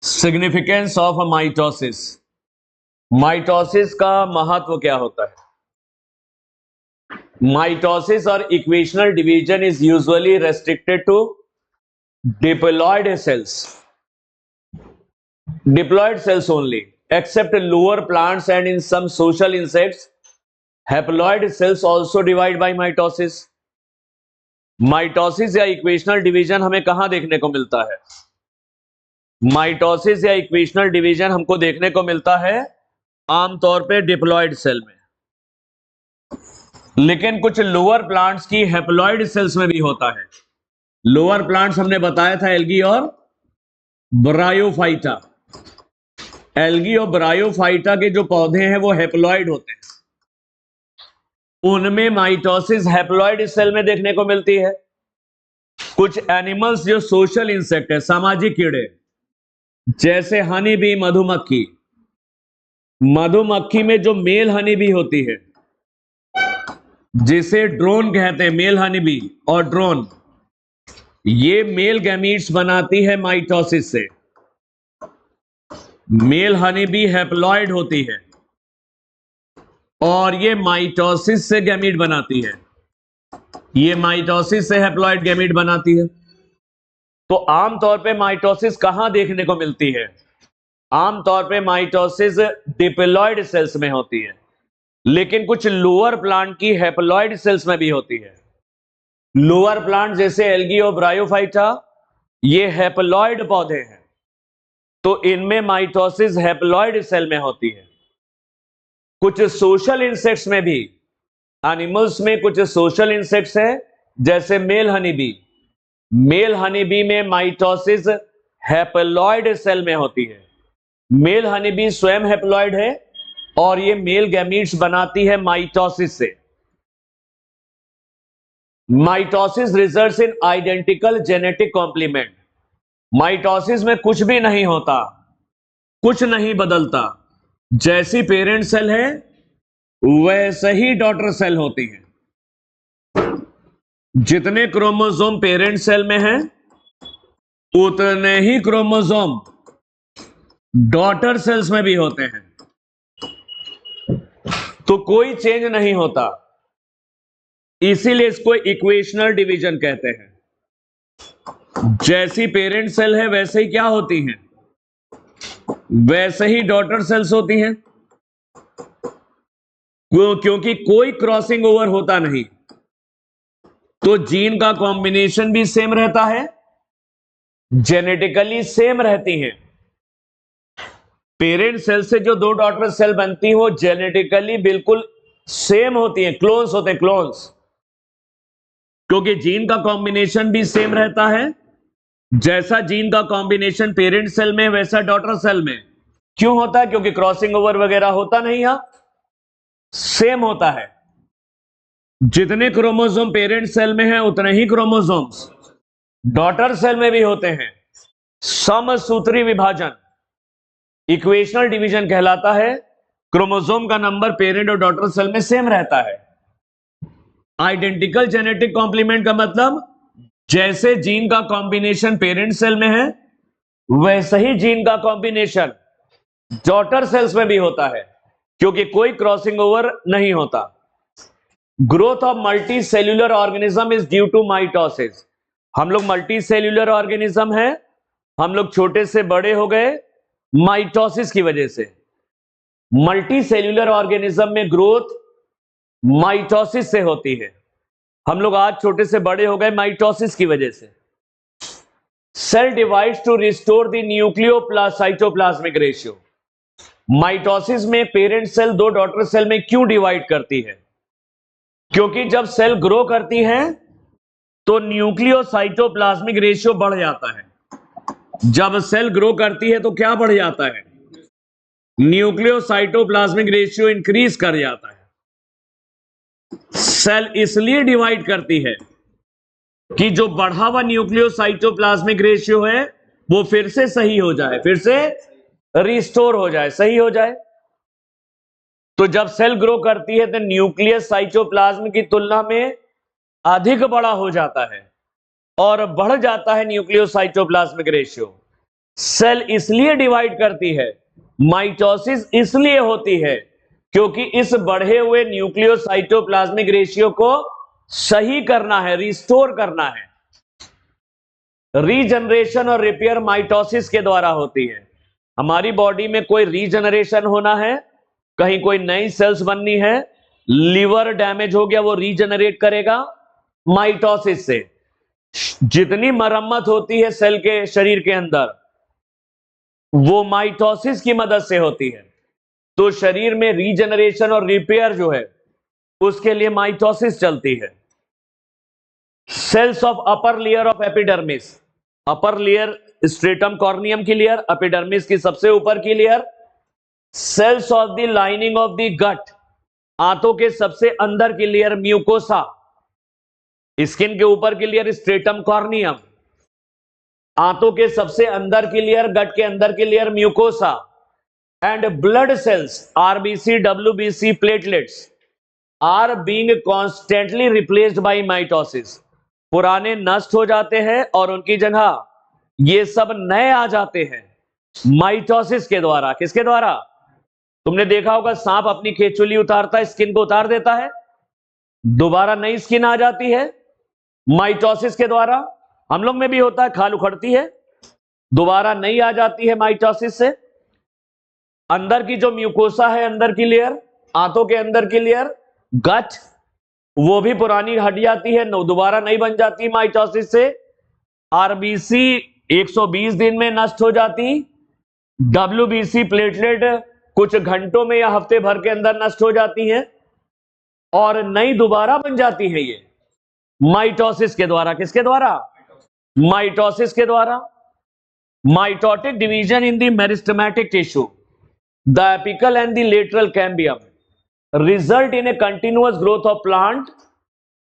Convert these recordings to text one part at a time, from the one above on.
Significance of mitosis. Mitosis का महत्व क्या होता है? माइटोसिस और equational division is usually restricted to diploid cells, diploid cells only, except lower plants and in some social insects. Haploid cells also divide by mitosis. Mitosis या equational division हमें कहां देखने को मिलता है? माइटोसिस या इक्वेशनल डिवीजन हमको देखने को मिलता है आमतौर पे डिप्लॉयड सेल में, लेकिन कुछ लोअर प्लांट्स की हैप्लॉयड सेल्स में भी होता है। लोअर प्लांट्स हमने बताया था एल्गी और ब्रायोफाइटा। एल्गी और ब्रायोफाइटा के जो पौधे हैं वो हैप्लॉयड होते हैं, उनमें माइटोसिस हैप्लॉयड सेल में देखने को मिलती है। कुछ एनिमल्स जो सोशल इंसेक्ट है, सामाजिक कीड़े, जैसे हनी बी, मधुमक्खी, मधुमक्खी में जो मेल हनी बी होती है जिसे ड्रोन कहते हैं, मेल हनी बी और ड्रोन, ये मेल गैमीट्स बनाती है माइटोसिस से। मेल हनी बी हैप्लॉयड होती है और ये माइटोसिस से गैमीट बनाती है। ये माइटोसिस से हैप्लॉयड गैमीट बनाती है। तो आमतौर पे माइटोसिस कहां देखने को मिलती है? आमतौर पे माइटोसिस डिप्लॉयड सेल्स में होती है, लेकिन कुछ लोअर प्लांट की हैप्लॉयड सेल्स में भी होती है। लोअर प्लांट जैसे एल्गी और ब्रायोफाइटा, ये हैप्लॉयड पौधे हैं, तो इनमें माइटोसिस हैप्लॉयड सेल में होती है। कुछ सोशल इंसेक्ट्स में भी, एनिमल्स में कुछ सोशल इंसेक्ट्स हैं जैसे male honey bee. Male honey bee में माइटोसिस हैप्लॉयड सेल में होती है। मेल हनी बी स्वयं हैप्लॉयड है और ये मेल गैमीट्स बनाती है माइटोसिस से। Mitosis results in identical genetic complement. Mitosis में कुछ भी नहीं होता, कुछ नहीं बदलता। जैसी पेरेंट सेल है वैसे ही डॉटर सेल होती है। जितने क्रोमोसोम पेरेंट सेल में हैं, उतने ही क्रोमोसोम डॉटर सेल्स में भी होते हैं। तो कोई चेंज नहीं होता, इसीलिए इसको इक्वेशनल डिवीजन कहते हैं। जैसी पेरेंट सेल है वैसे ही क्या होती हैं? वैसे ही डॉटर सेल्स होती हैं, क्योंकि कोई क्रॉसिंग ओवर होता नहीं, तो जीन का कॉम्बिनेशन भी सेम रहता है, जेनेटिकली सेम रहती हैं। पेरेंट सेल से जो दो डॉटर सेल बनती हो जेनेटिकली बिल्कुल सेम होती हैं, क्लोन्स होते हैं, क्लोन्स, क्योंकि जीन का कॉम्बिनेशन भी सेम रहता है। जैसा जीन का कॉम्बिनेशन पेरेंट सेल में वैसा डॉटर सेल में। क्यों होता है? क्योंकि क्रॉसिंग ओवर वगैरह होता नहीं, यहां सेम होता है। जितने क्रोमोसोम पेरेंट सेल में है उतने ही क्रोमोसोम्स डॉटर सेल में भी होते हैं। समसूत्री विभाजन इक्वेशनल डिवीजन कहलाता है। क्रोमोसोम का नंबर पेरेंट और डॉटर सेल में सेम रहता है। आइडेंटिकल जेनेटिक कॉम्प्लीमेंट का मतलब जैसे जीन का कॉम्बिनेशन पेरेंट सेल में है वैसे ही जीन का कॉम्बिनेशन डॉटर सेल्स में भी होता है, क्योंकि कोई क्रॉसिंग ओवर नहीं होता। Growth of multi cellular organism is due to mitosis. हम लोग मल्टी सेल्यूलर ऑर्गेनिज्म है, हम लोग छोटे से बड़े हो गए माइटोसिस की वजह से। मल्टी सेल्यूलर ऑर्गेनिज्म में ग्रोथ माइटोसिस से होती है। हम लोग आज छोटे से बड़े हो गए माइटोसिस की वजह से। Cell divides to restore the nucleocytoplasmic ratio. Mitosis में पेरेंट सेल दो डॉटर सेल में क्यों डिवाइड करती है? क्योंकि जब सेल ग्रो करती है तो न्यूक्लियोसाइटोप्लाज्मिक रेशियो बढ़ जाता है। जब सेल ग्रो करती है तो क्या बढ़ जाता है? न्यूक्लियोसाइटोप्लाज्मिक रेशियो इंक्रीज कर जाता है। सेल इसलिए डिवाइड करती है कि जो बढ़ा हुआ न्यूक्लियोसाइटोप्लाज्मिक रेशियो है वो फिर से सही हो जाए, फिर से रिस्टोर हो जाए, सही हो जाए। तो जब सेल ग्रो करती है तो न्यूक्लियस साइटोप्लाज्म की तुलना में अधिक बड़ा हो जाता है और बढ़ जाता है न्यूक्लियोसाइटोप्लाज्मिक रेशियो। सेल इसलिए डिवाइड करती है, माइटोसिस इसलिए होती है क्योंकि इस बढ़े हुए न्यूक्लियोसाइटोप्लाज्मिक रेशियो को सही करना है, रिस्टोर करना है। रीजनरेशन और रिपेयर माइटोसिस के द्वारा होती है। हमारी बॉडी में कोई रीजनरेशन होना है, कहीं कोई नई सेल्स बननी है, लीवर डैमेज हो गया, वो रीजनरेट करेगा माइटोसिस से। जितनी मरम्मत होती है सेल के शरीर के अंदर, वो माइटोसिस की मदद से होती है। तो शरीर में रीजनरेशन और रिपेयर जो है, उसके लिए माइटोसिस चलती है। Cells of upper layer of epidermis, upper layer stratum corneum की लेयर, एपिडर्मिस की सबसे ऊपर की layer. Cells of the lining of the gut, आंतों के सबसे अंदर की लेयर म्यूकोसा, स्किन के ऊपर की लेयर स्ट्रेटम कॉर्नियम, आंतों के सबसे अंदर की लेयर, गट के अंदर की layer mucosa. And blood cells RBC, WBC, platelets are being constantly replaced by mitosis. पुराने नष्ट हो जाते हैं और उनकी जगह ये सब नए आ जाते हैं माइटोसिस के द्वारा। किसके द्वारा? तुमने देखा होगा सांप अपनी केचुली उतारता है, स्किन को उतार देता है, दोबारा नई स्किन आ जाती है माइटोसिस के द्वारा। हम लोग में भी होता है, खाल उखड़ती है, दोबारा नई आ जाती है माइटोसिस से। अंदर की जो म्यूकोसा है, अंदर की लेयर, आंतों के अंदर की लेयर, गट, वो भी पुरानी हट जाती है, दोबारा नई बन जाती है माइटोसिस से। आरबीसी 120 दिन में नष्ट हो जाती, डब्ल्यूबीसी प्लेटलेट कुछ घंटों में या हफ्ते भर के अंदर नष्ट हो जाती है, और नई दोबारा बन जाती है ये माइटोसिस के द्वारा। किसके द्वारा? माइटोसिस के द्वारा। Mitotic division in the meristematic tissue, the apical and the lateral cambium result in A continuous growth of plant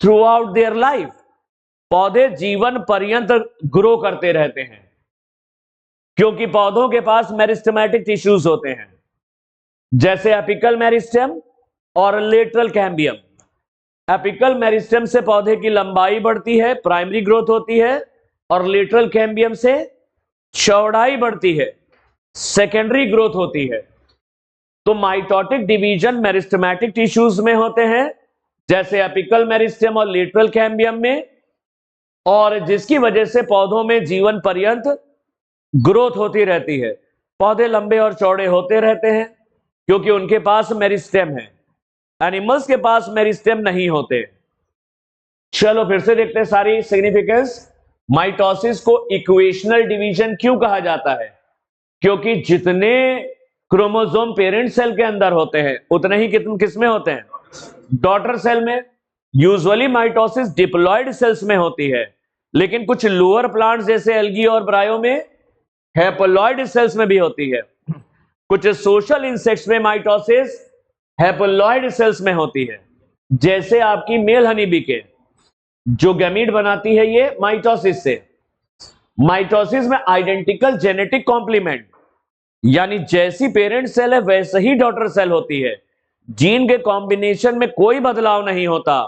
through out their life. पौधे जीवन पर्यंत ग्रो करते रहते हैं क्योंकि पौधों के पास मेरिस्टेमेटिक टिश्यूज होते हैं, जैसे एपिकल मेरिस्टेम और लेटरल कैम्बियम। एपिकल मेरिस्टेम से पौधे की लंबाई बढ़ती है, प्राइमरी ग्रोथ होती है, और लेटरल कैम्बियम से चौड़ाई बढ़ती है, सेकेंडरी ग्रोथ होती है। तो माइटोटिक डिवीजन मेरिस्टेमेटिक टिश्यूज में होते हैं, जैसे एपिकल मेरिस्टेम और लेटरल कैम्बियम में, और जिसकी वजह से पौधों में जीवन पर्यंत ग्रोथ होती रहती है। पौधे लंबे और चौड़े होते रहते हैं क्योंकि उनके पास मेरिस्टेम है। एनिमल्स के पास मेरिस्टेम नहीं होते। चलो फिर से देखते हैं सारी सिग्निफिकेंस। माइटोसिस को इक्वेशनल डिवीजन क्यों कहा जाता है? क्योंकि जितने क्रोमोसोम पेरेंट सेल के अंदर होते हैं, उतने ही किसमें होते हैं? डॉटर सेल में। यूजुअली माइटोसिस डिप्लॉयड सेल्स में होती है, लेकिन कुछ लोअर प्लांट्स जैसे एल्गी और ब्रायो में हैप्लॉयड सेल्स में भी होती है। कुछ सोशल इंसेक्ट्स में माइटोसिस हैप्लॉयड सेल्स में होती है, जैसे आपकी मेल हनी बी के जो गैमीट बनाती है, ये माइटोसिस से। माइटोसिस में आइडेंटिकल जेनेटिक कॉम्प्लीमेंट, यानी जैसी पेरेंट सेल है वैसे ही डॉटर सेल होती है। जीन के कॉम्बिनेशन में कोई बदलाव नहीं होता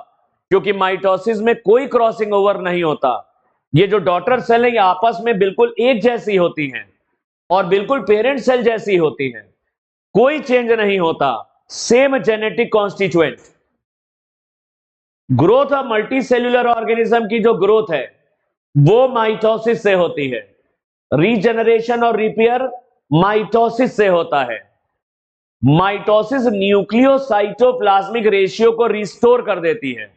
क्योंकि माइटोसिस में कोई क्रॉसिंग ओवर नहीं होता। ये जो डॉटर सेल है ये आपस में बिल्कुल एक जैसी होती हैं और बिल्कुल पेरेंट सेल जैसी होती हैं, कोई चेंज नहीं होता, same genetic constituent. Growth of multi cellular organism की जो ग्रोथ है वो माइटोसिस से होती है। रीजनरेशन और रिपेयर माइटोसिस से होता है। माइटोसिस न्यूक्लियोसाइटोप्लाज्मिक रेशियो को रिस्टोर कर देती है।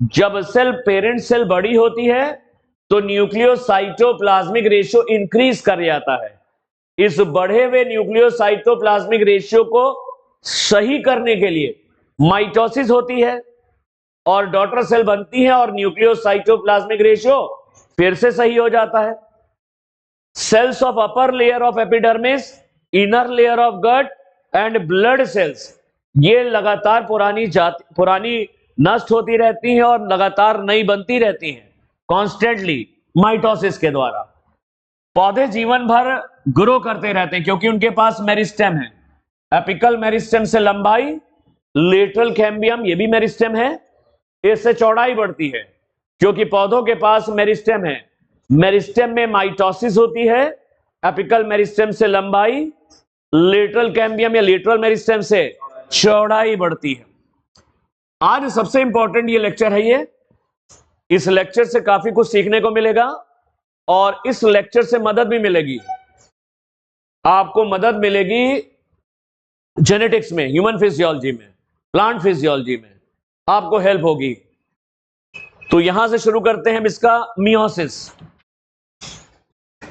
जब सेल पेरेंट सेल बड़ी होती है तो न्यूक्लियोसाइटोप्लाज्मिक रेशियो इंक्रीज कर जाता है। इस बढ़े हुए न्यूक्लियोसाइटोप्लाज्मिक रेशियो को सही करने के लिए माइटोसिस होती है और डॉटर सेल बनती है और न्यूक्लियोसाइटोप्लाज्मिक रेशियो फिर से सही हो जाता है। Cells of upper layer of epidermis, inner layer of gut and blood cells, ये लगातार पुरानी नष्ट होती रहती हैं और लगातार नई बनती रहती हैं कॉन्स्टेंटली माइटोसिस के द्वारा। पौधे जीवन भर ग्रो करते रहते हैं क्योंकि उनके पास मेरिस्टेम है। एपिकल मेरिस्टेम से लंबाई, लेटरल कैम्बियम ये भी मेरिस्टेम है, इससे चौड़ाई बढ़ती है क्योंकि पौधों के पास मेरिस्टेम है। मेरिस्टेम में माइटोसिस होती है एपिकल मेरिस्टेम से लंबाई, लेटरल कैम्बियम या लेटरल मेरिस्टेम से चौड़ाई बढ़ती है। आज सबसे इंपॉर्टेंट ये लेक्चर है। ये इस लेक्चर से काफी कुछ सीखने को मिलेगा और इस लेक्चर से मदद भी मिलेगी। आपको मदद मिलेगी जेनेटिक्स में, ह्यूमन फिजियोलॉजी में, प्लांट फिजियोलॉजी में आपको हेल्प होगी। तो यहां से शुरू करते हैं इसका मियोसिस।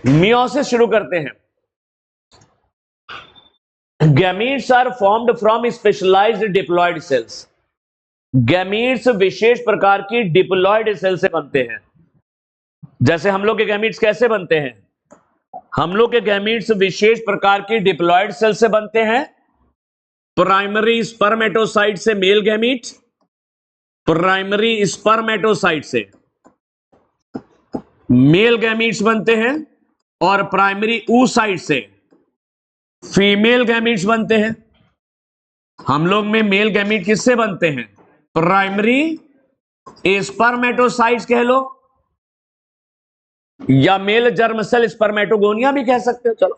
मियोसिस शुरू करते हैं। Gametes are formed from specialised diploid cells. Gametes विशेष प्रकार की डिप्लॉयड सेल से बनते हैं। जैसे हम लोग के गैमीट्स कैसे बनते हैं? हम लोग के गैमीट्स विशेष प्रकार की डिप्लॉयड सेल से बनते हैं। प्राइमरी स्पर्मेटोसाइट से मेल गैमीट, प्राइमरी स्पर्मेटोसाइट से मेल गैमीट्स बनते हैं और प्राइमरी oocyte से फीमेल गैमीट्स बनते हैं। हम लोग में मेल गैमीट किससे बनते हैं? प्राइमरी स्पर्मेटोसाइट्स कह लो या मेल जर्म सेल स्पर्मेटोगोनिया भी कह सकते हो। चलो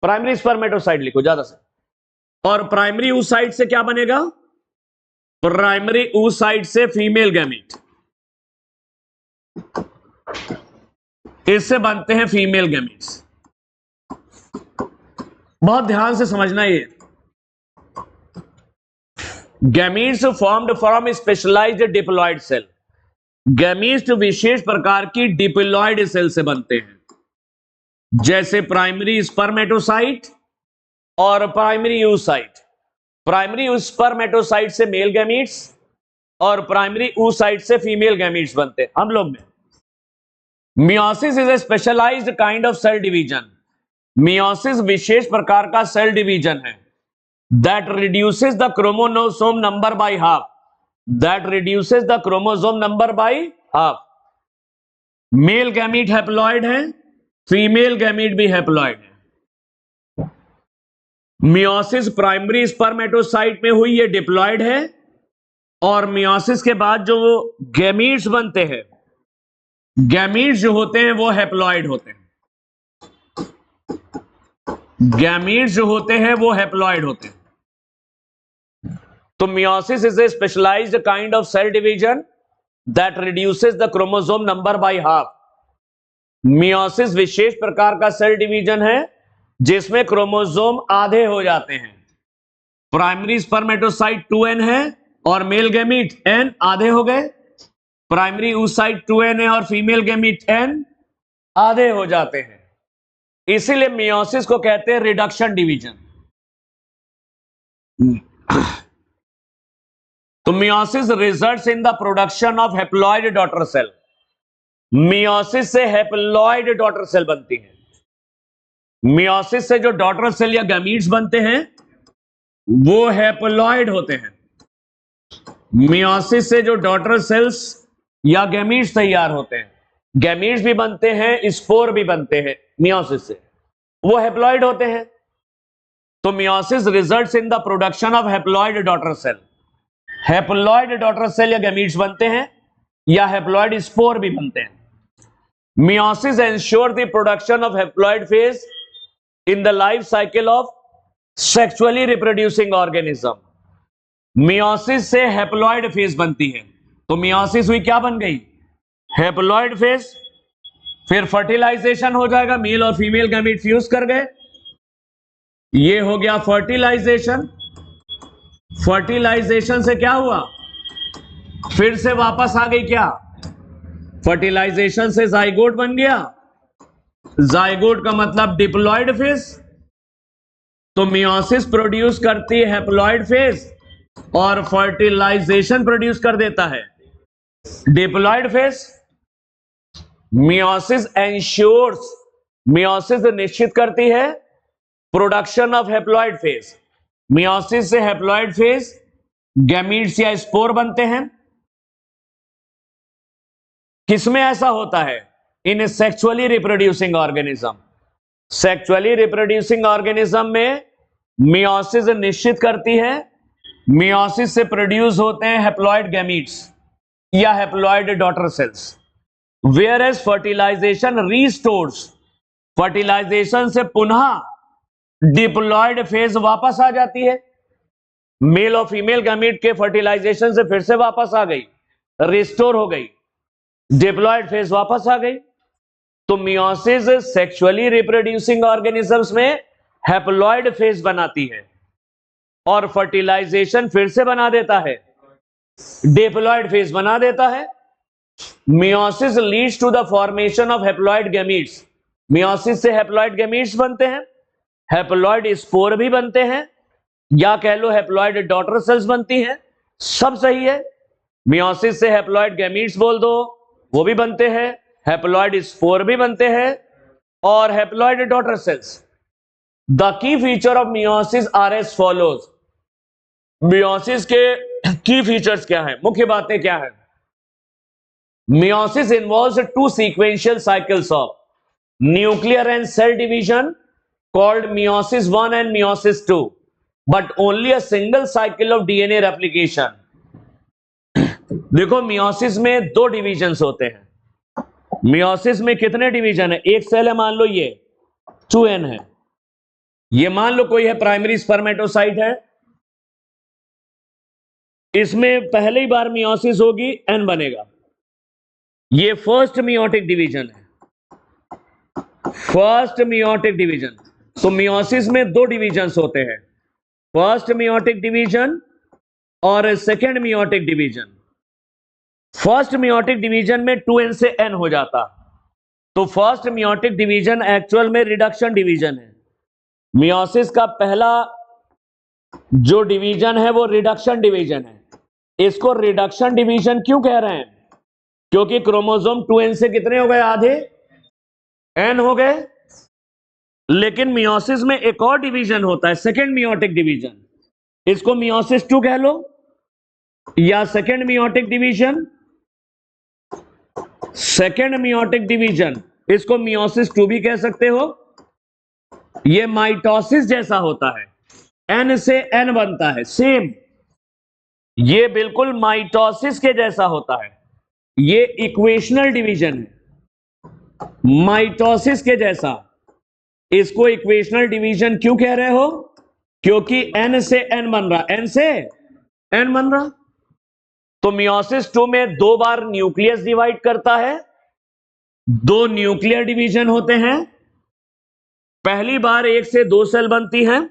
प्राइमरी स्पर्मेटोसाइट लिखो ज्यादा से। और प्राइमरी oocyte से क्या बनेगा? प्राइमरी oocyte से फीमेल गैमीट, इससे बनते हैं फीमेल गैमीट्स। बहुत ध्यान से समझना ये। Gametes formed from specialised diploid cell. Gametes विशेष प्रकार की डिप्लॉयड सेल से बनते हैं, जैसे प्राइमरी स्पर्मेटोसाइट और प्राइमरी oocyte। प्राइमरी स्पर्मेटोसाइट से मेल गैमीट्स और प्राइमरी oocyte से फीमेल गैमीट्स बनते हैं हम लोग में। Meiosis is a specialised kind of cell division. Meiosis विशेष प्रकार का सेल डिवीजन है that reduces the chromosome number by half. That reduces the chromosome number by half. Male gamete haploid है, फीमेल गैमीट भी हैप्लॉइड है। Meiosis primary spermatocyte में हुई, ये डिप्लॉइड है। और मियोसिस के बाद जो गैमीट्स बनते हैं, गैमीट्स जो होते हैं वो हैप्लॉइड होते हैं। गैमीट्स जो होते हैं वो हैप्लॉइड होते हैं। तो meiosis is a specialised kind of cell division that reduces the chromosome number by half. Meiosis विशेष प्रकार का सेल डिवीजन है जिसमें क्रोमोसोम आधे हो जाते हैं। प्राइमरी स्पर्मेटोसाइट 2n है और मेल गैमीट n आधे हो गए। प्राइमरी oocyte 2n है और फीमेल गैमीट n आधे हो जाते हैं। इसीलिए मियोसिस को कहते हैं रिडक्शन डिवीजन। तो meiosis results in the production of haploid daughter cell. Meiosis से हैप्लॉइड डॉटर सेल बनती है। मियोसिस से जो डॉटर सेल या गैमीट्स बनते हैं वो हैप्लॉइड होते हैं। मियोसिस से जो डॉटर सेल्स या गैमीट्स तैयार होते हैं, गैमीट्स भी बनते हैं, स्पोर भी बनते हैं मियोसिस से, वो हैप्लॉइड होते हैं। तो meiosis results in the production of haploid daughter cell. Haploid daughter cell या गैमीट्स बनते हैं या हैप्लॉइड स्पोर भी बनते हैं। Meiosis ensure the production of haploid phase in the life cycle of sexually reproducing organism. Meiosis से haploid phase बनती है। तो मियोसिस हुई, क्या बन गई? Haploid phase. फिर फर्टिलाइजेशन हो जाएगा, मेल और फीमेल गैमीट फ्यूज कर गए, ये हो गया फर्टिलाइजेशन। फर्टिलाइजेशन से क्या हुआ? फिर से वापस आ गई क्या? फर्टिलाइजेशन से जाइगोट बन गया। जाइगोट का मतलब डिप्लॉयड फेज। तो मियोसिस प्रोड्यूस करती है हैप्लॉइड फेज और फर्टिलाइजेशन प्रोड्यूस कर देता है diploid phase. Meiosis ensures, meiosis निश्चित करती है production of haploid phase. Meiosis से हैप्लॉइड फेज, गैमीट्स या स्पोर बनते हैं। किसमें ऐसा होता है? In sexually reproducing organism. Sexually reproducing organism में मियोसिस निश्चित करती है, मियोसिस से प्रोड्यूस होते हैं हैप्लॉइड गैमीट्स या haploid daughter cells. Whereas fertilisation रीस्टोर्स, fertilisation से पुनः डिप्लॉयड फेज वापस आ जाती है। मेल और फीमेल गैमीट के फर्टिलाइजेशन से फिर से वापस आ गई, रिस्टोर हो गई, डिप्लॉयड फेज वापस आ गई। तो मियोसिस सेक्सुअली रिप्रोड्यूसिंग ऑर्गेनिजम्स में हैप्लॉयड फेज बनाती है और फर्टिलाइजेशन फिर से बना देता है, डिप्लॉयड फेज बना देता है। Meiosis leads to the formation of haploid gametes. Meiosis से हैप्लॉयड गैमीट्स बनते हैं, हैप्लॉयड स्पोर भी बनते हैं, या कह लो हैप्लॉयड डॉटर सेल्स बनती हैं। सब सही है। मियोसिस से हैप्लॉयड गैमीट्स बोल दो, वो भी बनते हैं, हैप्लॉयड स्पोर भी बनते हैं और haploid daughter cells. The key feature of meiosis are as follows. Meiosis के की फीचर्स क्या है, मुख्य बातें क्या है? Meiosis involves two sequential cycles of nuclear and cell division called meiosis 1 and meiosis 2, but only a single cycle of DNA replication. देखो meiosis में दो डिवीजन्स होते हैं। मियोसिस में कितने डिवीजन है? एक सेल है, मान लो ये 2n है, ये मान लो कोई है प्राइमरी स्पर्मेटोसाइट है, इसमें पहली बार मियोसिस होगी, n बनेगा, ये फर्स्ट मियोटिक डिवीजन है, फर्स्ट मियोटिक डिवीजन। तो मियोसिस में दो डिवीजन्स होते हैं, फर्स्ट मियोटिक डिवीजन और second meiotic division. First meiotic division में 2n से n हो जाता, तो फर्स्ट मियोटिक डिवीजन एक्चुअल में रिडक्शन डिवीजन है। मियोसिस का पहला जो डिवीजन है वो रिडक्शन डिवीजन है। इसको रिडक्शन डिवीजन क्यों कह रहे हैं? क्योंकि क्रोमोसोम 2n से कितने हो गए? आधे, n हो गए। लेकिन मियोसिस में एक और डिवीजन होता है, सेकेंड मियोटिक डिवीजन, इसको मियोसिस 2 कह लो या second meiotic division, second meiotic division, इसको मियोसिस 2 भी कह सकते हो। ये माइटोसिस जैसा होता है, n से n बनता है, सेम, ये बिल्कुल माइटोसिस के जैसा होता है। ये इक्वेशनल डिवीजन है, माइटोसिस के जैसा। इसको इक्वेशनल डिवीजन क्यों कह रहे हो? क्योंकि n से n बन रहा, n से n बन रहा। तो मियोसिस 2 में दो बार न्यूक्लियस डिवाइड करता है, दो न्यूक्लियर डिवीजन होते हैं। पहली बार 1 से 2 सेल बनती हैं,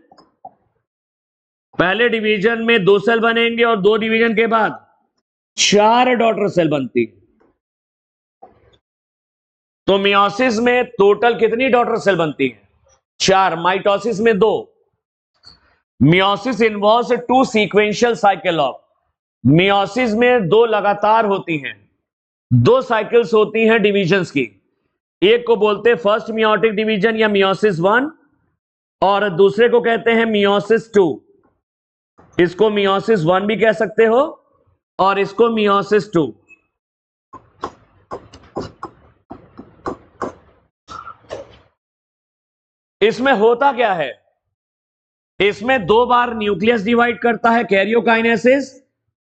पहले डिवीजन में 2 सेल बनेंगे और 2 डिवीजन के बाद 4 डॉटर सेल बनती। तो मियोसिस में टोटल कितनी डॉटर सेल बनती है? 4, माइटोसिस में 2। Meiosis involves 2 sequential cycle of, meiosis में 2 लगातार होती हैं, 2 साइकिल्स होती हैं डिवीजन्स की। एक को बोलते हैं फर्स्ट मियोटिक डिवीजन या मियोसिस 1 और दूसरे को कहते हैं मियोसिस 2। इसको मियोसिस 1 भी कह सकते हो और इसको मियोसिस 2। इसमें होता क्या है? इसमें 2 बार न्यूक्लियस डिवाइड करता है, कैरियोकाइनेसिस,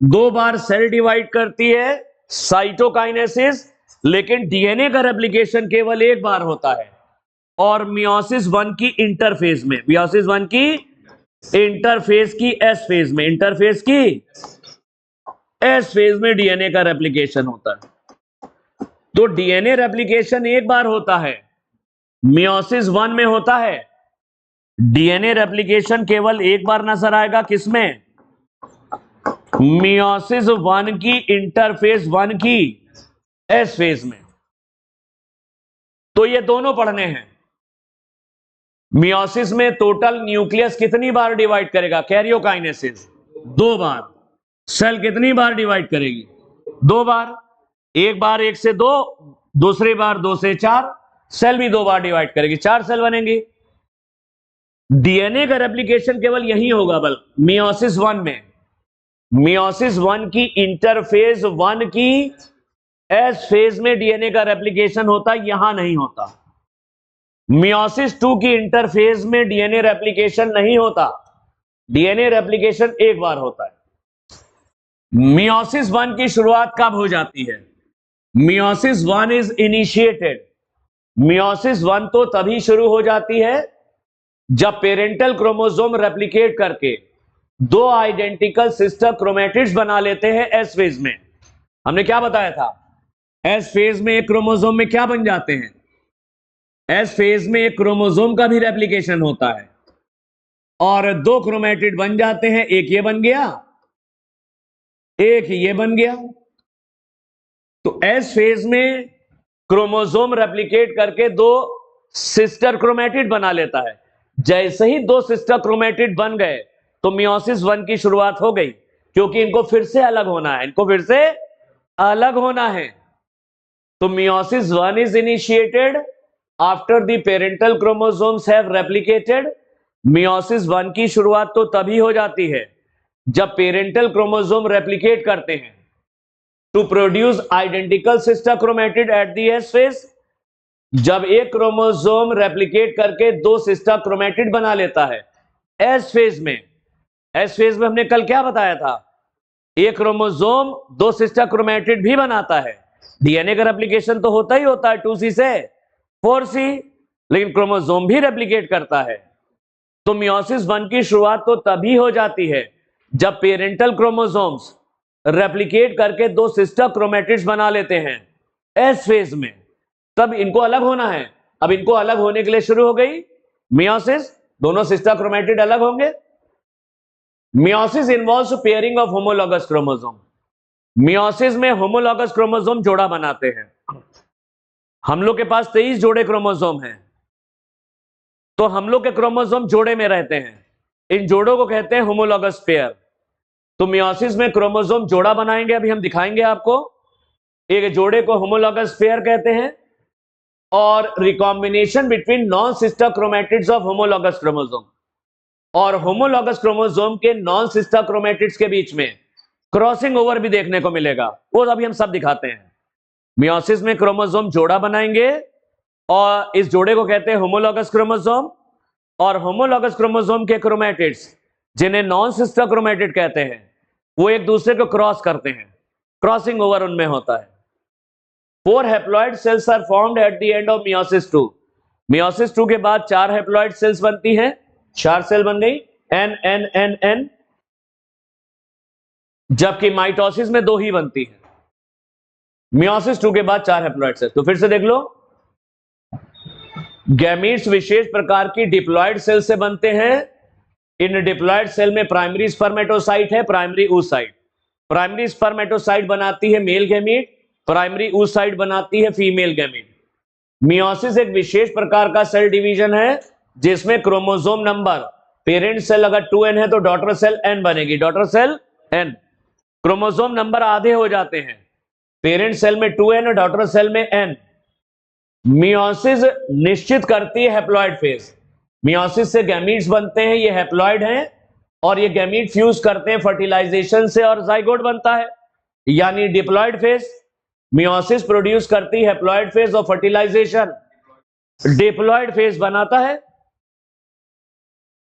2 बार सेल डिवाइड करती है, साइटोकाइनेसिस, लेकिन डीएनए का रेप्लिकेशन केवल 1 बार होता है। और मियोसिस 1 की इंटरफेज में, मियोसिस 1 की इंटरफेज की एस फेज में, इंटरफेज की एस फेज में डीएनए का रेप्लिकेशन होता है। तो डीएनए रेप्लिकेशन 1 बार होता है, मियोसिस 1 में होता है। डीएनए रेप्लिकेशन केवल 1 बार नजर आएगा, किसमें? मियोसिस 1 की इंटरफेज 1 की एस फेज में। तो ये दोनों पढ़ने हैं। मियोसिस में टोटल न्यूक्लियस कितनी बार डिवाइड करेगा? कैरियोकाइनेसिस 2 बार। सेल कितनी बार डिवाइड करेगी? 2 बार। एक बार 1 से 2, दूसरी बार 2 से 4, सेल भी 2 बार डिवाइड करेगी, 4 सेल बनेंगे। डीएनए का रेप्लिकेशन केवल यही होगा, बल मियोसिस 1 में। मियोसिस 1 की इंटरफेज 1 की एस फेज में डीएनए का रेप्लिकेशन होता, यहां नहीं होता। मियोसिस 2 की इंटरफेज में डीएनए रेप्लिकेशन नहीं होता, डीएनए रेप्लिकेशन 1 बार होता है। मियोसिस 1 की शुरुआत कब हो जाती है? मियोसिस 1 इज इनिशिएटेड मियोसिस 1 तो तभी शुरू हो जाती है जब पेरेंटल क्रोमोसोम रेप्लिकेट करके दो आइडेंटिकल सिस्टर क्रोमैटिड्स बना लेते हैं एस फेज में। हमने क्या बताया था, एस फेज में एक क्रोमोसोम में क्या बन जाते हैं, एस फेज में एक क्रोमोसोम का भी रेप्लिकेशन होता है और दो क्रोमैटिड बन जाते हैं, एक ये बन गया, एक ये बन गया। तो एस फेज में क्रोमोसोम रेप्लिकेट करके दो सिस्टर क्रोमैटिड बना लेता है। जैसे ही दो सिस्टर क्रोमैटिड बन गए तो मियोसिस 1 की शुरुआत हो गई, क्योंकि इनको फिर से अलग होना है, इनको फिर से अलग होना है। तो meiosis 1 is initiated after the parental chromosomes have replicated. Meiosis 1 की शुरुआत तो तभी हो जाती है जब पेरेंटल क्रोमोसोम रेप्लिकेट करते हैं to produce identical sister chromatid at the S phase. जब एक क्रोमोसोम रेप्लिकेट करके दो सिस्टर क्रोमैटिड बना लेता है एस फेज में। एस फेज में हमने कल क्या बताया था, एक क्रोमोसोम दो सिस्टर क्रोमैटिड भी बनाता है। डीएनए का रेप्लिकेशन तो होता ही होता है 2C से 4C, लेकिन क्रोमोसोम भी रेप्लिकेट करता है। तो मियोसिस 1 की शुरुआत तो तभी हो जाती है जब पेरेंटल क्रोमोसोम्स रेप्लिकेट करके दो सिस्टर क्रोमैटिड्स बना लेते हैं एस फेज में, तब इनको अलग होना है। अब इनको अलग होने के लिए शुरू हो गई मियोसिस, दोनों सिस्टर क्रोमैटिड अलग होंगे। Meiosis involves pairing of homologous chromosome. Meiosis में होमोलॉगस क्रोमोसोम जोड़ा बनाते हैं। हम लोग के पास 23 जोड़े क्रोमोसोम हैं, तो हम लोग के क्रोमोसोम जोड़े में रहते हैं, इन जोड़ों को कहते हैं होमोलॉगस पेयर। तो मियोसिस में क्रोमोसोम जोड़ा बनाएंगे, अभी हम दिखाएंगे आपको। एक जोड़े को होमोलॉगस पेयर कहते हैं और recombination between non sister chromatids of homologous chromosome और होमोलॉगस क्रोमोसोम के नॉन सिस्टर क्रोमैटिड्स के बीच में क्रॉसिंग ओवर भी देखने को मिलेगा, वो अभी हम सब दिखाते हैं। मियोसिस में क्रोमोसोम जोड़ा बनाएंगे और इस जोड़े को कहते हैं होमोलॉगस क्रोमोसोम, और होमोलॉगस क्रोमोसोम के क्रोमैटिड्स जिन्हें नॉन सिस्टर क्रोमैटिड कहते हैं वो एक दूसरे को क्रॉस करते हैं, क्रॉसिंग ओवर उनमें होता है। 4 haploid cells are formed at the end of meiosis 2। Meiosis 2 के बाद 4 हैप्लॉइड सेल्स बनती हैं, 4 सेल बन गई एन एन एन एन, जबकि माइटोसिस में 2 ही बनती है। मियोसिस 2 के बाद 4 हैप्लॉइड सेल्स। तो फिर से देख लो, गैमीट्स विशेष प्रकार की डिप्लॉइड सेल से बनते हैं। इन डिप्लॉइड सेल में प्राइमरी स्पर्मेटोसाइट है, प्राइमरी oocyte। प्राइमरी स्पर्मेटोसाइट बनाती है मेल गैमीट, प्राइमरी oocyte बनाती है फीमेल गैमीट। मियोसिस एक विशेष प्रकार का सेल डिवीजन है जिसमें क्रोमोसोम नंबर, पेरेंट सेल अगर 2n है तो डॉटर सेल n बनेगी, daughter cell n। Chromosome number आधे हो जाते हैं, पेरेंट सेल में 2n और डॉटर सेल में n। मियोसिस निश्चित करती है हैप्लॉइड फेज। मियोसिस से गैमीट्स बनते हैं, ये हैप्लॉइड हैं और ये गैमीट फ्यूज करते हैं फर्टिलाइजेशन से और जाइगोट बनता है, यानी डिप्लॉइड फेज। मियोसिस प्रोड्यूस करती है हैप्लॉइड फेज और फर्टिलाइजेशन डिप्लॉइड फेज बनाता है।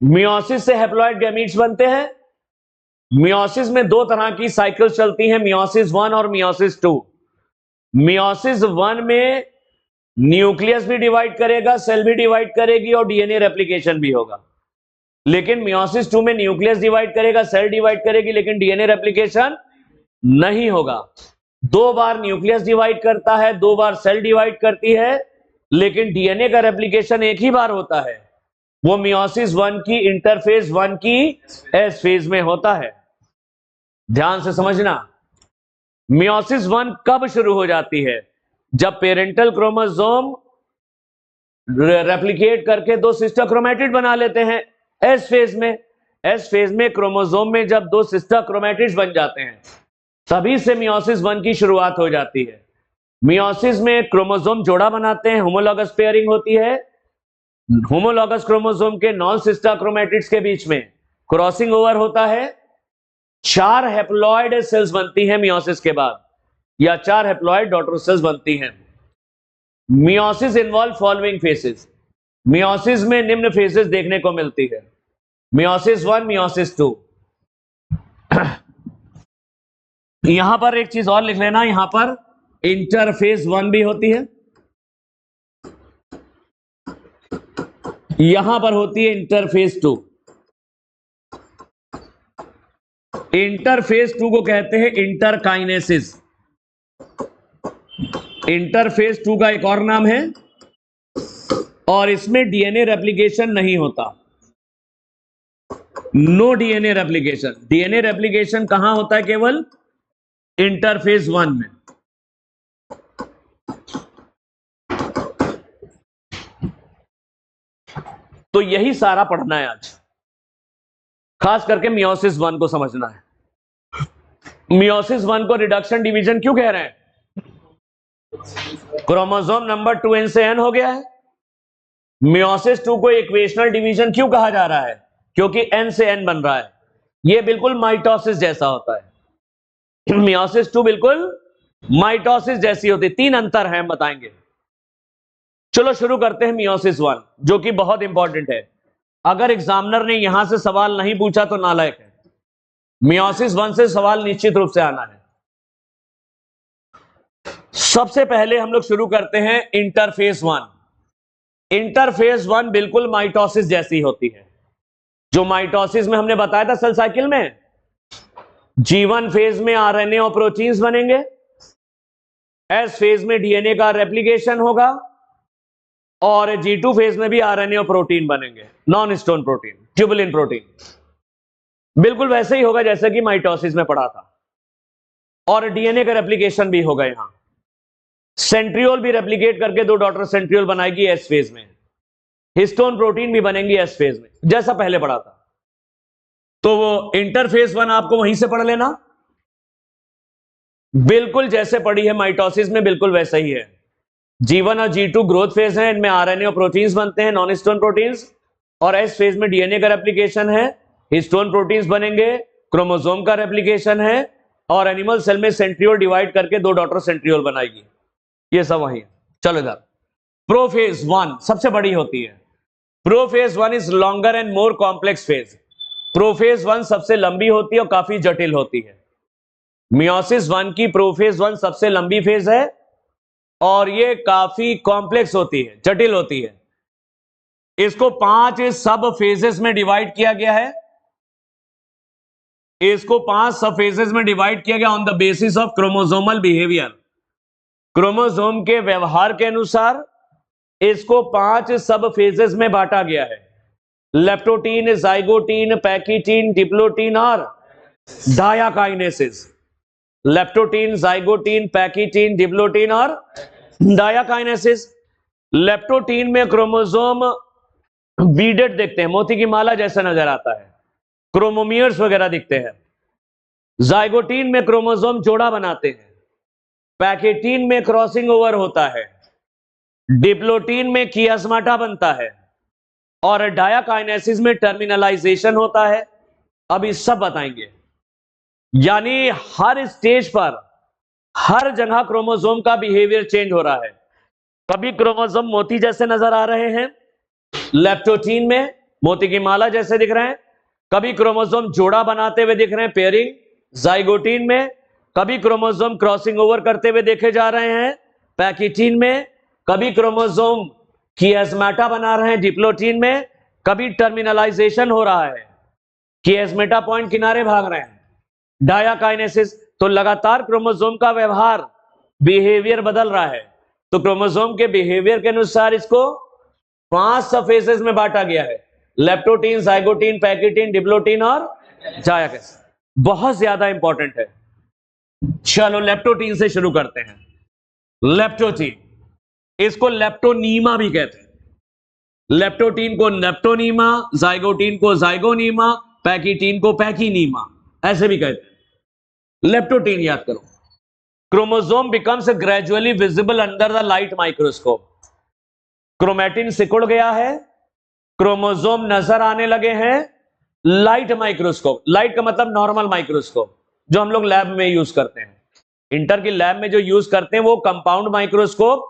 मियोसिस से हैप्लॉइड गैमीट्स बनते हैं। मियोसिस में 2 तरह की साइकिल चलती हैं, मियोसिस 1 और मियोसिस 2। मियोसिस 1 में न्यूक्लियस भी डिवाइड करेगा, सेल भी डिवाइड करेगी और डीएनए रेप्लिकेशन भी होगा। लेकिन मियोसिस 2 में न्यूक्लियस डिवाइड करेगा, सेल डिवाइड करेगी, लेकिन डीएनए रेप्लिकेशन नहीं होगा। 2 बार न्यूक्लियस डिवाइड करता है, 2 बार सेल डिवाइड करती है, लेकिन डीएनए का रेप्लिकेशन एक ही बार होता है, वो मियोसिस 1 की इंटरफेज 1 की एस फेज में होता है। ध्यान से समझना, मियोसिस 1 कब शुरू हो जाती है, जब पेरेंटल क्रोमोसोम रेप्लिकेट करके 2 सिस्टर क्रोमैटिड बना लेते हैं एस फेज में। एस फेज में क्रोमोसोम में जब 2 सिस्टर क्रोमैटिड्स बन जाते हैं तभी से मियोसिस 1 की शुरुआत हो जाती है। मियोसिस में क्रोमोसोम जोड़ा बनाते हैं, होमोलॉगस पेयरिंग होती है। होमोलॉगस क्रोमोसोम के नॉन सिस्टर क्रोमैटिड्स के बीच में क्रॉसिंग ओवर होता है। 4 हैप्लॉइड सेल्स बनती हैं मियोसिस के बाद, या 4 हैप्लॉइड डॉटर सेल्स बनती हैं। Meiosis involve following faces. Meiosis में निम्न फेसेस देखने को मिलती है, मियोसिस 1, मियोसिस 2। यहां पर एक चीज और लिख लेना, यहां पर इंटरफेज 1 भी होती है। यहां पर होती है इंटरफेस 2। इंटरफेस 2 को कहते हैं इंटरकाइनेसिस। इंटरफेस 2 का एक और नाम है, और इसमें डीएनए रेप्लिकेशन नहीं होता। No DNA replication. DNA replication कहां होता है? केवल इंटरफेस 1 में। तो यही सारा पढ़ना है आज, खास करके मियोसिस 1 को समझना है। मियोसिस 1 को रिडक्शन डिवीजन क्यों कह रहे हैं? क्रोमोसोम नंबर 2n से n हो गया है। मियोसिस 2 को इक्वेशनल डिवीजन क्यों कहा जा रहा है? क्योंकि n से n बन रहा है। यह बिल्कुल माइटोसिस जैसा होता है। मियोसिस 2 बिल्कुल माइटोसिस जैसी होती है। 3 अंतर हैं, बताएंगे। चलो शुरू करते हैं मियोसिस 1, जो कि बहुत इंपॉर्टेंट है। अगर एग्जामिनर ने यहां से सवाल नहीं पूछा तो नालायक है। मियोसिस 1 से सवाल निश्चित रूप से आना है। सबसे पहले हम लोग शुरू करते हैं इंटरफेस 1। इंटरफेस 1 बिल्कुल माइटोसिस जैसी होती है। जो माइटोसिस में हमने बताया था सेल साइकिल में, G1 फेज में आरएनए और प्रोटीन्स बनेंगे, S फेज में डीएनए का रेप्लिकेशन होगा, और G2 फेज में भी आरएनए और प्रोटीन बनेंगे, non stone protein, tubulin protein. बिल्कुल वैसे ही होगा जैसे कि माइटोसिस में पढ़ा था। और डीएनए का रेप्लिकेशन भी होगा। यहां सेंट्रियोल भी रेप्लिकेट करके 2 डॉटर सेंट्रियोल बनाएगी एस फेज में। हिस्टोन प्रोटीन भी बनेंगी एस फेज में, जैसा पहले पढ़ा था। तो वो इंटरफेस 1 आपको वहीं से पढ़ लेना, बिल्कुल जैसे पढ़ी है माइटोसिस में, बिल्कुल वैसा ही है। G1 और G2 ग्रोथ फेज है, इनमें आरएनए और प्रोटीन्स बनते हैं, नॉन हिस्टोन प्रोटीन्स। और एस फेज में डीएनए का रेप्लिकेशन है, हिस्टोन प्रोटीन्स बनेंगे, क्रोमोसोम का रेप्लिकेशन है, और एनिमल सेल में सेंट्रियोल डिवाइड करके 2 डॉटर सेंट्रियोल बनाएगी। ये सब वही है। चलो इधर प्रोफेज 1 सबसे बड़ी होती है। Prophase 1 is longer and more complex phase. Prophase 1 सबसे लंबी होती है और काफी जटिल होती है। मियोसिस 1 की प्रोफेज 1 सबसे लंबी फेज है, और ये काफी कॉम्प्लेक्स होती है, जटिल होती है। इसको 5 सब फेजेस में डिवाइड किया गया है। इसको 5 सब फेजेस में डिवाइड किया गया on the basis of chromosomal behaviour. Chromosome के व्यवहार के अनुसार इसको 5 सब फेजेस में बांटा गया है। लेप्टोटीन, जाइगोटीन, पैकिटीन, डिप्लोटीन और डायाकाइनेसिस। लेप्टोटीन, जाइगोटीन, पैकिटीन, डिप्लोटीन और डायाकाइनेसिस। लेप्टोटीन में क्रोमोसोम बीडेड दिखते हैं, मोती की माला जैसा नजर आता है, क्रोमोमियर्स वगैरह दिखते हैं। जाइगोटीन में क्रोमोसोम जोड़ा बनाते हैं। पैकेटीन में क्रॉसिंग ओवर होता है। डिप्लोटीन में कियास्माटा बनता है, और डायाकाइनेसिस में टर्मिनलाइजेशन होता है। अभी सब बताएंगे। यानी हर स्टेज पर, हर जगह क्रोमोसोम का बिहेवियर चेंज हो रहा है। कभी क्रोमोसोम मोती जैसे नजर आ रहे हैं, लेप्टोटीन में मोती की माला जैसे दिख रहे हैं। कभी क्रोमोसोम जोड़ा बनाते हुए दिख रहे हैं, पेयरिंग, जाइगोटीन में। कभी क्रोमोसोम क्रॉसिंग ओवर करते हुए देखे जा रहे हैं, पैकिटीन में। कभी क्रोमोसोम कियास्माटा बना रहे हैं, डिप्लोटीन में। कभी टर्मिनलाइजेशन हो रहा है, कियास्माटा पॉइंट किनारे भाग रहे हैं, डायाकाइनेसिस। तो लगातार क्रोमोसोम का व्यवहार, बिहेवियर बदल रहा है। तो क्रोमोसोम के बिहेवियर के अनुसार इसको 5 सब फेजेस में बांटा गया है। लेप्टोटीन, जाइगोटीन, पैकिटीन, डिप्लोटीन और डायाकाइनेसिस। बहुत ज्यादा इंपॉर्टेंट है। चलो लेप्टोटीन से शुरू करते हैं। लेप्टोटीन, इसको लेप्टोनीमा भी कहते हैं। लेप्टोटीन को लेप्टोनीमा, जाइगोटीन को जाइगोनीमा, पैकिटीन को पैकिनीमा, ऐसे भी कहते हैं। लेप्टोटीन याद करो। Chromosome becomes gradually visible under the light microscope. Chromatin सिकुड़ गया है, क्रोमोसोम नजर आने लगे हैं लाइट माइक्रोस्कोप। लाइट का मतलब नॉर्मल माइक्रोस्कोप, जो हम लोग लैब में यूज करते हैं। इंटर की लैब में जो यूज करते हैं वो कंपाउंड माइक्रोस्कोप,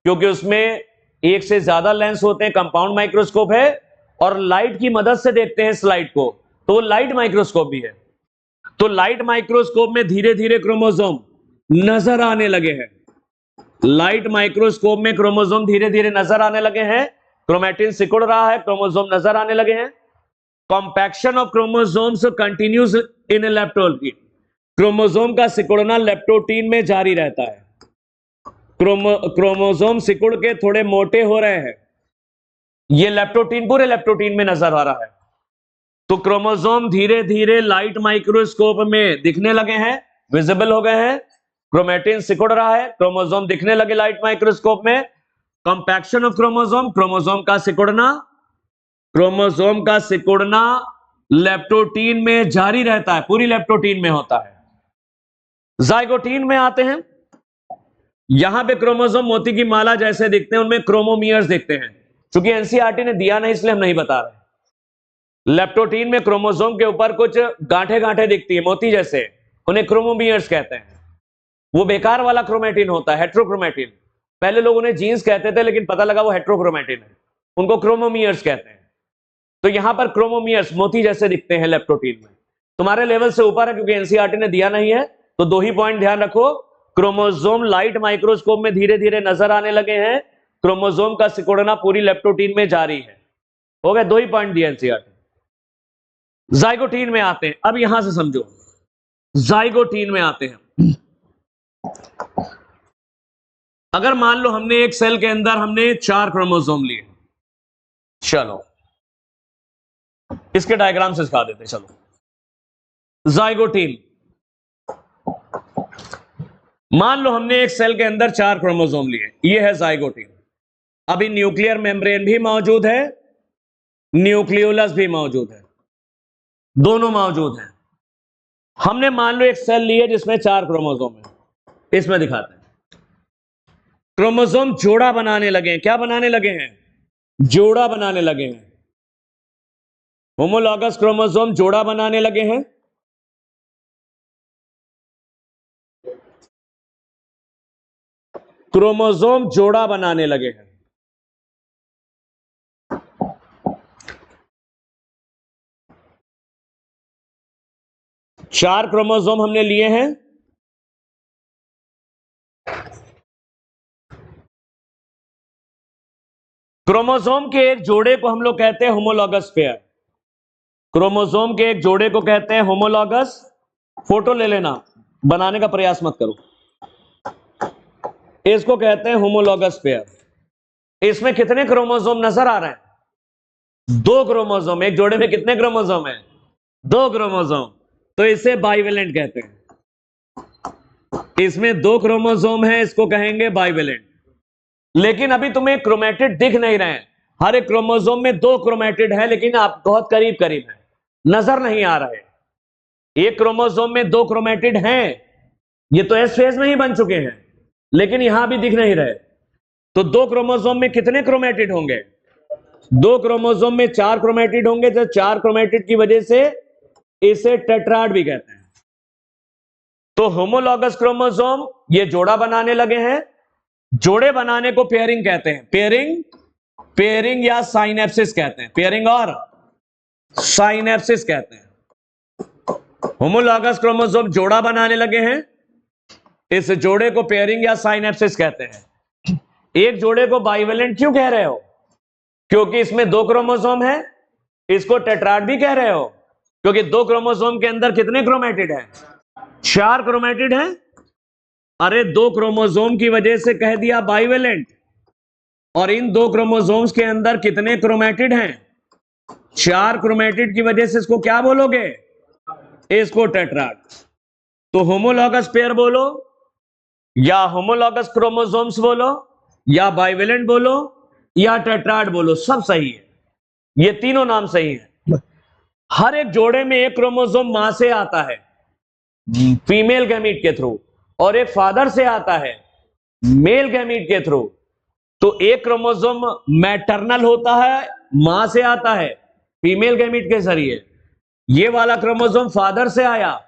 क्योंकि उसमें एक से ज्यादा लेंस होते हैं, कंपाउंड माइक्रोस्कोप है। और लाइट की मदद से देखते हैं स्लाइड को, तो वो लाइट माइक्रोस्कोप भी है। तो लाइट माइक्रोस्कोप में धीरे धीरे क्रोमोसोम नजर आने लगे हैं। लाइट माइक्रोस्कोप में क्रोमोसोम धीरे धीरे नजर आने लगे हैं। क्रोमैटिन सिकुड़ रहा है, क्रोमोसोम नजर आने लगे हैं। Compaction of chromosomes continues in leptotene, chromosome का सिकुड़ना लेप्टोप्रोटीन में जारी रहता है। क्रोमोसोम सिकुड़ के थोड़े मोटे हो रहे हैं, ये लेप्टोप्रोटीन पूरे लेप्टोप्रोटीन में नजर आ रहा है। तो क्रोमोसोम धीरे धीरे लाइट माइक्रोस्कोप में दिखने लगे हैं, विजिबल हो गए हैं। क्रोमैटिन सिकुड़ रहा है, क्रोमोसोम दिखने लगे लाइट माइक्रोस्कोप में। कॉम्पैक्शन ऑफ क्रोमोसोम, क्रोमोसोम का सिकुड़ना, क्रोमोसोम का सिकुड़ना लेप्टोप्रोटीन में जारी रहता है, पूरी लेप्टोप्रोटीन में होता है। जाइगोटीन में आते हैं, यहां पे क्रोमोसोम मोती की माला जैसे दिखते हैं, उनमें क्रोमोमियर्स दिखते हैं। चूंकि एनसीईआरटी ने दिया नहीं इसलिए हम नहीं बता रहे। लेप्टोप्रोटीन में क्रोमोसोम के ऊपर कुछ गांठे गांठे दिखती है मोती जैसे, उन्हें क्रोमोमियर्स कहते हैं। वो बेकार वाला क्रोमैटिन होता है, हेट्रोक्रोमैटिन। पहले लोग उन्हें जीन्स कहते थे, लेकिन पता लगा वो हेट्रोक्रोमैटिन है, उनको क्रोमोमियर्स कहते हैं। तो यहां पर क्रोमोमियर्स मोती जैसे दिखते हैं लेप्टोप्रोटीन में। तुम्हारे लेवल से ऊपर है क्योंकि एनसीईआरटी ने दिया नहीं है, तो दो ही पॉइंट ध्यान रखो। क्रोमोसोम लाइट माइक्रोस्कोप में धीरे धीरे नजर आने लगे हैं, क्रोमोसोम का सिकुड़ना पूरी लेप्टोप्रोटीन में जारी है। हो गए, दो ही पॉइंट दिए एनसीईआरटी। जाइगोटीन में आते हैं, अब यहां से समझो। जाइगोटीन में आते हैं, अगर मान लो हमने एक सेल के अंदर हमने 4 क्रोमोसोम लिए, चलो इसके डायग्राम से सिखा देते। चलो जाइगोटीन, मान लो हमने एक सेल के अंदर 4 क्रोमोसोम लिए, ये है जाइगोटीन। अभी न्यूक्लियर मेम्ब्रेन भी मौजूद है, न्यूक्लियोलस भी मौजूद है, दोनों मौजूद हैं। हमने मान लो एक सेल लिए जिसमें 4 क्रोमोसोम है, इसमें दिखाते हैं। क्रोमोसोम जोड़ा बनाने लगे हैं, क्या बनाने लगे हैं? जोड़ा बनाने लगे हैं। होमोलॉगस क्रोमोसोम जोड़ा बनाने लगे हैं। क्रोमोसोम जोड़ा बनाने लगे हैं। चार क्रोमोसोम हमने लिए हैं, क्रोमोसोम के एक जोड़े को हम लोग कहते हैं होमोलॉगस पेयर। क्रोमोसोम के एक जोड़े को कहते हैं होमोलॉगस। फोटो ले लेना, बनाने का प्रयास मत करो। इसको कहते हैं होमोलॉगस पेयर। इसमें कितने क्रोमोसोम नजर आ रहे हैं? 2 क्रोमोसोम। एक जोड़े में कितने क्रोमोसोम हैं? 2 क्रोमोसोम। तो इसे बाइवेलेंट कहते हैं। इसमें 2 क्रोमोसोम है, इसको कहेंगे बाइवेलेंट। लेकिन अभी तुम्हें क्रोमैटिड दिख नहीं रहे हैं। हर एक क्रोमोसोम में 2 क्रोमैटिड है, लेकिन आप बहुत करीब करीब है, नजर नहीं आ रहे। एक क्रोमोसोम में 2 क्रोमैटिड हैं, ये तो एस फेज में ही बन चुके हैं, लेकिन यहां भी दिख नहीं रहे। तो 2 क्रोमोसोम में कितने क्रोमैटिड होंगे? 2 क्रोमोसोम में 4 क्रोमैटिड होंगे। तो 4 क्रोमैटिड की वजह से इसे टेट्राड भी कहते हैं। तो होमोलॉगस क्रोमोसोम ये जोड़ा बनाने लगे हैं। जोड़े बनाने को पेयरिंग कहते हैं। पेयरिंग या साइनेप्सिस कहते हैं। पेयरिंग और साइनेप्सिस कहते हैं। होमोलॉगस क्रोमोसोम जोड़ा बनाने लगे हैं, इस जोड़े को पेयरिंग या साइनेप्सिस कहते हैं। एक जोड़े को बाइवेलेंट क्यों कह रहे हो? क्योंकि इसमें 2 क्रोमोसोम है। इसको टेट्राड भी कह रहे हो क्योंकि 2 क्रोमोसोम के अंदर कितने क्रोमैटिड हैं? 4 क्रोमैटिड हैं। अरे 2 क्रोमोसोम की वजह से कह दिया बाइवेलेंट। और इन 2 क्रोमोसोम्स के अंदर कितने क्रोमैटिड हैं? 4 क्रोमैटिड की वजह से इसको क्या बोलोगे? इसको टेट्राड। तो होमोलॉगस पेयर बोलो या होमोलॉगस क्रोमोसोम्स बोलो या बाइवेलेंट बोलो या टेट्राड बोलो, सब सही है। ये तीनों नाम सही है। हर एक जोड़े में एक क्रोमोसोम मां से आता है, फीमेल गैमीट के थ्रू, और एक फादर से आता है, मेल गैमीट के थ्रू। तो एक क्रोमोसोम मैटरनल होता है, मां से आता है फीमेल गैमीट के जरिए। ये वाला क्रोमोसोम फादर से आया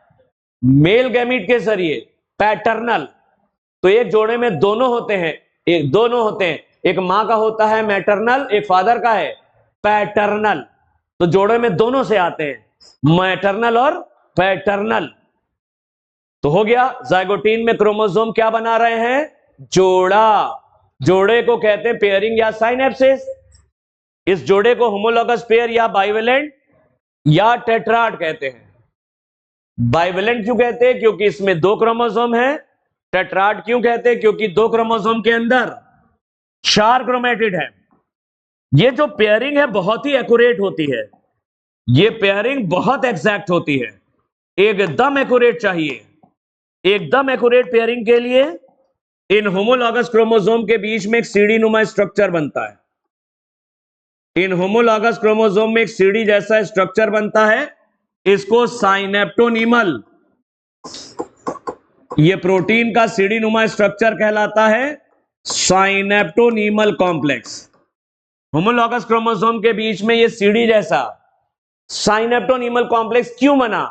मेल गैमीट के जरिए, पैटर्नल। तो एक जोड़े में दोनों होते हैं, एक मां का होता है मैटरनल, एक फादर का है पैटर्नल। तो जोड़े में दोनों से आते हैं, मैटरनल और पैटर्नल। तो हो गया, जाइगोटीन में क्रोमोसोम क्या बना रहे हैं? जोड़ा। जोड़े को कहते हैं पेयरिंग या साइनेप्सिस। इस जोड़े को होमोलॉगस पेयर या बाइवेलेंट या टेट्राड कहते हैं। बाइवेलेंट क्यों कहते हैं? क्योंकि इसमें 2 क्रोमोसोम है। टेट्राड क्यों कहते हैं? क्योंकि 2 क्रोमोसोम के अंदर 4 क्रोमेटिड है। ये जो पेयरिंग है बहुत ही एक्यूरेट होती है, ये पेयरिंग बहुत एग्जैक्ट होती है, एकदम एक्यूरेट चाहिए। एकदम एक्यूरेट पेयरिंग के लिए इन होमोलॉगस क्रोमोसोम के बीच में एक सीढ़ी नुमा स्ट्रक्चर बनता है। इन होमोलॉगस क्रोमोसोम में एक सीढ़ी जैसा स्ट्रक्चर बनता है, इसको साइनेप्टोनीमल, ये प्रोटीन का सीढ़ी नुमा स्ट्रक्चर कहलाता है साइनेप्टोनीमल कॉम्प्लेक्स। होमोलॉगस क्रोमोसोम के बीच में ये सीढ़ी जैसा साइनेप्टोनीमल कॉम्प्लेक्स क्यों बना?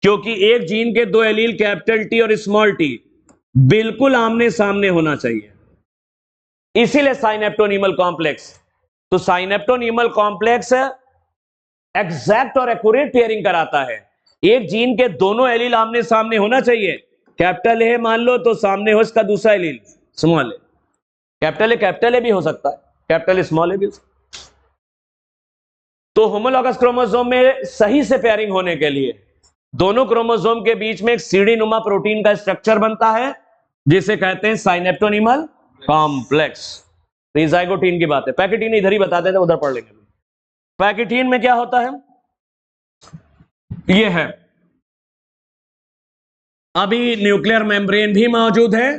क्योंकि एक जीन के 2 एलील कैपिटल टी और स्मॉल टी बिल्कुल आमने सामने होना चाहिए, इसीलिए साइनेप्टोनीमल कॉम्प्लेक्स। तो साइनेप्टोनीमल कॉम्प्लेक्स एग्जैक्ट और एक्यूरेट पेयरिंग कराता है। एक जीन के दोनों एलील आमने सामने होना चाहिए। कैपिटल ए मान लो तो सामने हो इसका दूसरा allele small A. Capital A भी हो सकता है, कैपिटल स्मॉल ए भी हो सकता है। तो होमोलॉगस क्रोमोसोम में सही से पेयरिंग होने के लिए दोनों क्रोमोसोम के बीच में एक सीढ़ी नुमा प्रोटीन का स्ट्रक्चर बनता है, जिसे कहते हैं साइनेप्टोनीमल कॉम्प्लेक्स। तो ज़ाइगोटीन की बात है, पैकेटीन इधर ही बताते थे, उधर पढ़ लेंगे। पैकेटीन में क्या होता है? ये है, अभी न्यूक्लियर मेम्ब्रेन भी मौजूद है,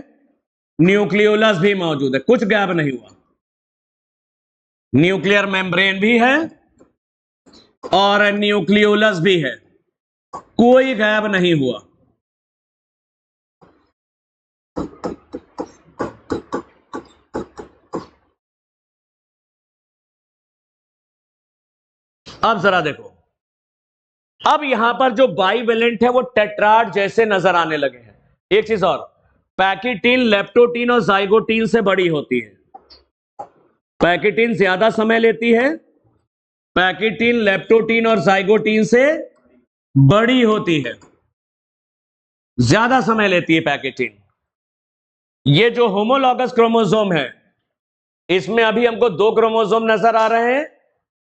न्यूक्लियोलस भी मौजूद है, कुछ गैप नहीं हुआ। न्यूक्लियर मेम्ब्रेन भी है और न्यूक्लियोलस भी है, कोई गैप नहीं हुआ। अब जरा देखो, अब यहां पर जो बाइवेलेंट है वो टेट्राड जैसे नजर आने लगे हैं। एक चीज और, पैकेटीन लेप्टोटीन और जाइगोटीन से बड़ी होती है। पैकेटीन ज्यादा समय लेती है, पैकेटीन लेप्टोटीन और जाइगोटीन से बड़ी होती है, ज्यादा समय लेती है पैकेटीन। ये जो होमोलॉगस क्रोमोसोम है, इसमें अभी हमको 2 क्रोमोसोम नजर आ रहे हैं,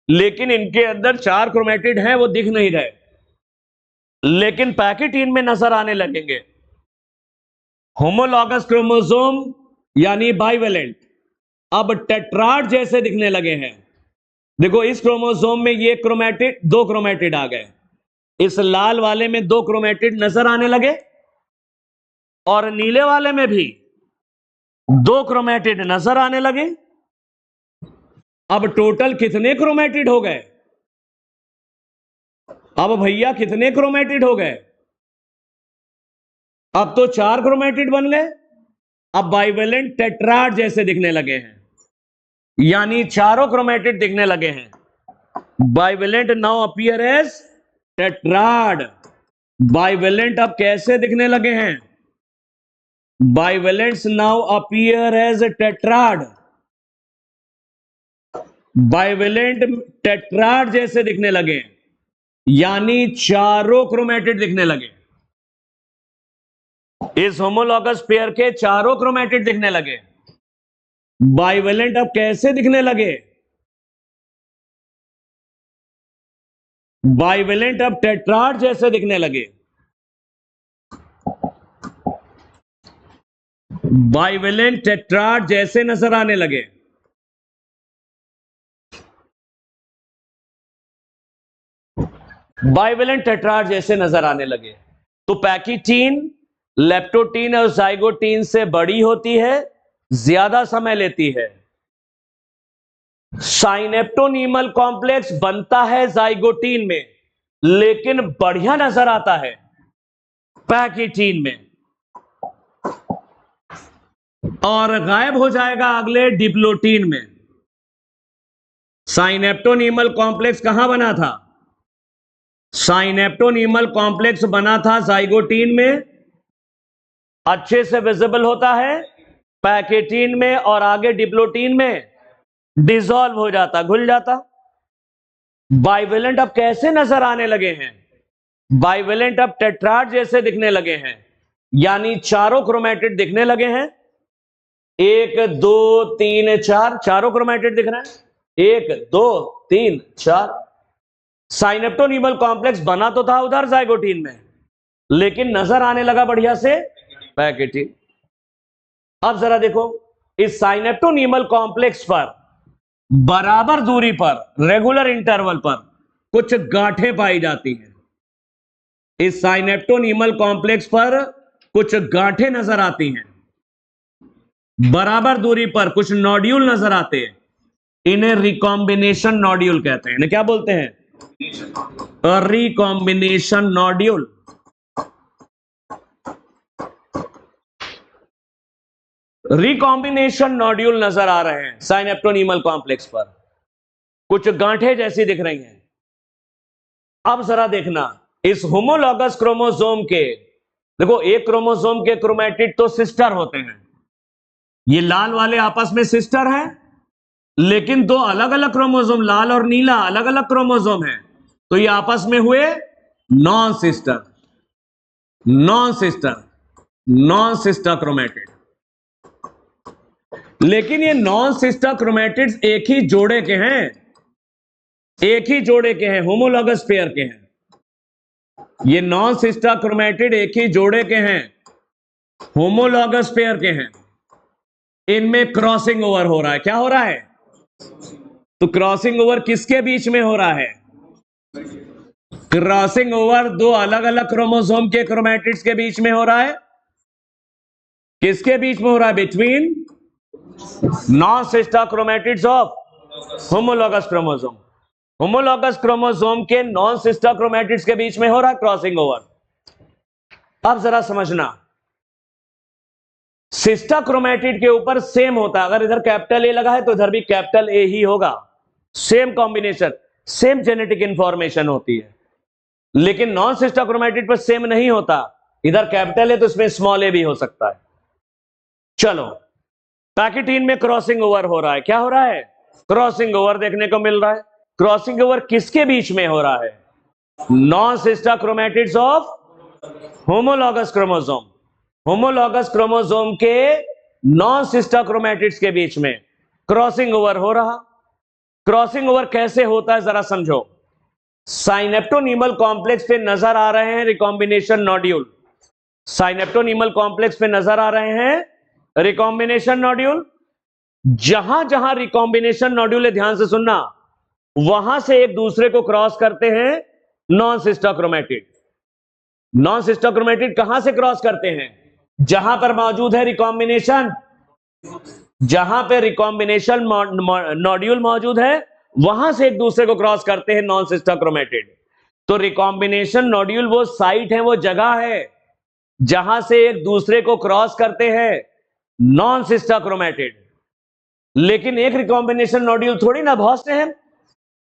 लेकिन इनके अंदर 4 क्रोमेटिड हैं, वो दिख नहीं रहे, लेकिन पैकेटीन में नजर आने लगेंगे। होमोलॉगस क्रोमोसोम यानी बाइवेलेंट अब टेट्राड जैसे दिखने लगे हैं। देखो, इस क्रोमोसोम में ये क्रोमेटिड, 2 क्रोमेटिड आ गए, इस लाल वाले में 2 क्रोमेटिड नजर आने लगे, और नीले वाले में भी 2 क्रोमेटिड नजर आने लगे। अब टोटल कितने क्रोमेटिड हो गए? अब भैया कितने क्रोमेटिड हो गए? अब तो 4 क्रोमेटिड बन गए। अब बाइवेलेंट टेट्राड जैसे दिखने लगे हैं, यानी चारों क्रोमेटिड दिखने लगे हैं। Bivalent now appear as tetrad. Bivalent अब कैसे दिखने लगे हैं? Bivalents now appear as tetrad. Bivalent tetrad जैसे दिखने लगे, यानी चारों क्रोमेटिड दिखने लगे। इस होमोलॉगस पेयर के चारों क्रोमेटिड दिखने लगे। बाइवेलेंट अब कैसे दिखने लगे? बाइवेलेंट अब टेट्राड जैसे दिखने लगे। बाइवेलेंट टेट्राड जैसे नजर आने लगे। बाइवेलेंट टेट्राड जैसे नजर आने लगे। तो पैकेटीन लेप्टोटीन और जाइगोटीन से बड़ी होती है, ज्यादा समय लेती है। साइनेप्टोनीमल कॉम्प्लेक्स बनता है जाइगोटीन में, लेकिन बढ़िया नजर आता है पैकेटीन में, और गायब हो जाएगा अगले डिप्लोटीन में। साइनेप्टोनीमल कॉम्प्लेक्स कहां बना था? साइनेप्टोनीमल कॉम्प्लेक्स बना था जाइगोटीन में, अच्छे से विजिबल होता है पैकेटीन में, और आगे डिप्लोटीन में डिसॉल्व हो जाता, घुल जाता। बाइवेलेंट अब कैसे नजर आने लगे हैं? बाइवेलेंट अब टेट्राड जैसे दिखने लगे हैं, यानी चारों क्रोमेटिड दिखने लगे हैं। 1 2 3 4 चारों क्रोमेटिड दिख रहे हैं। 1 2 3 4। साइनेप्टोनीमल कॉम्प्लेक्स बना तो था उधर जाइगोटीन में, लेकिन नजर आने लगा बढ़िया से पैकेटीन। अब जरा देखो, इस साइनेप्टोनीमल कॉम्प्लेक्स पर बराबर दूरी पर रेगुलर इंटरवल पर कुछ गांठें पाई जाती हैं। इस साइनेप्टोनीमल कॉम्प्लेक्स पर कुछ गांठें नजर आती हैं, बराबर दूरी पर कुछ नोड्यूल नजर आते हैं। इन्हें रिकॉम्बिनेशन नोड्यूल कहते हैं। इन्हें क्या बोलते हैं? Recombination nodule. रिकॉम्बिनेशन नोड्यूल नजर आ रहे हैं साइनेप्टोनीमल कॉम्प्लेक्स पर, कुछ गांठें जैसी दिख रही हैं। अब जरा देखना, इस होमोलॉगस क्रोमोसोम के, देखो एक क्रोमोसोम के क्रोमैटिड तो सिस्टर होते हैं, ये लाल वाले आपस में सिस्टर हैं, लेकिन दो अलग अलग क्रोमोसोम, लाल और नीला अलग अलग क्रोमोसोम हैं, तो ये आपस में हुए non sister. Non sister, non sister chromatid. लेकिन ये नॉन सिस्टर क्रोमैटिड्स एक ही जोड़े के हैं, एक ही जोड़े के हैं, होमोलॉगस पेयर के हैं। ये नॉन सिस्टर क्रोमैटिड एक ही जोड़े के हैं, होमोलॉगस पेयर के हैं। इनमें क्रॉसिंग ओवर हो रहा है। क्या हो रहा है? तो क्रॉसिंग ओवर किसके बीच में हो रहा है? क्रॉसिंग ओवर दो अलग अलग क्रोमोसोम के क्रोमैटिड्स के बीच में हो रहा है। किसके बीच में हो रहा है? Between non sister chromatids of homologous chromosome. Homologous chromosome के नॉन सिस्टर क्रोमैटिड्स के बीच में हो रहा है क्रॉसिंग ओवर। अब जरा समझना, सिस्टर क्रोमैटिड के ऊपर सेम होता है, अगर इधर कैपिटल ए लगा है तो इधर भी कैपिटल ए ही होगा। Same combination, same genetic information होती है। लेकिन नॉन सिस्टर क्रोमैटिड पर सेम नहीं होता, इधर कैपिटल है तो इसमें स्मॉल ए भी हो सकता है। चलो, पैकेटीन में क्रॉसिंग ओवर हो रहा है। क्या हो रहा है? क्रॉसिंग ओवर देखने को मिल रहा है। क्रॉसिंग ओवर किसके बीच में हो रहा है? Non sister chromatids of homologous chromosome. Homologous chromosome के नॉन सिस्टर क्रोमैटिड्स के बीच में क्रॉसिंग ओवर हो रहा। क्रॉसिंग ओवर कैसे होता है जरा समझो। साइनेप्टोनीमल कॉम्प्लेक्स पे नजर आ रहे हैं रिकॉम्बिनेशन नोड्यूल। साइनेप्टोनीमल कॉम्प्लेक्स पे नजर आ रहे हैं रिकॉम्बिनेशन नोड्यूल। जहां जहां रिकॉम्बिनेशन नोड्यूल है, ध्यान से सुनना, वहां से एक दूसरे को क्रॉस करते हैं non sister chromatid. Non sister chromatid कहां से क्रॉस करते हैं? जहां पर मौजूद है रिकॉम्बिनेशन, जहां पे रिकॉम्बिनेशन नोड्यूल मौजूद है, वहां से एक दूसरे को क्रॉस करते हैं नॉन सिस्टर क्रोमैटिड। तो रिकॉम्बिनेशन नोड्यूल वो साइट है, वो जगह है जहां से एक दूसरे को क्रॉस करते हैं नॉन सिस्टर क्रोमैटिड। लेकिन एक रिकॉम्बिनेशन नोड्यूल थोड़ी ना, बहुत से हैं।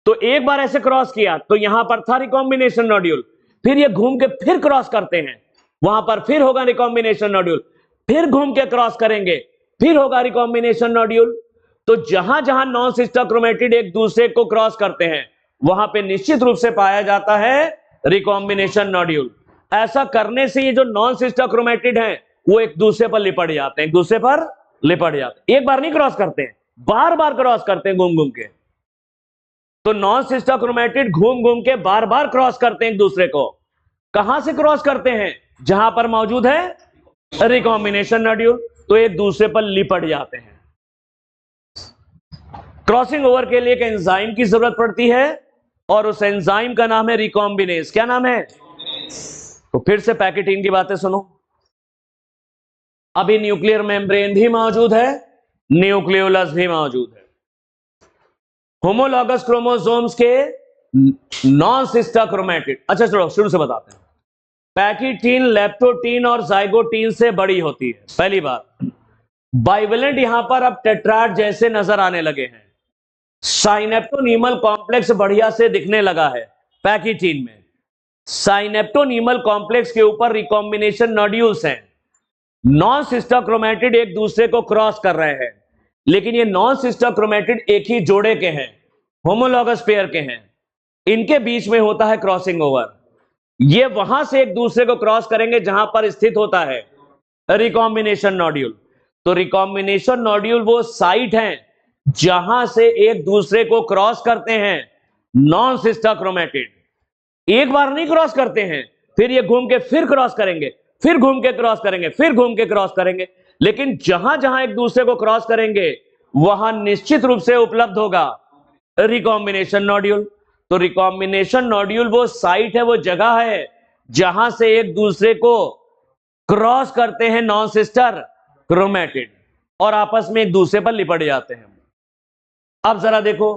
तो एक बार ऐसे क्रॉस किया तो यहां पर था रिकॉम्बिनेशन नोड्यूल, फिर ये घूम के फिर क्रॉस करते हैं, वहां पर फिर होगा रिकॉम्बिनेशन नोड्यूल, फिर घूम के क्रॉस करेंगे, फिर होगा रिकॉम्बिनेशन नोड्यूल। तो जहां जहां नॉन सिस्टर क्रोमैटिड एक दूसरे को क्रॉस करते हैं, वहां पे निश्चित रूप से पाया जाता है रिकॉम्बिनेशन नोड्यूल। ऐसा करने से ये जो नॉन सिस्टर क्रोमैटिड हैं, वो एक दूसरे पर लिपट जाते हैं, एक दूसरे पर लिपट जाते हैं। एक बार नहीं क्रॉस करते हैं, बार बार क्रॉस करते हैं घूम घूम के। तो नॉन सिस्टर क्रोमैटिड घूम घूम के बार बार क्रॉस करते हैं एक दूसरे को। कहां से क्रॉस करते हैं? जहां पर मौजूद है रिकॉम्बिनेशन नोड्यूल, तो एक दूसरे पर लिपट जाते हैं। क्रॉसिंग ओवर के लिए एक एंजाइम की जरूरत पड़ती है, और उस एंजाइम का नाम है रिकॉम्बिनेज। क्या नाम है? तो फिर से पैकेटीन की बातें सुनो। अभी न्यूक्लियर मेम्ब्रेन भी मौजूद है, न्यूक्लियोलस भी मौजूद है। होमोलॉगस क्रोमोसोम्स के नॉन सिस्टर क्रोमैटिड, अच्छा चलो शुरू से बताते हैं। पैकेटीन लेप्टोटीन और जाइगोटीन से बड़ी होती है, पहली बात। बाइवेलेंट यहां पर अब टेट्राड जैसे नजर आने लगे हैं। साइनेप्टोनीमल कॉम्प्लेक्स बढ़िया से दिखने लगा है पैकेटीन में। साइनेप्टोनीमल कॉम्प्लेक्स के ऊपर रिकॉम्बिनेशन नोड्यूल्स हैं। नॉन सिस्टर क्रोमैटिड एक दूसरे को क्रॉस कर रहे हैं, लेकिन ये नॉन सिस्टर क्रोमैटिड एक ही जोड़े के हैं, होमोलॉगस पेयर के हैं। इनके बीच में होता है क्रॉसिंग ओवर। ये वहां से एक दूसरे को क्रॉस करेंगे जहां पर स्थित होता है रिकॉम्बिनेशन नोड्यूल। तो रिकॉम्बिनेशन नोड्यूल वो साइट है जहां से एक दूसरे को क्रॉस करते हैं नॉन सिस्टर क्रोमेटिड। एक बार नहीं क्रॉस करते हैं, फिर ये घूम के फिर क्रॉस करेंगे, फिर घूम के क्रॉस करेंगे, फिर घूम के क्रॉस करेंगे, लेकिन जहां जहां एक दूसरे को क्रॉस करेंगे वहां निश्चित रूप से उपलब्ध होगा रिकॉम्बिनेशन नोड्यूल। तो रिकॉम्बिनेशन नोड्यूल वो साइट है, वो जगह है जहां से एक दूसरे को क्रॉस करते हैं नॉन सिस्टर क्रोमेटिड और आपस में एक दूसरे पर लिपट जाते हैं। अब जरा देखो,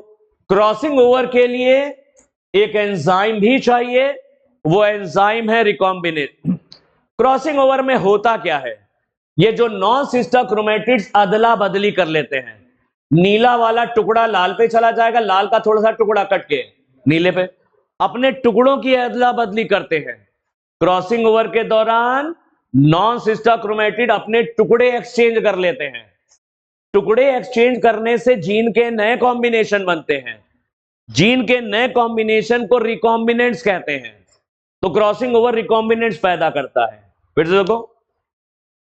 क्रॉसिंग ओवर के लिए एक एंजाइम भी चाहिए, वो एंजाइम है रिकॉम्बिनेट। क्रॉसिंग ओवर में होता क्या है, ये जो नॉन सिस्टर क्रोमेटिड्स अदला बदली कर लेते हैं, नीला वाला टुकड़ा लाल पे चला जाएगा, लाल का थोड़ा सा टुकड़ा कट के नीले पे, अपने टुकड़ों की अदला बदली करते हैं। क्रॉसिंग ओवर के दौरान नॉन सिस्टर क्रोमेटिड अपने टुकड़े एक्सचेंज कर लेते हैं। टुकड़े एक्सचेंज करने से जीन के नए कॉम्बिनेशन बनते हैं। जीन के नए कॉम्बिनेशन को रिकॉम्बिनेंट्स कहते हैं। तो क्रॉसिंग ओवर रिकॉम्बिनेंट्स पैदा करता है। फिर से देखो,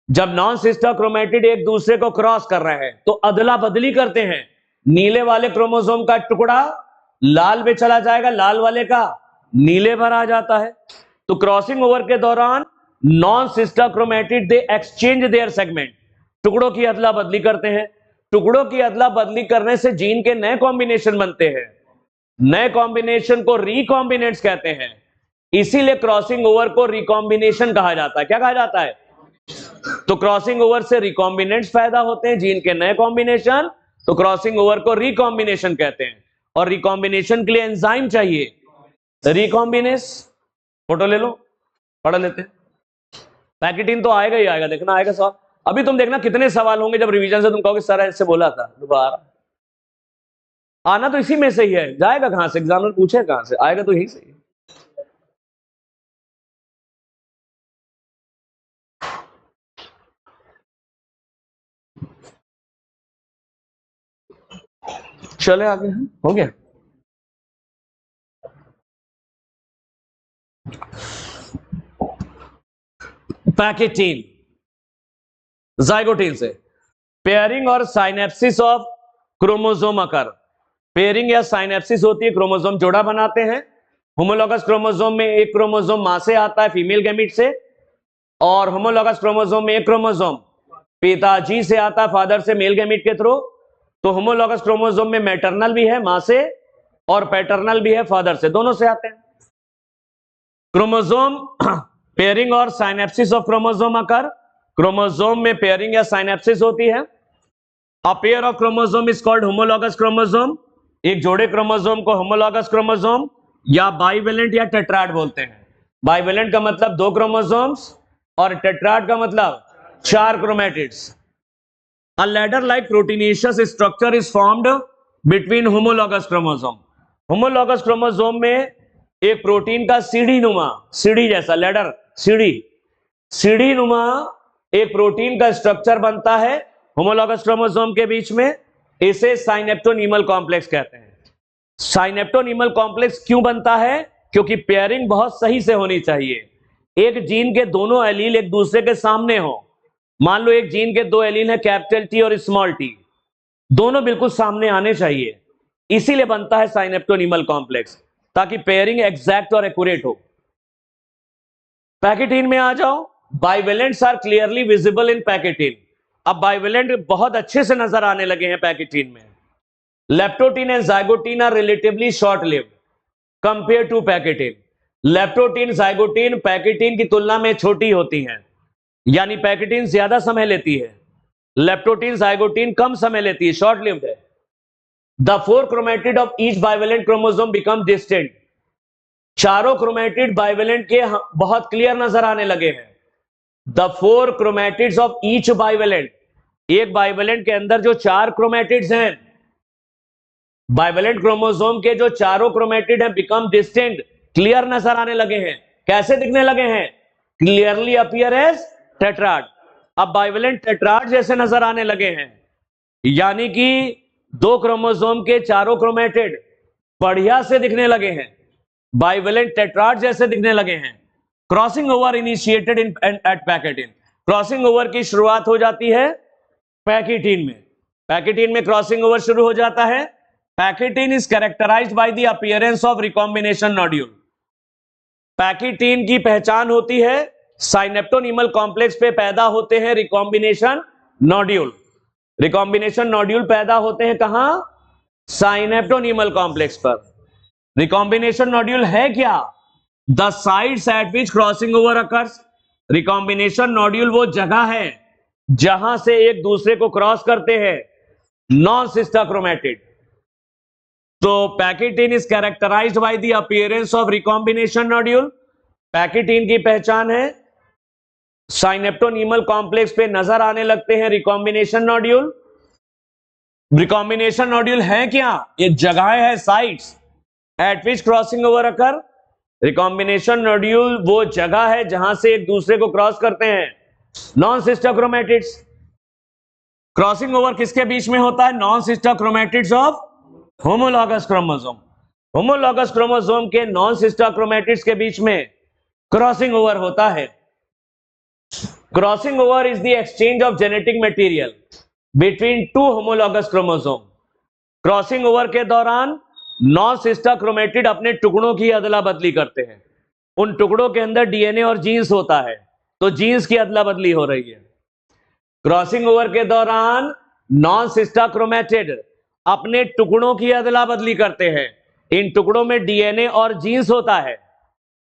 जब नॉन सिस्टर क्रोमेटिड एक दूसरे को क्रॉस कर रहे हैं तो अदला बदली करते हैं, नीले वाले क्रोमोसोम का टुकड़ा लाल पे चला जाएगा, लाल वाले का नीले पर आ जाता है। तो क्रॉसिंग ओवर के दौरान non sister chromatid they exchange there segment, टुकड़ों की अदला बदली करते हैं। टुकड़ों की अदला बदली करने से जीन के नए कॉम्बिनेशन बनते हैं। नए कॉम्बिनेशन को रिकॉम्बिनेंट्स कहते हैं। इसीलिए क्रॉसिंग ओवर को रिकॉम्बिनेशन कहा जाता है। क्या कहा जाता है? तो क्रॉसिंग ओवर से रिकॉम्बिनेंट्स पैदा होते हैं, जीन के नए कॉम्बिनेशन, तो क्रॉसिंग ओवर को रिकॉम्बिनेशन कहते हैं। और रिकॉम्बिनेशन के लिए एंजाइम चाहिए, रिकॉम्बिनेस। फोटो ले लो, पढ़ लेते हैं। पैकेटिन तो आएगा ही आएगा, देखना आएगा सवाल। अभी तुम देखना कितने सवाल होंगे जब रिवीजन से तुम कहोगे सर ऐसे बोला था, दोबारा आना तो इसी में से ही है। जाएगा कहां से? एग्जामिनर पूछे कहां से आएगा, तो यही से ही। चले आगे, हो गया। पैकेटिन जाइगोटिन से पेयरिंग और synapsis of chromosome occur. Pairing या साइनेप्सिस होती है, क्रोमोसोम जोड़ा बनाते हैं। होमोलॉगस क्रोमोसोम में एक क्रोमोसोम मां से आता है, फीमेल गैमीट से, और होमोलॉगस क्रोमोसोम में एक क्रोमोसोम पिताजी से आता है, फादर से, मेल गैमीट के थ्रू। तो होमोलॉगस क्रोमोसोम में मैटरनल भी है मां से और पैटर्नल भी है फादर से, दोनों से आते हैं। क्रोमोसोम पेयरिंग और synapsis of chromosome occur. Chromosome में पेयरिंग या साइनेप्सिस होती है। A pair of chromosome is called homologous chromosome. एक जोड़े क्रोमोसोम को होमोलॉगस क्रोमोसोम या बाइवेलेंट या टेट्राड बोलते हैं। बाइवेलेंट का मतलब 2 क्रोमोसोम्स और टेट्राड का मतलब 4 chromatids. A ladder-like proteinaceous structure is formed between homologous chromosome. Homologous chromosome में एक प्रोटीन का सीढ़ी नुमा, सीढ़ी जैसा लैडर, सीढ़ी नुमा एक प्रोटीन का स्ट्रक्चर बनता है होमोलॉगस क्रोमोसोम के बीच में। इसे साइनेप्टोनीमल कॉम्प्लेक्स कहते हैं। साइनेप्टोनीमल कॉम्प्लेक्स क्यों बनता है? क्योंकि पेयरिंग बहुत सही से होनी चाहिए। एक जीन के दोनों एलील एक दूसरे के सामने हो। मान लो एक जीन के 2 एलील है, कैपिटल टी और स्मॉल टी, दोनों बिल्कुल सामने आने चाहिए। इसीलिए बनता है साइनेप्टोनीमल कॉम्प्लेक्स, ताकि पेयरिंग एग्जैक्ट और एक्यूरेट हो। पैकेटिन में आ जाओ। Bivalents are clearly visible in pachytene. अब बाइवेलेंट बहुत अच्छे से नजर आने लगे हैं पैकेटिन में। Leptotene and zygotene are relatively short lived compare to pachytene. Leptotene, zygotene pachytene की तुलना में छोटी होती हैं, यानी पैकेटिन ज्यादा समय लेती है, लेप्टोटीन जाइगोटीन कम समय लेती है, शॉर्ट लिव्ड है। The 4 chromatid of each bivalent chromosome become distinct. चारों क्रोमेटिड बाइवेलेंट के बहुत क्लियर नजर आने लगे हैं। The 4 chromatids of each bivalent, एक बाइवेलेंट के अंदर जो 4 क्रोमेटिड्स हैं, बाइवेलेंट क्रोमोसोम के जो चारों क्रोमेटिड हैं, बिकम डिस्टिंक्ट, क्लियर नजर आने लगे हैं। कैसे दिखने लगे हैं? Clearly appear as tetrad. अब बाइवेलेंट टेट्राड जैसे नजर आने लगे हैं, यानी कि 2 क्रोमोसोम के चारों क्रोमेटिड बढ़िया से दिखने लगे हैं, बाइवेलेंट टेट्राड जैसे दिखने लगे हैं। Crossing over initiated in at pachytene. Crossing over की शुरुआत हो जाती है पैकेटिन में। पैकेटीन में क्रॉसिंग ओवर शुरू हो जाता है। Pachytene is characterized by the appearance of recombination nodule. Pachytene की पहचान होती है साइनेप्टोनीमल कॉम्प्लेक्स पे पैदा होते हैं रिकॉम्बिनेशन नोड्यूल। रिकॉम्बिनेशन नोड्यूल पैदा होते हैं कहां? साइनेप्टोनीमल कॉम्प्लेक्स पर। रिकॉम्बिनेशन नोड्यूल है क्या? The sites eight which crossing over occurs. Recombination nodule वो जगह है जहां से एक दूसरे को क्रॉस करते हैं नॉन सिस्टर क्रोमैटिड। तो pachytene is characterized by the appearance of recombination nodule. Pachytene की पहचान है साइनेप्टोनीमल कॉम्प्लेक्स पे नजर आने लगते हैं रिकॉम्बिनेशन नोड्यूल। रिकॉम्बिनेशन नोड्यूल है क्या? ये जगह है, साइट्स एट विच क्रॉसिंग ओवर अकर। रिकॉम्बिनेशन नोड्यूल वो जगह है जहां से एक दूसरे को क्रॉस करते हैं non sister chromatids. Crossing over किसके बीच में होता है? Non sister chromatids of homologous chromosome. Homologous chromosome के नॉन सिस्टर क्रोमैटिड्स के बीच में क्रॉसिंग ओवर होता है। Crossing over is the exchange of genetic material between two homologous chromosome. Crossing over के दौरान नॉन सिस्टर क्रोमैटिड अपने टुकड़ों की अदला बदली करते हैं। उन टुकड़ों के अंदर डीएनए और जीन्स होता है, तो जीन्स की अदला बदली हो रही है। क्रॉसिंग ओवर के दौरान नॉन सिस्टर क्रोमैटिड अपने टुकड़ों की अदला बदली करते हैं। इन टुकड़ों में डीएनए और जीन्स होता है,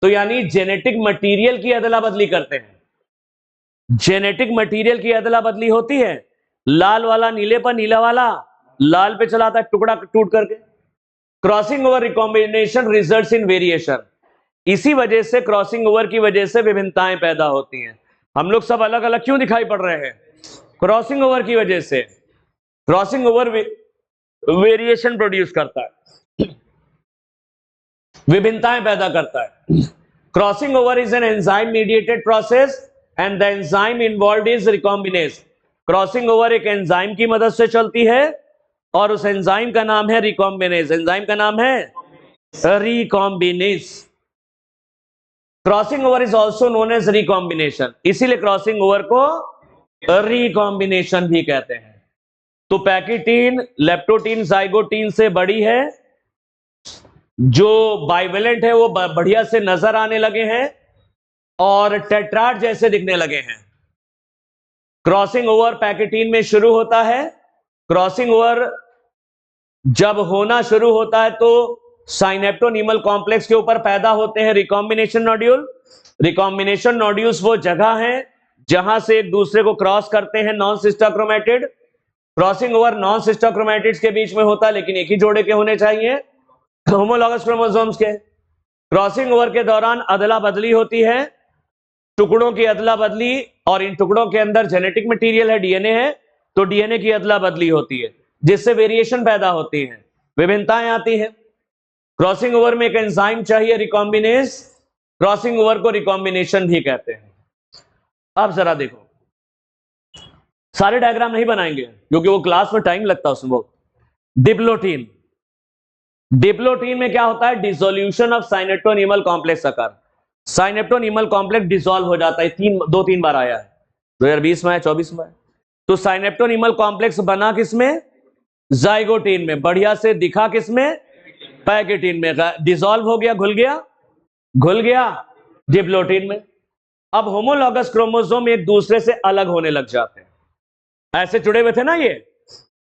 तो यानी जेनेटिक मटेरियल की अदला बदली करते हैं। जेनेटिक मटेरियल की अदला बदली होती है। लाल वाला नीले पर, नीला वाला लाल पे चलाता है टुकड़ा टूट करके। Crossing over recombination results in variation. इसी वजह से क्रॉसिंग ओवर की वजह से विभिन्नताएं पैदा होती हैं। हम लोग सब अलग अलग क्यों दिखाई पड़ रहे हैं? क्रॉसिंग ओवर की वजह से। क्रॉसिंग ओवर वेरिएशन प्रोड्यूस करता है, विभिन्नताएं पैदा करता है। Crossing over is an enzyme mediated process and the enzyme involved is recombinase. Crossing over एक एंजाइम की मदद से चलती है और उस एंजाइम का नाम है रिकॉम्बिनेज। एंजाइम का नाम है recombinase. Crossing over is also known as recombination, इसीलिए क्रॉसिंग ओवर को रिकॉम्बिनेशन भी कहते हैं। तो पैकेटीन लेप्टोटीन जाइगोटीन से बड़ी है, जो बाइवेलेंट है वो बढ़िया से नजर आने लगे हैं और टेट्राड जैसे दिखने लगे हैं। क्रॉसिंग ओवर पैकेटीन में शुरू होता है। क्रॉसिंग ओवर जब होना शुरू होता है तो साइनेप्टोनीमल कॉम्प्लेक्स के ऊपर पैदा होते हैं रिकॉम्बिनेशन नोड्यूल। रिकॉम्बिनेशन नोड्यूल्स वो जगह है जहां से एक दूसरे को क्रॉस करते हैं non sister chromatid. Crossing over non sister chromatids के बीच में होता है, लेकिन एक ही जोड़े के होने चाहिए, होमोलॉगस क्रोमोसोम्स के। क्रॉसिंग ओवर के दौरान अदला बदली होती है, टुकड़ों की अदला बदली, और इन टुकड़ों के अंदर जेनेटिक मटेरियल है, डीएनए है, तो डीएनए की अदला बदली होती है, जिससे वेरिएशन पैदा होती है, विभिन्नताएं आती हैं। क्रॉसिंग ओवर में एक एंजाइम चाहिए रिकॉम्बिनेज। क्रॉसिंग ओवर को रिकॉम्बिनेशन भी कहते हैं। अब जरा देखो, सारे डायग्राम नहीं बनाएंगे क्योंकि वो क्लास में टाइम लगता है उसमें बहुत। डिप्लोटीन। डिप्लोटीन में क्या होता है? Dissolution of synaptonemal complex occur. Synaptonemal complex dissolve हो जाता है। दो तीन बार आया है, 2020 में है, 24 में है। तो साइनेप्टोनीमल कॉम्प्लेक्स बना किसमें? जाइगोटीन में। बढ़िया से दिखा किसमें? पैकेटीन में। डिसॉल्व हो गया, घुल गया, घुल गया डिप्लोटीन में। अब होमोलॉगस क्रोमोसोम एक दूसरे से अलग होने लग जाते हैं। ऐसे जुड़े हुए थे ना, ये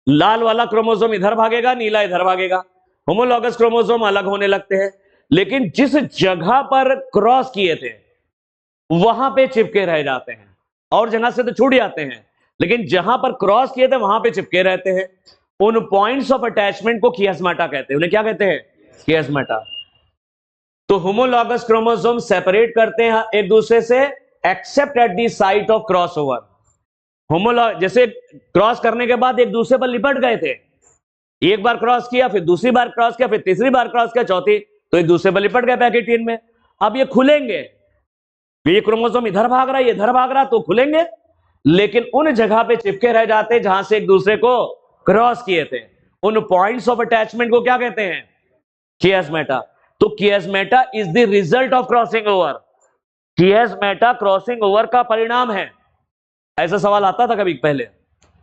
लाल वाला क्रोमोसोम इधर भागेगा, नीला इधर भागेगा। होमोलॉगस क्रोमोसोम अलग होने लगते हैं, लेकिन जिस जगह पर क्रॉस किए थे वहां पे चिपके रह जाते हैं। और जगह से तो छूट जाते हैं, लेकिन जहां पर क्रॉस किए थे वहां पे चिपके रहते हैं। उन पॉइंट्स ऑफ अटैचमेंट को कियास्माटा कहते हैं। उन्हें क्या कहते हैं? कियास्माटा। तो होमोलॉगस क्रोमोसोम सेपरेट करते हैं एक दूसरे से, accept at the site of cross over. जैसे क्रॉस करने के बाद एक दूसरे पर लिपट गए थे, एक बार क्रॉस किया, फिर दूसरी बार क्रॉस किया, फिर तीसरी बार क्रॉस किया, चौथी, तो एक दूसरे पर लिपट गए पैकेटीन में। अब ये खुलेंगे, ये क्रोमोसोम इधर भाग रहा है, ये इधर भाग रहा, तो खुलेंगे, लेकिन उन जगह पे चिपके रह जाते जहां से एक दूसरे को क्रॉस किए थे। उन पॉइंट्स ऑफ अटैचमेंट को क्या कहते हैं? कियास्माटा। तो chiasmata is the result of crossing over. Chiasmata crossing over का परिणाम है। ऐसा सवाल आता था कभी पहले,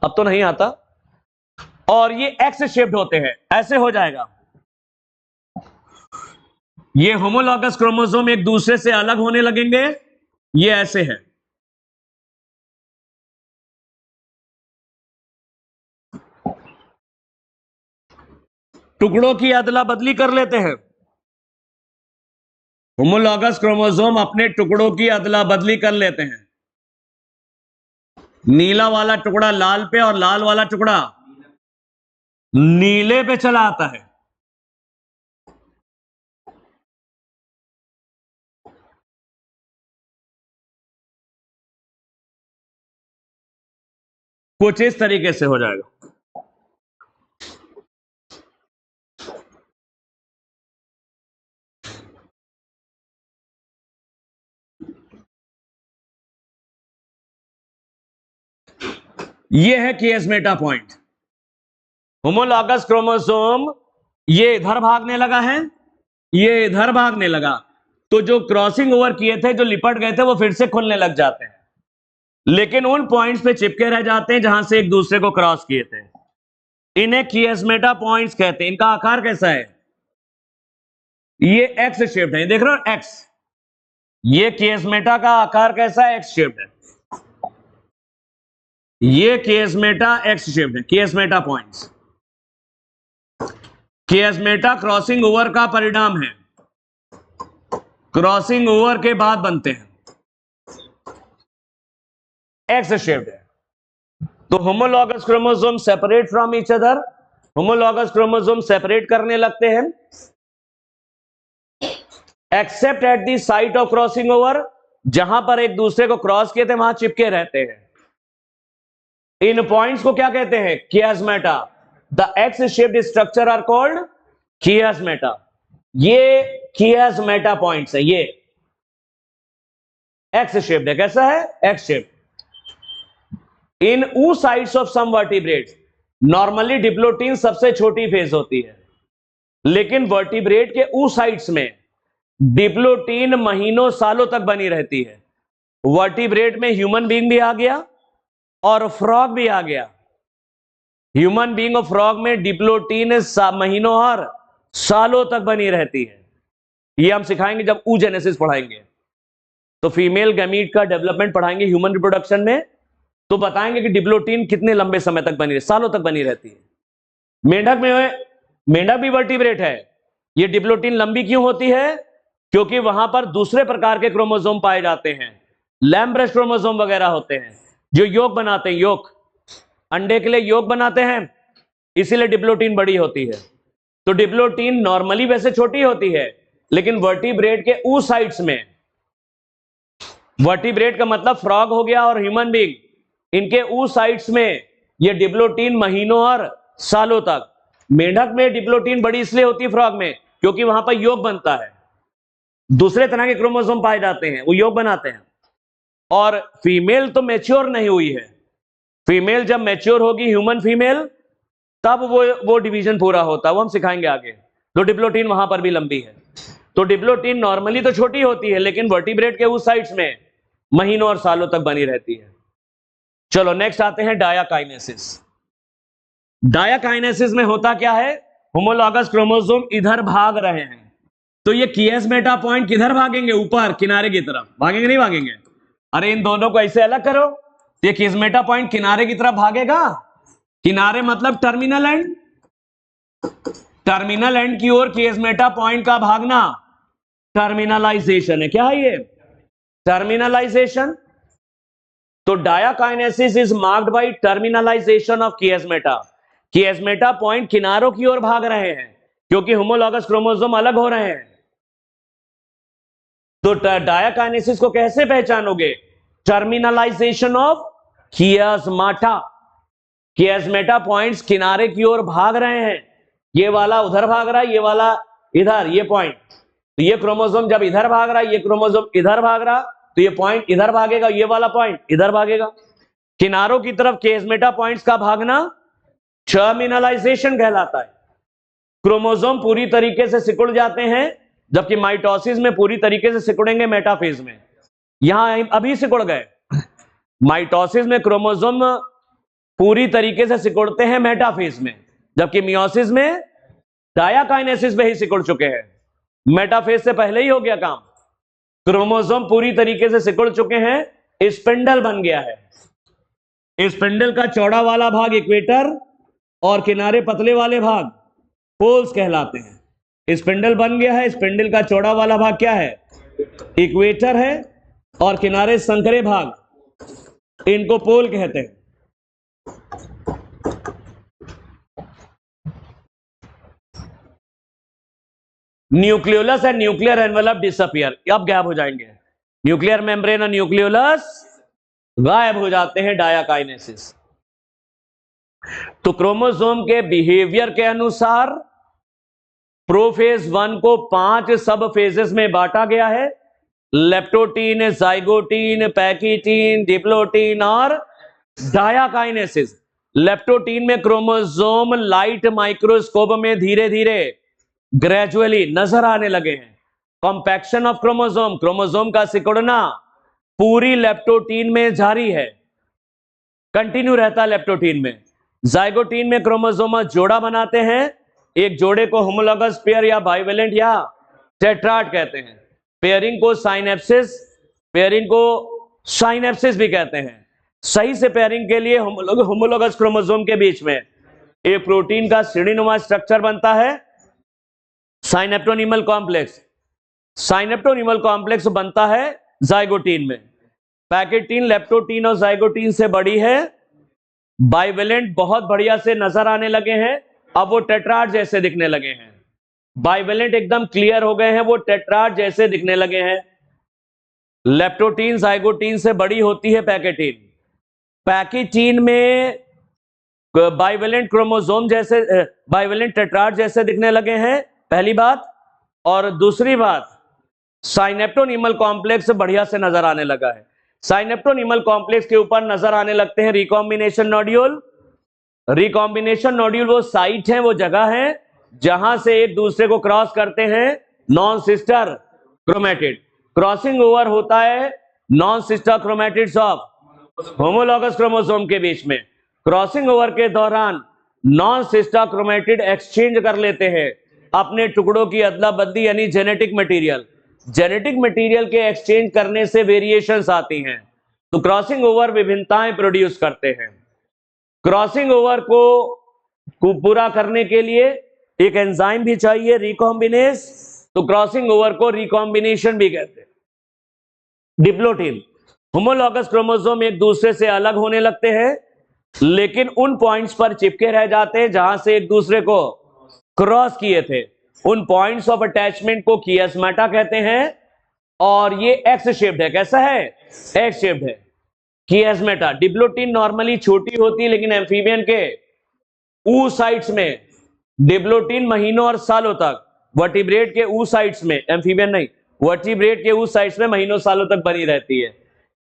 अब तो नहीं आता। और ये एक्स शेप्ड होते हैं, ऐसे हो जाएगा। ये होमोलॉगस क्रोमोसोम एक दूसरे से अलग होने लगेंगे, ये ऐसे है। टुकड़ों की अदला बदली कर लेते हैं। होमोलॉगस क्रोमोसोम अपने टुकड़ों की अदला बदली कर लेते हैं। नीला वाला टुकड़ा लाल पे और लाल वाला टुकड़ा नीले पे चला आता है। कुछ इस तरीके से हो जाएगा। ये है किएस्मेटा पॉइंट। होमोलॉगस क्रोमोसोम ये इधर भागने लगा है, ये इधर भागने लगा, तो जो क्रॉसिंग ओवर किए थे, जो लिपट गए थे, वो फिर से खुलने लग जाते हैं, लेकिन उन पॉइंट्स पे चिपके रह जाते हैं जहां से एक दूसरे को क्रॉस किए थे। इन्हें किएस्मेटा पॉइंट्स कहते हैं। इनका आकार कैसा है? ये एक्स शेप्ड है, देख रहे हो एक्स। ये किएस्मेटा का आकार कैसा है? एक्स शेप्ड है। ये किएस्मेटा एक्स शेप्ड है, किएस्मेटा पॉइंट्स। किएस्मेटा क्रॉसिंग ओवर का परिणाम है, क्रॉसिंग ओवर के बाद बनते हैं, एक्स शेप्ड है। तो homologous chromosome separate from each other, homologous chromosome separate करने लगते हैं, accept at the site of crossing over, जहां पर एक दूसरे को क्रॉस किए थे वहां चिपके रहते हैं। इन पॉइंट्स को क्या कहते हैं? Chiasmata. The X shaped structure are called chiasmata. ये किएस्मेटा पॉइंट्स है, ये एक्स शेप्ड है। कैसा है? X shaped. In oocytes of some vertebrates, normally diplotene सबसे छोटी फेज होती है, लेकिन वर्टिब्रेट के ऊ साइड्स में डिप्लोटीन महीनों सालों तक बनी रहती है। वर्टिब्रेट में ह्यूमन बीइंग भी आ गया और फ्रॉग भी आ गया। ह्यूमन बीइंग और फ्रॉग में डिप्लोटीन महीनों और सालों तक बनी रहती है। ये हम सिखाएंगे जब oogenesis पढ़ाएंगे, तो फीमेल गैमीट का डेवलपमेंट पढ़ाएंगे ह्यूमन रिप्रोडक्शन में, तो बताएंगे कि डिप्लोटीन कितने लंबे समय तक बनी रहती है, सालों तक बनी रहती है। मेंढक में, मेंढक भी वर्टिब्रेट है। ये डिप्लोटीन लंबी क्यों होती है? क्योंकि वहां पर दूसरे प्रकार के क्रोमोसोम पाए जाते हैं, लैम्ब्रेस क्रोमोसोम वगैरह होते हैं, जो योग बनाते हैं, योग, अंडे के लिए योग बनाते हैं, इसीलिए डिप्लोटीन बड़ी होती है। तो डिप्लोटीन नॉर्मली वैसे छोटी होती है, लेकिन वर्टिब्रेट के ऊ साइड्स में, वर्टिब्रेट का मतलब फ्रॉग हो गया और ह्यूमन बीइंग, इनके ऊ साइड्स में ये डिप्लोटीन महीनों और सालों तक। मेंढक में डिप्लोटीन बड़ी इसलिए होती है फ्रॉग में, क्योंकि वहां पर योग बनता है, दूसरे तरह के क्रोमोसोम पाए जाते हैं, वो योग बनाते हैं। और फीमेल तो मैच्योर नहीं हुई है, फीमेल जब मैच्योर होगी, ह्यूमन फीमेल, तब वो डिवीजन पूरा होता है, वो हम सिखाएंगे आगे। तो डिप्लोटीन वहां पर भी लंबी है। तो डिप्लोटीन नॉर्मली तो छोटी होती है, लेकिन वर्टिब्रेट के उस साइड्स में महीनों और सालों तक बनी रहती है। चलो नेक्स्ट आते हैं डायाकाइनेसिस। डायाकाइनेसिस में होता क्या है? होमोलॉगस क्रोमोसोम इधर भाग रहे हैं, तो ये किएस्मेटा पॉइंट किधर भागेंगे? ऊपर किनारे की तरफ भागेंगे, नहीं भागेंगे? अरे इन दोनों को ऐसे अलग करो, ये किएस्मेटा पॉइंट किनारे की तरफ भागेगा। किनारे मतलब टर्मिनल एंड, टर्मिनल एंड की ओर किएस्मेटा पॉइंट का भागना टर्मिनलाइजेशन है। क्या है ये? टर्मिनलाइजेशन। तो diakinesis is marked by terminalisation of chiasmata. Chiasmata point किनारों की ओर भाग रहे हैं, क्योंकि होमोलॉगस क्रोमोसोम अलग हो रहे हैं। तो डायाकाइनेसिस को कैसे पहचानोगे? Terminalisation of chiasmata. Chiasmata points किनारे की ओर भाग रहे हैं, ये वाला उधर भाग रहा है, ये वाला इधर, ये पॉइंट। तो ये क्रोमोसोम जब इधर भाग रहा है, ये क्रोमोसोम इधर भाग रहा, तो ये पॉइंट इधर भागेगा, ये वाला पॉइंट इधर भागेगा। किनारों की तरफ किएस्मेटा पॉइंट्स का भागना टर्मिनलाइजेशन कहलाता है। क्रोमोसोम पूरी तरीके से सिकुड़ जाते हैं, जबकि माइटोसिस में पूरी तरीके से सिकुड़ेंगे मेटाफेज में। यहां अभी सिकुड़ गए। माइटोसिस में क्रोमोसोम पूरी तरीके से सिकुड़ते हैं मेटाफेज में, जबकि मियोसिस में डायाकाइनेसिस में ही सिकुड़ चुके हैं। मेटाफेज से पहले ही हो गया काम। क्रोमोसोम पूरी तरीके से सिकुड़ चुके हैं, स्पिंडल बन गया है। स्पिंडल का चौड़ा वाला भाग इक्वेटर और किनारे पतले वाले भाग पोल्स कहलाते हैं। स्पिंडल बन गया है, स्पिंडल का चौड़ा वाला भाग क्या है? इक्वेटर है, और किनारे संकरे भाग इनको पोल कहते हैं। Nucleolus and nuclear envelope disappear, अब गायब हो जाएंगे। न्यूक्लियर मेम्ब्रेन और न्यूक्लियोलस गायब हो जाते हैं डायाकाइनेसिस। तो क्रोमोसोम के बिहेवियर के अनुसार प्रोफेज 1 को 5 सब फेजेस में बांटा गया है। लेप्टोटीन, जाइगोटीन, पैकिटीन, डिप्लोटीन और डायाकाइनेसिस। लेप्टोटीन में क्रोमोसोम लाइट माइक्रोस्कोप में धीरे धीरे ग्रेजुअली नजर आने लगे हैं। कॉम्पैक्शन ऑफ क्रोमोसोम, क्रोमोसोम का सिकुड़ना पूरी लेप्टोटीन में जारी है, कंटिन्यू रहता है लेप्टोटीन में। जाइगोटीन में क्रोमोसोम जोड़ा बनाते हैं, एक जोड़े को होमोलॉगस पेयर या बाइवेलेंट या टेट्राड कहते हैं। पेयरिंग को साइनेप्सिस भी कहते हैं। सही से पेयरिंग के लिए होमोलॉगस क्रोमोसोम के बीच में एक प्रोटीन का सीढ़ीनुमा स्ट्रक्चर बनता है, साइनेप्टोनिमल कॉम्प्लेक्स। साइनेप्टोनिमल कॉम्प्लेक्स बनता है जाइगोटीन में। पैकेटीन लेप्टोटीन और जाइगोटीन से बड़ी है। बाइवेलेंट बहुत बढ़िया से नजर आने लगे हैं, अब वो टेट्राड जैसे दिखने लगे हैं। बाइवेलेंट एकदम क्लियर हो गए हैं, वो टेट्राड जैसे दिखने लगे हैं। लेप्टोटीन जाइगोटीन से बड़ी होती है पैकेटीन। पैकेटीन में बाइवेलेंट क्रोमोसोम जैसे, बाइवेलेंट टेट्राड जैसे दिखने लगे हैं, पहली बात। और दूसरी बात, साइनेप्टोनिमल कॉम्प्लेक्स बढ़िया से नजर आने लगा है। साइनेप्टोनिमल कॉम्प्लेक्स के ऊपर नजर आने लगते हैं रिकॉम्बिनेशन नोड्यूल। रिकॉम्बिनेशन नोड्यूल वो साइट है, वो जगह है जहां से एक दूसरे को क्रॉस करते हैं non sister chromatid. Crossing over होता है non sister chromatids of homologous chromosome के बीच में। क्रॉसिंग ओवर के दौरान नॉन सिस्टर क्रोमेटिड एक्सचेंज कर लेते हैं अपने टुकड़ों की अदला बदली, यानी जेनेटिक मटेरियल। जेनेटिक मटेरियल के एक्सचेंज करने से वेरिएशंस आती हैं, तो क्रॉसिंग ओवर विभिन्नताएं प्रोड्यूस करते हैं। क्रॉसिंग ओवर को पूरा करने के लिए एक एंजाइम भी चाहिए, रिकॉम्बिनेस, तो क्रॉसिंग ओवर को रिकॉम्बिनेशन भी कहते हैं। डिप्लोटीन, होमोलॉगस क्रोमोसोम एक दूसरे से अलग होने लगते हैं, लेकिन उन पॉइंट्स पर चिपके रह जाते हैं जहां से एक दूसरे को क्रॉस किए थे। उन पॉइंट्स ऑफ अटैचमेंट को कियास्मेटा कहते हैं, और ये एक्स शेप्ड है। कैसा है? एक्स शेप्ड है कियास्मेटा। डिप्लोटीन नॉर्मली छोटी होती है, लेकिन एम्फीबियन के oocytes में डिप्लोटीन महीनों और सालों तक, वर्टिब्रेट के oocytes में, एम्फीबियन नहीं, वर्टिब्रेट के oocytes में महीनों सालों तक बनी रहती है।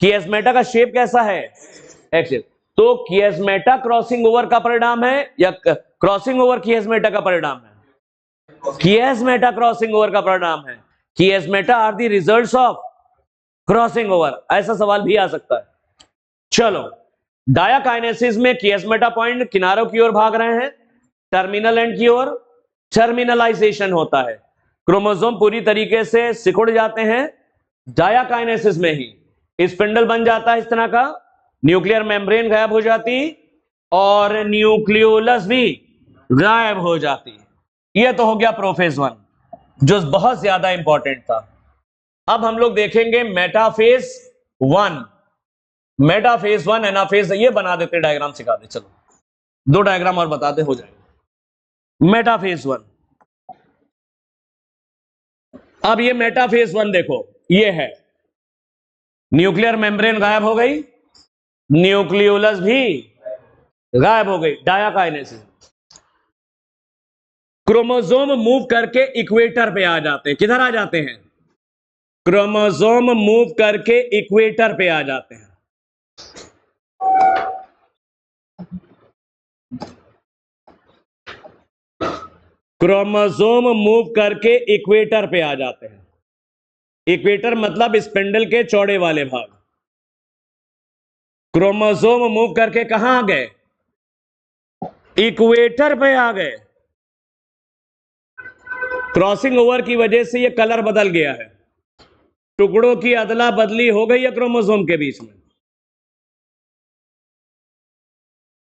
कियास्मेटा का शेप कैसा है? X shape. तो कियास्मेटा क्रॉसिंग ओवर का परिणाम है या क्रॉसिंग ओवर कियास्मेटा का परिणाम है? कियास्मेटा क्रॉसिंग ओवर का परिणाम है। Chiasmata are the results of crossing over, ऐसा सवाल भी आ सकता है। चलो, डायाकाइनेसिस में कियास्मेटा पॉइंट किनारों की ओर भाग रहे हैं, टर्मिनल एंड की ओर टर्मिनलाइजेशन होता है। क्रोमोसोम पूरी तरीके से सिकुड़ जाते हैं। डायाकाइनेसिस में ही स्पिंडल बन जाता है इस तरह का, न्यूक्लियर मेम्ब्रेन गायब हो जाती और न्यूक्लियोलस भी गायब हो जाती। यह तो हो गया प्रोफेज 1, जो बहुत ज्यादा इंपॉर्टेंट था। अब हम लोग देखेंगे मेटाफेज 1। मेटाफेज 1, एनाफेज, ये बना देते, डायग्राम सिखा दे। चलो 2 डायग्राम और बता दे, हो जाएगा। मेटाफेज 1, अब ये मेटाफेज 1 देखो, ये है न्यूक्लियर मेम्ब्रेन गायब हो गई, न्यूक्लियोलस भी गायब हो गई, डायाकाइनेसिस। क्रोमोसोम मूव करके इक्वेटर पे आ जाते हैं। किधर आ जाते हैं? क्रोमोसोम मूव करके इक्वेटर पे आ जाते हैं। क्रोमोसोम मूव करके इक्वेटर पे आ जाते हैं। इक्वेटर मतलब स्पिंडल के चौड़े वाले भाग। क्रोमोसोम मूव करके कहां आ गए? इक्वेटर पे आ गए, क्रॉसिंग ओवर की वजह से ये कलर बदल गया है, टुकड़ों की अदला बदली हो गई है क्रोमोसोम के बीच में।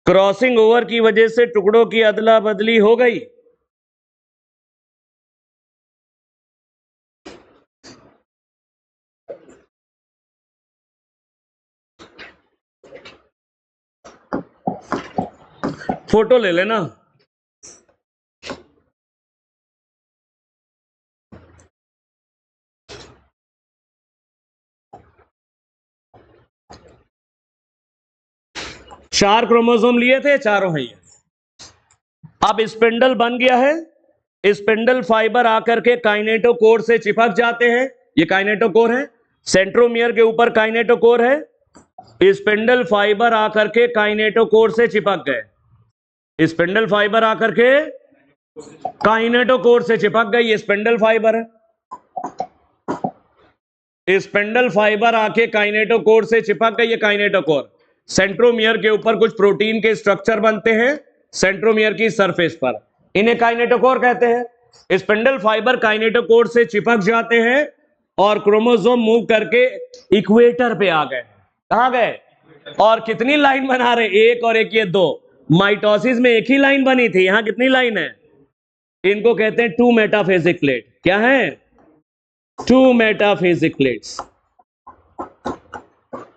क्रॉसिंग ओवर की वजह से टुकड़ों की अदला बदली हो गई। फोटो ले लेना। चार क्रोमोसोम लिए थे, चारों हैं ये। अब स्पिंडल बन गया है, स्पिंडल फाइबर आकर के काइनेटोकोर से चिपक जाते हैं। ये काइनेटोकोर है, सेंट्रोमियर के ऊपर काइनेटोकोर है, स्पिंडल फाइबर आकर के काइनेटोकोर से चिपक गए। स्पिंडल फाइबर आकर के काइनेटोकोर से चिपक गई, ये स्पिंडल फाइबर है। स्पिंडल फाइबर आके काइनेटोकोर से चिपक गई, ये काइनेटोकोर। सेंट्रोमियर के ऊपर कुछ प्रोटीन के स्ट्रक्चर बनते हैं सेंट्रोमियर की सरफेस पर, इन्हें काइनेटोकोर कहते हैं। स्पिंडल फाइबर काइनेटोकोर से चिपक जाते हैं और क्रोमोसोम मूव करके इक्वेटर पे आ गए। कहां गए? और कितनी लाइन बना रहे? एक और एक, ये दो। माइटोसिस में एक ही लाइन बनी थी, यहां कितनी लाइन है? इनको कहते हैं टू मेटाफेजिक प्लेट। क्या है? Two metaphasic plates.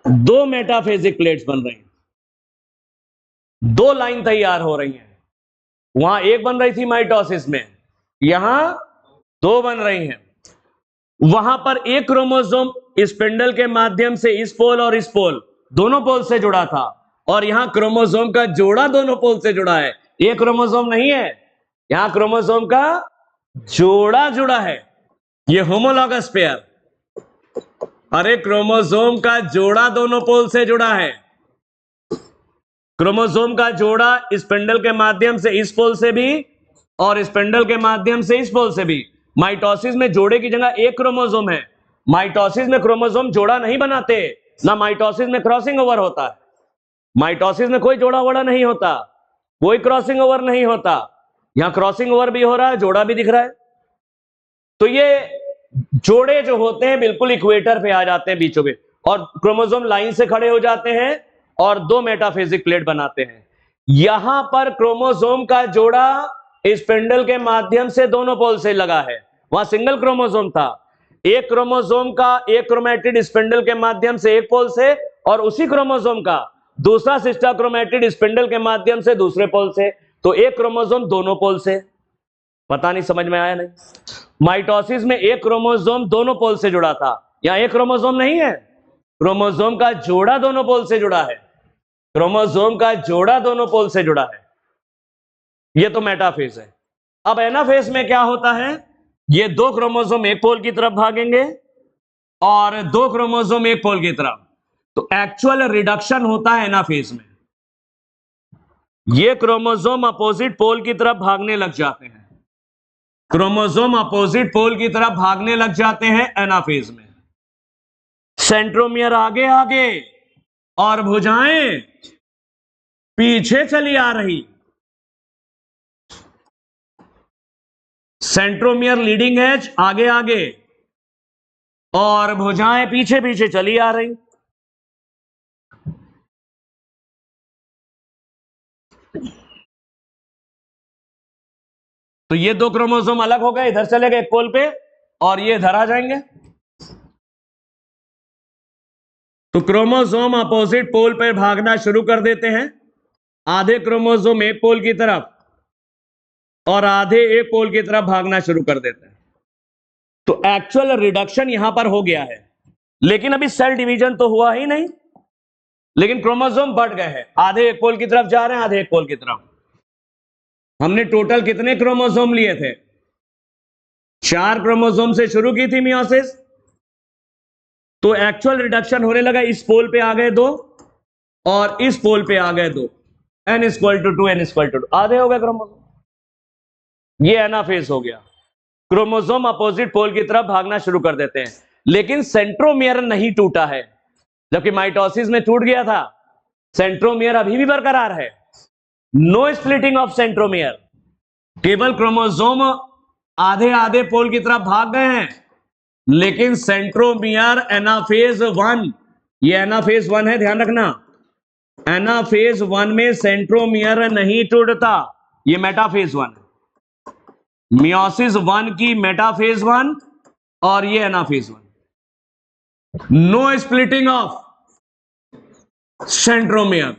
दो मेटाफेजिक प्लेट्स बन रही हैं, दो लाइन तैयार हो रही हैं। वहां एक बन रही थी माइटोसिस में, यहां दो बन रही हैं। वहां पर एक क्रोमोसोम स्पिंडल के माध्यम से इस पोल और इस पोल दोनों पोल से जुड़ा था, और यहां क्रोमोसोम का जोड़ा दोनों पोल से जुड़ा है। ये क्रोमोसोम नहीं है, यहां क्रोमोसोम का जोड़ा जुड़ा है, ये होमोलॉगस पेयर। अरे क्रोमोसोम का जोड़ा दोनों पोल से जुड़ा है। क्रोमोसोम का जोड़ा स्पिंडल के माध्यम से इस पोल से भी और स्पिंडल के माध्यम से इस पोल से भी। माइटोसिस में जोड़े की जगह एक क्रोमोसोम है। माइटोसिस में क्रोमोसोम जोड़ा नहीं बनाते, ना माइटोसिस में क्रॉसिंग ओवर होता है। माइटोसिस में कोई जोड़ा वोड़ा नहीं होता, कोई क्रॉसिंग ओवर नहीं होता। यहां क्रॉसिंग ओवर भी हो रहा है, जोड़ा भी दिख रहा है। तो ये जोड़े जो होते हैं बिल्कुल इक्वेटर पे आ जाते हैं बीचों बीच, और क्रोमोसोम लाइन से खड़े हो जाते हैं और दो मेटाफेजिक प्लेट बनाते हैं। यहां पर क्रोमोसोम का जोड़ा स्पिंडल के माध्यम से दोनों पोल से लगा है। वहां सिंगल क्रोमोसोम था, एक क्रोमोसोम का एक क्रोमेटिड स्पिंडल के माध्यम से एक पोल से, और उसी क्रोमोसोम का दूसरा सिस्टर क्रोमेटिड स्पिंडल के माध्यम से दूसरे पोल से। तो एक क्रोमोसोम दोनों पोल से। पता नहीं समझ में आया नहीं? माइटोसिस में एक क्रोमोसोम दोनों पोल से जुड़ा था, यहां एक क्रोमोसोम नहीं है, क्रोमोसोम का जोड़ा दोनों पोल से जुड़ा है। क्रोमोसोम का जोड़ा दोनों पोल से जुड़ा है। यह तो मेटाफेज है। अब एनाफेज में क्या होता है? ये दो क्रोमोसोम एक पोल की तरफ भागेंगे और दो क्रोमोसोम एक पोल की तरफ। तो एक्चुअल रिडक्शन होता है एनाफेज में। ये क्रोमोसोम अपोजिट पोल की तरफ भागने लग जाते हैं। क्रोमोसोम अपोजिट पोल की तरफ भागने लग जाते हैं एनाफेज में। सेंट्रोमियर आगे आगे और भुजाएं पीछे चली आ रही। सेंट्रोमियर लीडिंग एज आगे आगे और भुजाएं पीछे पीछे चली आ रही। तो ये दो क्रोमोसोम अलग हो गए, इधर चले गए एक पोल पे, और ये इधर आ जाएंगे। तो क्रोमोसोम अपोजिट पोल पर भागना शुरू कर देते हैं। आधे क्रोमोसोम एक पोल की तरफ और आधे एक पोल की तरफ भागना शुरू कर देते हैं। तो एक्चुअल रिडक्शन यहां पर हो गया है, लेकिन अभी सेल डिवीजन तो हुआ ही नहीं, लेकिन क्रोमोसोम बढ़ गए हैं। आधे एक पोल की तरफ जा रहे हैं, आधे एक पोल की तरफ। हमने टोटल कितने क्रोमोसोम लिए थे? 4 क्रोमोसोम से शुरू की थी मियोसिस। तो एक्चुअल रिडक्शन होने लगा, इस पोल पे आ गए दो और इस पोल पे आ गए दो। n = 2 n = 2, आधे हो गए क्रोमोसोम। ये एनाफेज हो गया। क्रोमोसोम अपोजिट पोल की तरफ भागना शुरू कर देते हैं, लेकिन सेंट्रोमियर नहीं टूटा है, जबकि माइटोसिस में टूट गया था। सेंट्रोमियर अभी भी बरकरार है। नो स्प्लिटिंग ऑफ सेंट्रोमियर, केवल क्रोमोसोम आधे आधे पोल की तरफ भाग गए हैं, लेकिन सेंट्रोमियर एनाफेज 1, ये एनाफेज 1 है, ध्यान रखना, एनाफेज 1 में सेंट्रोमियर नहीं टूटता, ये मेटाफेज 1 है। मियोसिस 1 की मेटाफेज 1 और ये anaphase 1। No splitting of centromere,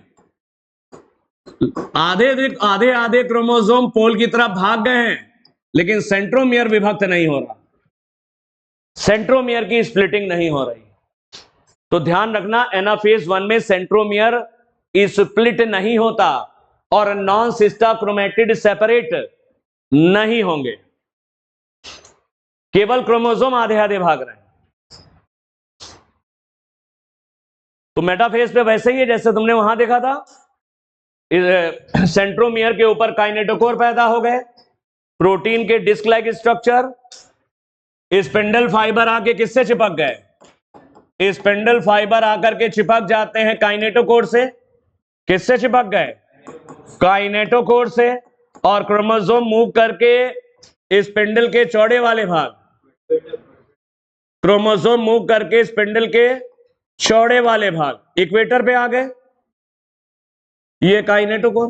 आधे आधे क्रोमोसोम पोल की तरफ भाग गए हैं, लेकिन सेंट्रोमियर विभक्त नहीं हो रहा, सेंट्रोमियर की स्प्लिटिंग नहीं हो रही। तो ध्यान रखना, एनाफेज 1 में सेंट्रोमियर स्प्लिट नहीं होता और नॉन सिस्टा क्रोमेटिड सेपरेट नहीं होंगे, केवल क्रोमोसोम आधे आधे भाग रहे हैं। तो मेटाफेज पे वैसे ही है जैसे तुमने वहां देखा था, सेंट्रोमियर के ऊपर काइनेटोकोर पैदा हो गए, प्रोटीन के disc like structure, spindle fibre आके किससे चिपक गए, स्पिंडल फाइबर आकर के चिपक जाते हैं काइनेटोकोर से, किससे चिपक गए, काइनेटोकोर से, और क्रोमोसोम मूव करके स्पिंडल के चौड़े वाले भाग, क्रोमोसोम मूव करके स्पिंडल के चौड़े वाले भाग इक्वेटर पे आ गए, ये काइनेटोकोर।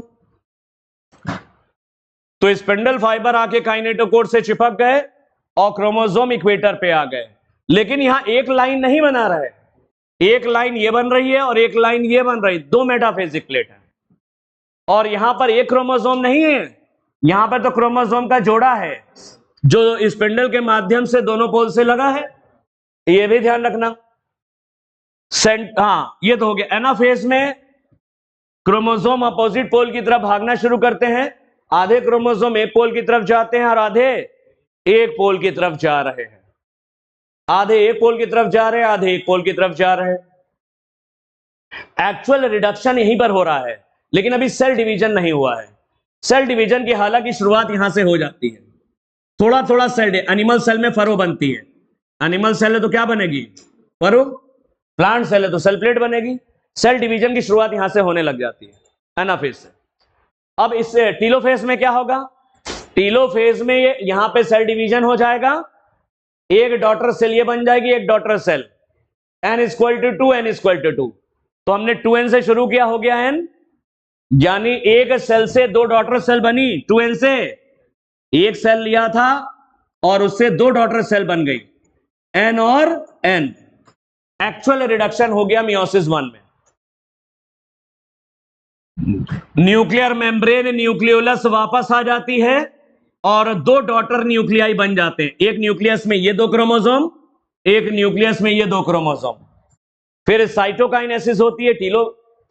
तो स्पिंडल फाइबर आके काइनेटोकोर से चिपक गए और क्रोमोसोम इक्वेटर पे आ गए, लेकिन यहां एक लाइन नहीं बना रहे, एक लाइन ये बन रही है और एक लाइन ये बन रही, दो मेटाफेजिक प्लेट है, और यहां पर एक क्रोमोसोम नहीं है, यहां पर तो क्रोमोसोम का जोड़ा है जो स्पिंडल के माध्यम से दोनों पोल से लगा है, ये भी ध्यान रखना। हाँ, ये तो हो गया। एनाफेज में क्रोमोसोम अपोजिट पोल की तरफ भागना शुरू करते हैं, आधे क्रोमोसोम एक पोल की तरफ जाते हैं और आधे एक पोल की तरफ जा रहे हैं, आधे एक पोल की तरफ जा रहे हैं, आधे एक पोल की तरफ जा रहे हैं। एक्चुअल रिडक्शन यहीं पर हो रहा है, लेकिन अभी सेल डिवीजन नहीं हुआ है। सेल डिवीजन की हालांकि शुरुआत यहां से हो जाती है, थोड़ा थोड़ा सेल, एनिमल सेल में फरो बनती है, एनिमल सेल है तो क्या बनेगी, फरो, प्लांट सेल है तो सेल प्लेट बनेगी। सेल डिवीजन की शुरुआत यहां से होने लग जाती है एनाफेज से। अब इस टीलोफेज में क्या होगा, टीलोफेज में ये यहां पे सेल डिवीजन हो जाएगा, एक डॉटर सेल ये बन जाएगी, एक daughter cell, n equal to 2, n equal to 2, तो हमने 2n से शुरू किया, हो गया n, यानी एक सेल से दो डॉटर सेल बनी, 2n से एक सेल लिया था और उससे दो डॉटर सेल बन गई, n और n। एक्चुअल रिडक्शन हो गया मियोसिस 1 में। न्यूक्लियर मेम्ब्रेन न्यूक्लियोलस वापस आ जाती है और दो डॉटर न्यूक्लियाई बन जाते हैं, एक न्यूक्लियस में ये दो क्रोमोसोम, एक न्यूक्लियस में ये दो क्रोमोसोम। फिर साइटोकाइनेसिस होती है,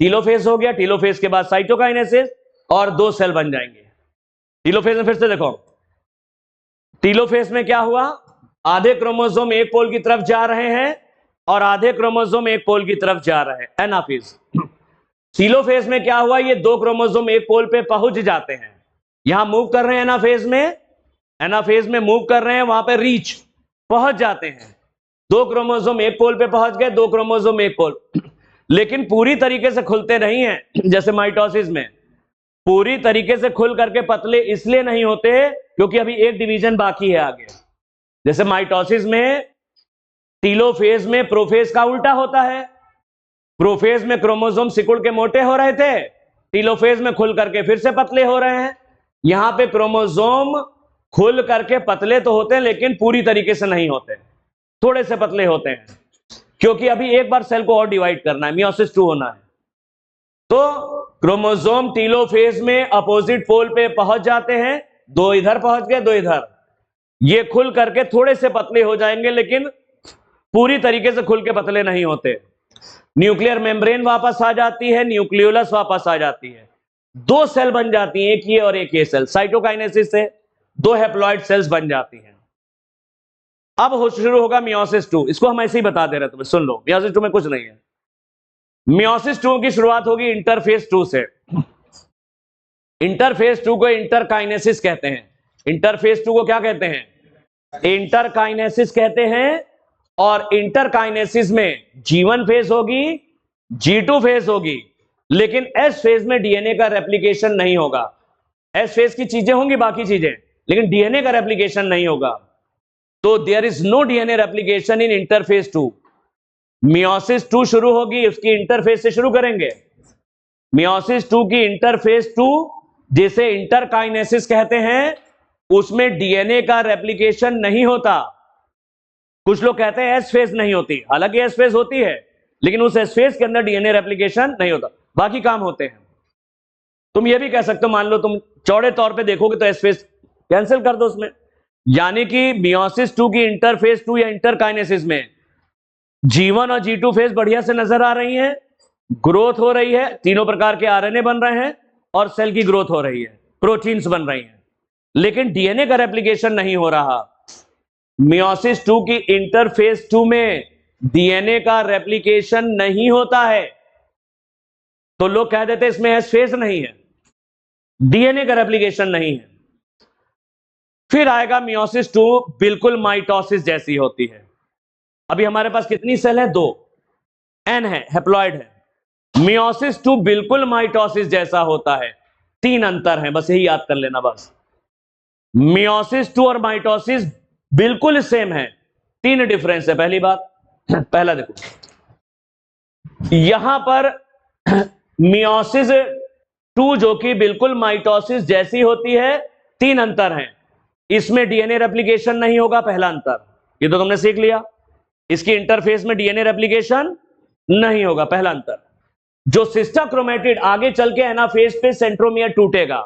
टीलोफेज हो गया, टीलोफेज के बाद साइटोकाइनेसिस और दो सेल बन जाएंगे। टीलोफेज में फिर से देखो, टीलोफेज में क्या हुआ, आधे क्रोमोसोम एक पोल की तरफ जा रहे हैं और आधे क्रोमोसोम एक पोल की तरफ जा रहे हैं, एनाफेज। टीलोफेज में क्या हुआ, ये दो क्रोमोसोम एक पोल पे पहुंच जाते हैं, यहां मूव कर रहे हैं एनाफेज में मूव कर रहे हैं, वहां पे रीच पहुंच जाते हैं, दो क्रोमोसोम एक पोल पे पहुंच गए, दो क्रोमोसोम एक पोल, लेकिन पूरी तरीके से खुलते नहीं है। जैसे माइटोसिस में पूरी तरीके से खुल करके पतले इसलिए नहीं होते क्योंकि अभी एक डिवीजन बाकी है आगे। जैसे माइटोसिस में, टीलोफेज में प्रोफेज का उल्टा होता है, प्रोफेज में क्रोमोसोम सिकुड़ के मोटे हो रहे थे, टीलोफेज में खुल करके फिर से पतले हो रहे हैं। यहां पे क्रोमोसोम खुल करके पतले तो होते हैं लेकिन पूरी तरीके से नहीं होते, थोड़े से पतले होते हैं, क्योंकि अभी एक बार सेल को और डिवाइड करना है, मियोसिस 2 होना है। तो क्रोमोसोम टीलोफेज में अपोजिट पोल पे पहुंच जाते हैं, दो इधर पहुंच गए, दो इधर, ये खुल करके थोड़े से पतले हो जाएंगे लेकिन पूरी तरीके से खुल के पतले नहीं होते। न्यूक्लियर मेम्ब्रेन वापस आ जाती है, न्यूक्लियोलस वापस आ जाती है, दो सेल बन जाती हैं, एक ये और एक ये सेल, साइटोकाइनेसिस से दो हैप्लॉइड सेल्स बन जाती हैं। अब शुरू होगा मियोसिस 2, इसको हम ऐसे ही बता दे रहे हैं, तुम्हें सुन लो, मियोसिस 2 में कुछ नहीं है। मियोसिस 2 की शुरुआत होगी इंटरफेज 2 से। इंटरफेज 2 को इंटरकाइनेसिस कहते हैं। इंटरफेज 2 को क्या कहते हैं, इंटरकाइनेसिस कहते हैं। और इंटरकाइनेसिस में G1 फेज होगी, G2 फेज होगी, लेकिन एस फेज में डीएनए का रेप्लिकेशन नहीं होगा। एस फेज की चीजें होंगी, बाकी चीजें, लेकिन डीएनए का रेप्लिकेशन नहीं होगा। तो there is no DNA replication in interphase 2। Meiosis 2 शुरू होगी, उसकी इंटरफेज से शुरू करेंगे। मियोसिस 2 की इंटरफेज 2, जिसे इंटरकाइनेसिस कहते हैं, उसमें डीएनए का रेप्लिकेशन नहीं होता। कुछ लोग कहते हैं एस फेज नहीं होती, हालांकि एस फेज होती है, लेकिन उस एस फेज के अंदर डीएनए रेप्लिकेशन नहीं होता, बाकी काम होते हैं। तुम ये भी कह सकते हो, मान लो तुम चौड़े तौर पे देखोगे तो एस फेज कैंसिल कर दो उसमें, यानी कि मियोसिस 2 की इंटरफेज 2 या इंटरकाइनेसिस में G1 और G2 फेज बढ़िया से नजर आ रही हैं, ग्रोथ हो रही है, तीनों प्रकार के आरएनए बन रहे हैं और सेल की ग्रोथ हो रही है, प्रोटीन्स बन रही हैं, लेकिन डीएनए का रेप्लिकेशन नहीं हो रहा। मियोसिस 2 की इंटरफेज 2 में डीएनए का रेप्लिकेशन नहीं होता है, तो लोग कह देते इसमें एस फेज नहीं है, डीएनए का रेप्लिकेशन नहीं है। फिर आएगा मियोसिस 2 बिल्कुल माइटोसिस जैसी होती है। अभी हमारे पास कितनी सेल है? 2, एन है, हैप्लॉइड है। मियोसिस 2 बिल्कुल माइटोसिस जैसा होता है। 3 अंतर है, बस यही याद कर लेना बस। मियोसिस 2 और माइटोसिस बिल्कुल सेम है, 3 डिफरेंस है। पहली बात, पहला देखो, यहां पर मियोसिस 2 जो कि बिल्कुल माइटोसिस जैसी होती है, 3 अंतर हैं। इसमें डीएनए रेप्लिकेशन नहीं होगा, पहला अंतर, ये तो तुमने सीख लिया। इसकी इंटरफेस में डीएनए रेप्लिकेशन नहीं होगा, पहला अंतर। जो सिस्टर क्रोमेटिड आगे चल के एनाफेज पे सेंट्रोमियर टूटेगा,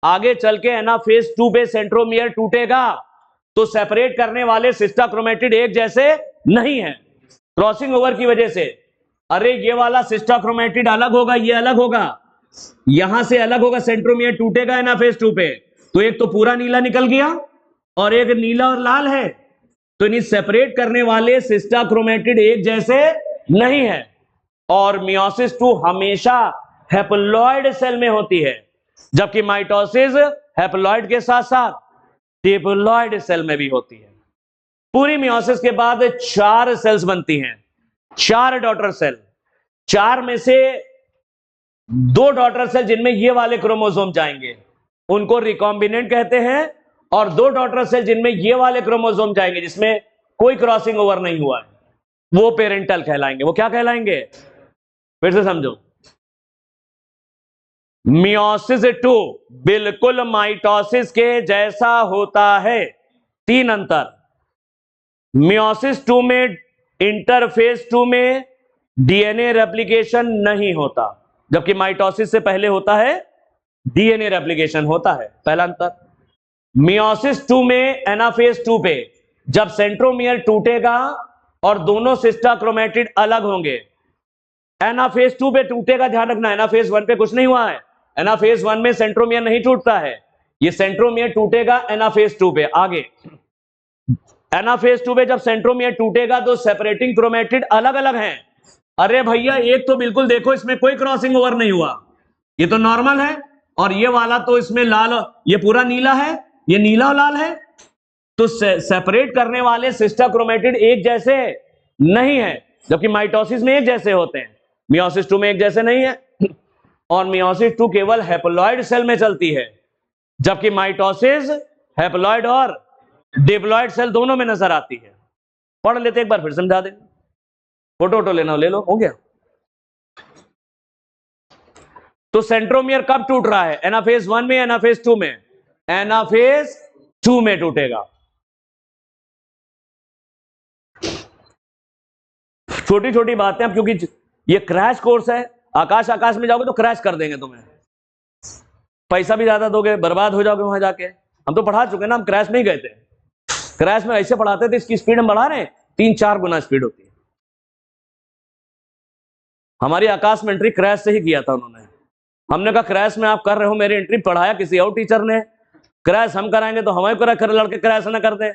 आगे चल के एनाफेज 2 पे सेंट्रोमियर टूटेगा, तो सेपरेट करने वाले सिस्टर क्रोमेटिड एक जैसे नहीं है, क्रॉसिंग ओवर की वजह से। अरे ये वाला सिस्टर क्रोमेटिड अलग होगा, ये अलग होगा, यहां से अलग होगा, सेंट्रोमियर टूटेगा एनाफेज 2 पे, तो एक तो पूरा नीला निकल गया और एक नीला और लाल है, तो इन्हें सेपरेट करने वाले सिस्टर क्रोमेटिड एक जैसे नहीं है। और मियोसिस 2 हमेशा हैप्लॉइड सेल में होती है, जबकि माइटोसिस हैप्लॉइड के साथ साथ डिप्लॉइड सेल में भी होती है। पूरी मियोसिस के बाद 4 सेल्स बनती हैं, 4 डॉटर सेल। 4 में से 2 डॉटर सेल जिनमें ये वाले क्रोमोसोम जाएंगे उनको रिकॉम्बिनेंट कहते हैं, और 2 डॉटर सेल जिनमें ये वाले क्रोमोसोम जाएंगे जिसमें कोई क्रॉसिंग ओवर नहीं हुआ है, वो पेरेंटल कहलाएंगे। वो क्या कहलाएंगे? फिर से समझो, मियोसिस 2 बिल्कुल माइटोसिस के जैसा होता है, 3 अंतर। मियोसिस 2 में इंटरफेज 2 में डीएनए रेप्लिकेशन नहीं होता, जबकि माइटोसिस से पहले होता है, डीएनए रेप्लिकेशन होता है, पहला अंतर। मियोसिस 2 में एनाफेज 2 पे जब सेंट्रोमियर टूटेगा और दोनों सिस्टर क्रोमेटिड अलग होंगे, एनाफेज 2 पे टूटेगा, ध्यान रखना, एनाफेज 1 पे कुछ नहीं हुआ है। एनाफेज 1 में सेंट्रोमियर नहीं टूटता है, ये सेंट्रोमियर टूटेगा एनाफेज 2 पे। आगे एनाफेज 2 पे जब सेंट्रोमियर टूटेगा तो सेपरेटिंग क्रोमेटिड अलग अलग हैं। अरे भैया एक तो बिल्कुल देखो इसमें कोई क्रॉसिंग ओवर नहीं हुआ, ये तो नॉर्मल है, और ये वाला तो इसमें लाल, ये पूरा नीला है, ये नीला और लाल है, तो सेपरेट करने वाले सिस्टर क्रोमेटिड एक जैसे नहीं है, जबकि माइटोसिस में एक जैसे होते हैं, मियोसिस 2 में एक जैसे नहीं है। और मियोसिस 2 केवल हैप्लॉइड सेल में चलती है, जबकि माइटोसिस हैप्लॉइड और डिप्लॉइड सेल दोनों में नजर आती है। पढ़ लेते, एक बार फिर समझा देंगे, फोटो लेना हो ले लो, हो गया। तो सेंट्रोमियर कब टूट रहा है? एनाफेज 1 में, एनाफेज 2 में? एनाफेज 2 में टूटेगा। छोटी छोटी बातें, अब क्योंकि ये क्रैश कोर्स है, आकाश में जाओगे तो क्रैश कर देंगे तुम्हें, पैसा भी ज्यादा दोगे, बर्बाद हो जाओगे वहां जाके। हम तो पढ़ा चुके ना, हम क्रैश नहीं गए थे। क्रैश में ऐसे पढ़ाते थे, इसकी स्पीड हम बढ़ा रहे हैं, 3-4 गुना स्पीड होती है। हमारी आकाश में एंट्री क्रैश से ही किया था उन्होंने। हमने कहा क्रैश में आप कर रहे हो मेरी एंट्री, पढ़ाया किसी और टीचर ने, क्रैश हम कराएंगे तो हमें कर लड़के क्रैश ना कर दे,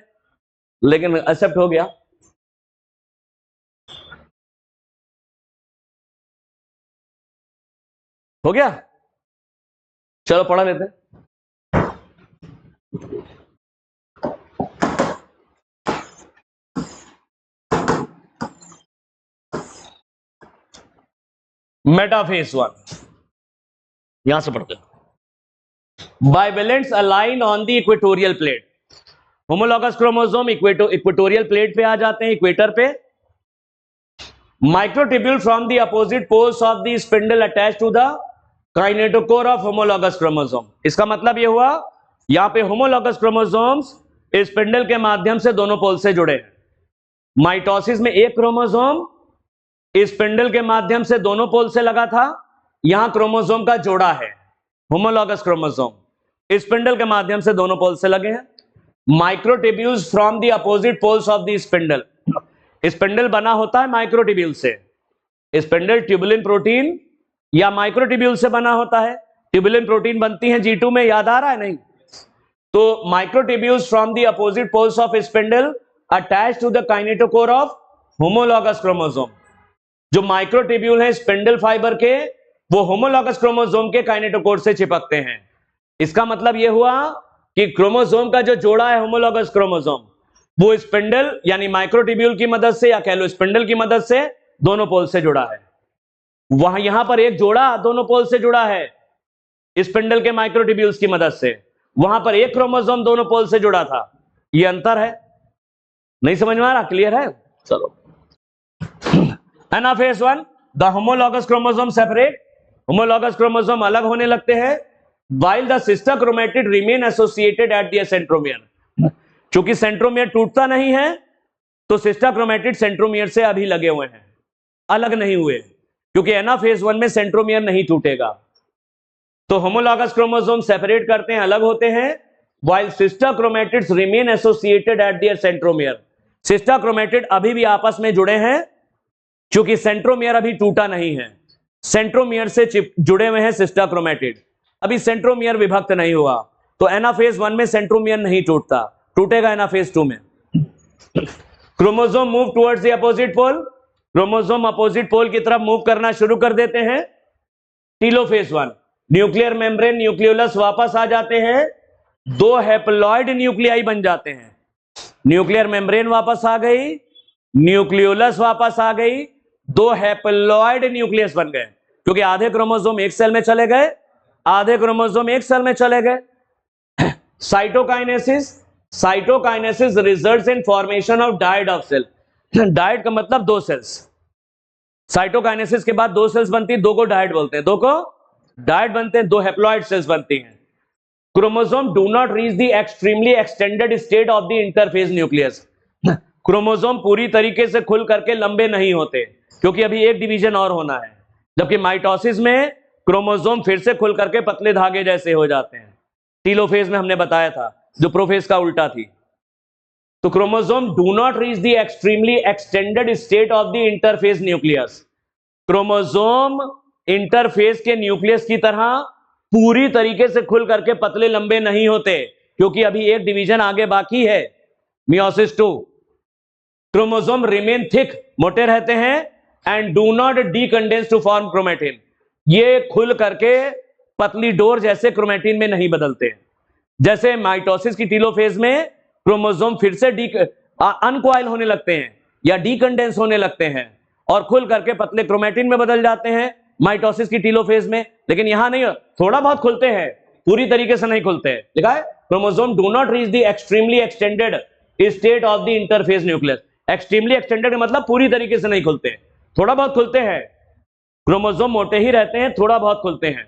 लेकिन एक्सेप्ट हो गया। हो गया, चलो पढ़ा लेते। मेटाफेज 1, यहां से पढ़ते हैं। Bivalents align on the equatorial plate. Homologous chromosome equatorial plate पे आ जाते हैं, इक्वेटर पे। Microtubule from the opposite poles of the spindle attach to the kinetochore of homologous chromosome. इसका मतलब यह हुआ, यहां पे होमोलॉगस क्रोमोसोम्स स्पिंडल के माध्यम से दोनों पोल से जुड़े हैं। माइटोसिस में एक क्रोमोसोम स्पिंडल के माध्यम से दोनों पोल से लगा था, यहां क्रोमोसोम का जोड़ा है, होमोलॉगस क्रोमोसोम स्पिंडल के माध्यम से दोनों पोल से लगे हैं। Microtubules from the opposite poles of the spindle. Spindle बना होता है माइक्रोट्यूब्यूल से। स्पिंडल ट्यूबुलिन प्रोटीन या माइक्रोट्यूब्यूल से बना होता है। ट्यूबुलिन प्रोटीन बनती है G2 में, याद आ रहा है नहीं? तो microtubules from the opposite poles of spindle attach to the kinetochore of homologous chromosome. जो माइक्रोट्यूब्यूल है स्पिंडल फाइबर के, वो होमोलॉगस क्रोमोसोम के काइनेटोकोर से चिपकते हैं। इसका मतलब यह हुआ कि क्रोमोसोम का जो जोड़ा है होमोलॉगस क्रोमोसोम, वो स्पिंडल यानी माइक्रोट्यूब्यूल की मदद से या कह लो स्पिंडल की मदद से दोनों पोल से जुड़ा है। वहां यहां पर एक जोड़ा दोनों पोल से जुड़ा है स्पिंडल के माइक्रोट्यूब्यूल्स की मदद से, वहां पर एक क्रोमोसोम दोनों पोल से जुड़ा था। यह अंतर है। नहीं समझ में आ रहा? क्लियर है? चलो, anaphase 1, the homologous chromosome separate. Homologous chromosome अलग होने लगते हैं, while the sister chromatid remain associated at the centromere। क्योंकि सेंट्रोमियर टूटता नहीं है, तो सिस्टर क्रोमेटिड सेंट्रोमियर से अभी लगे हुए हैं, अलग नहीं हुए, क्योंकि एनाफेज 1 में सेंट्रोमियर नहीं टूटेगा। तो होमोलॉगस क्रोमोसोम सेपरेट करते हैं, अलग होते हैं, while sister chromatids remain associated at their centromere। Sister chromatid अभी भी आपस में जुड़े हैं, क्योंकि सेंट्रोमियर अभी टूटा नहीं है। सेंट्रोमियर से जुड़े हुए हैं सिस्टर क्रोमेटिड, अभी सेंट्रोमियर विभक्त नहीं हुआ। तो एनाफेज 1 में सेंट्रोमियर नहीं टूटता, टूटेगा एनाफेज 2 में। Chromosome move towards the opposite pole. Chromosome opposite pole की तरफ मूव करना शुरू कर देते हैं। टीलोफेज 1, न्यूक्लियर मेम्ब्रेन न्यूक्लियोलस वापस आ जाते हैं, दो हैप्लॉइड न्यूक्लियाई बन जाते हैं। न्यूक्लियर मेम्ब्रेन वापस आ गई, न्यूक्लियोलस वापस आ गई, दो हैप्लॉइड न्यूक्लियस बन गए, क्योंकि आधे क्रोमोसोम एक सेल में चले गए, आधे क्रोमोसोम एक सेल में चले गए। Cytokinesis, cytokinesis results in formation of dyad of cell. Dyad का मतलब दो सेल्स। साइटोकाइनेसिस के बाद दो सेल्स बनती है, दो को डायड बोलते हैं, दो को डायड बनते हैं, दो हैप्लॉइड सेल्स बनती हैं। Chromosome do not reach the extremely extended state of the interphase nucleus. Chromosome पूरी तरीके से खुल करके लंबे नहीं होते, क्योंकि अभी एक डिवीजन और होना है। जबकि माइटोसिस में क्रोमोसोम फिर से खुल करके पतले धागे जैसे हो जाते हैं। टीलोफेज में हमने बताया था, जो प्रोफेज का उल्टा थी। तो chromosome do not reach the extremely extended state of the interphase nucleus. Chromosome interphase के न्यूक्लियस की तरह पूरी तरीके से खुल करके पतले लंबे नहीं होते, क्योंकि अभी एक डिवीजन आगे बाकी है, मियोसिस 2। क्रोमोसोम रिमेन थिक, मोटे रहते हैं, and do not decondense to form chromatin. ये खुल करके पतली डोर जैसे क्रोमेटिन में नहीं बदलते। जैसे माइटोसिस की टीलोफेज में क्रोमोसोम फिर से अनकॉइल होने लगते हैं या डीकंडेंस होने लगते हैं और खुल करके पतले क्रोमेटिन में बदल जाते हैं माइटोसिस की टीलोफेज में। लेकिन यहां नहीं, थोड़ा बहुत खुलते हैं, पूरी तरीके से नहीं खुलते। लिखा है chromosome do not reach the extremely extended state of the interphase nucleus. Extremely extended का मतलब पूरी तरीके से नहीं खुलते, थोड़ा बहुत खुलते हैं। क्रोमोसोम मोटे ही रहते हैं, थोड़ा बहुत खुलते हैं,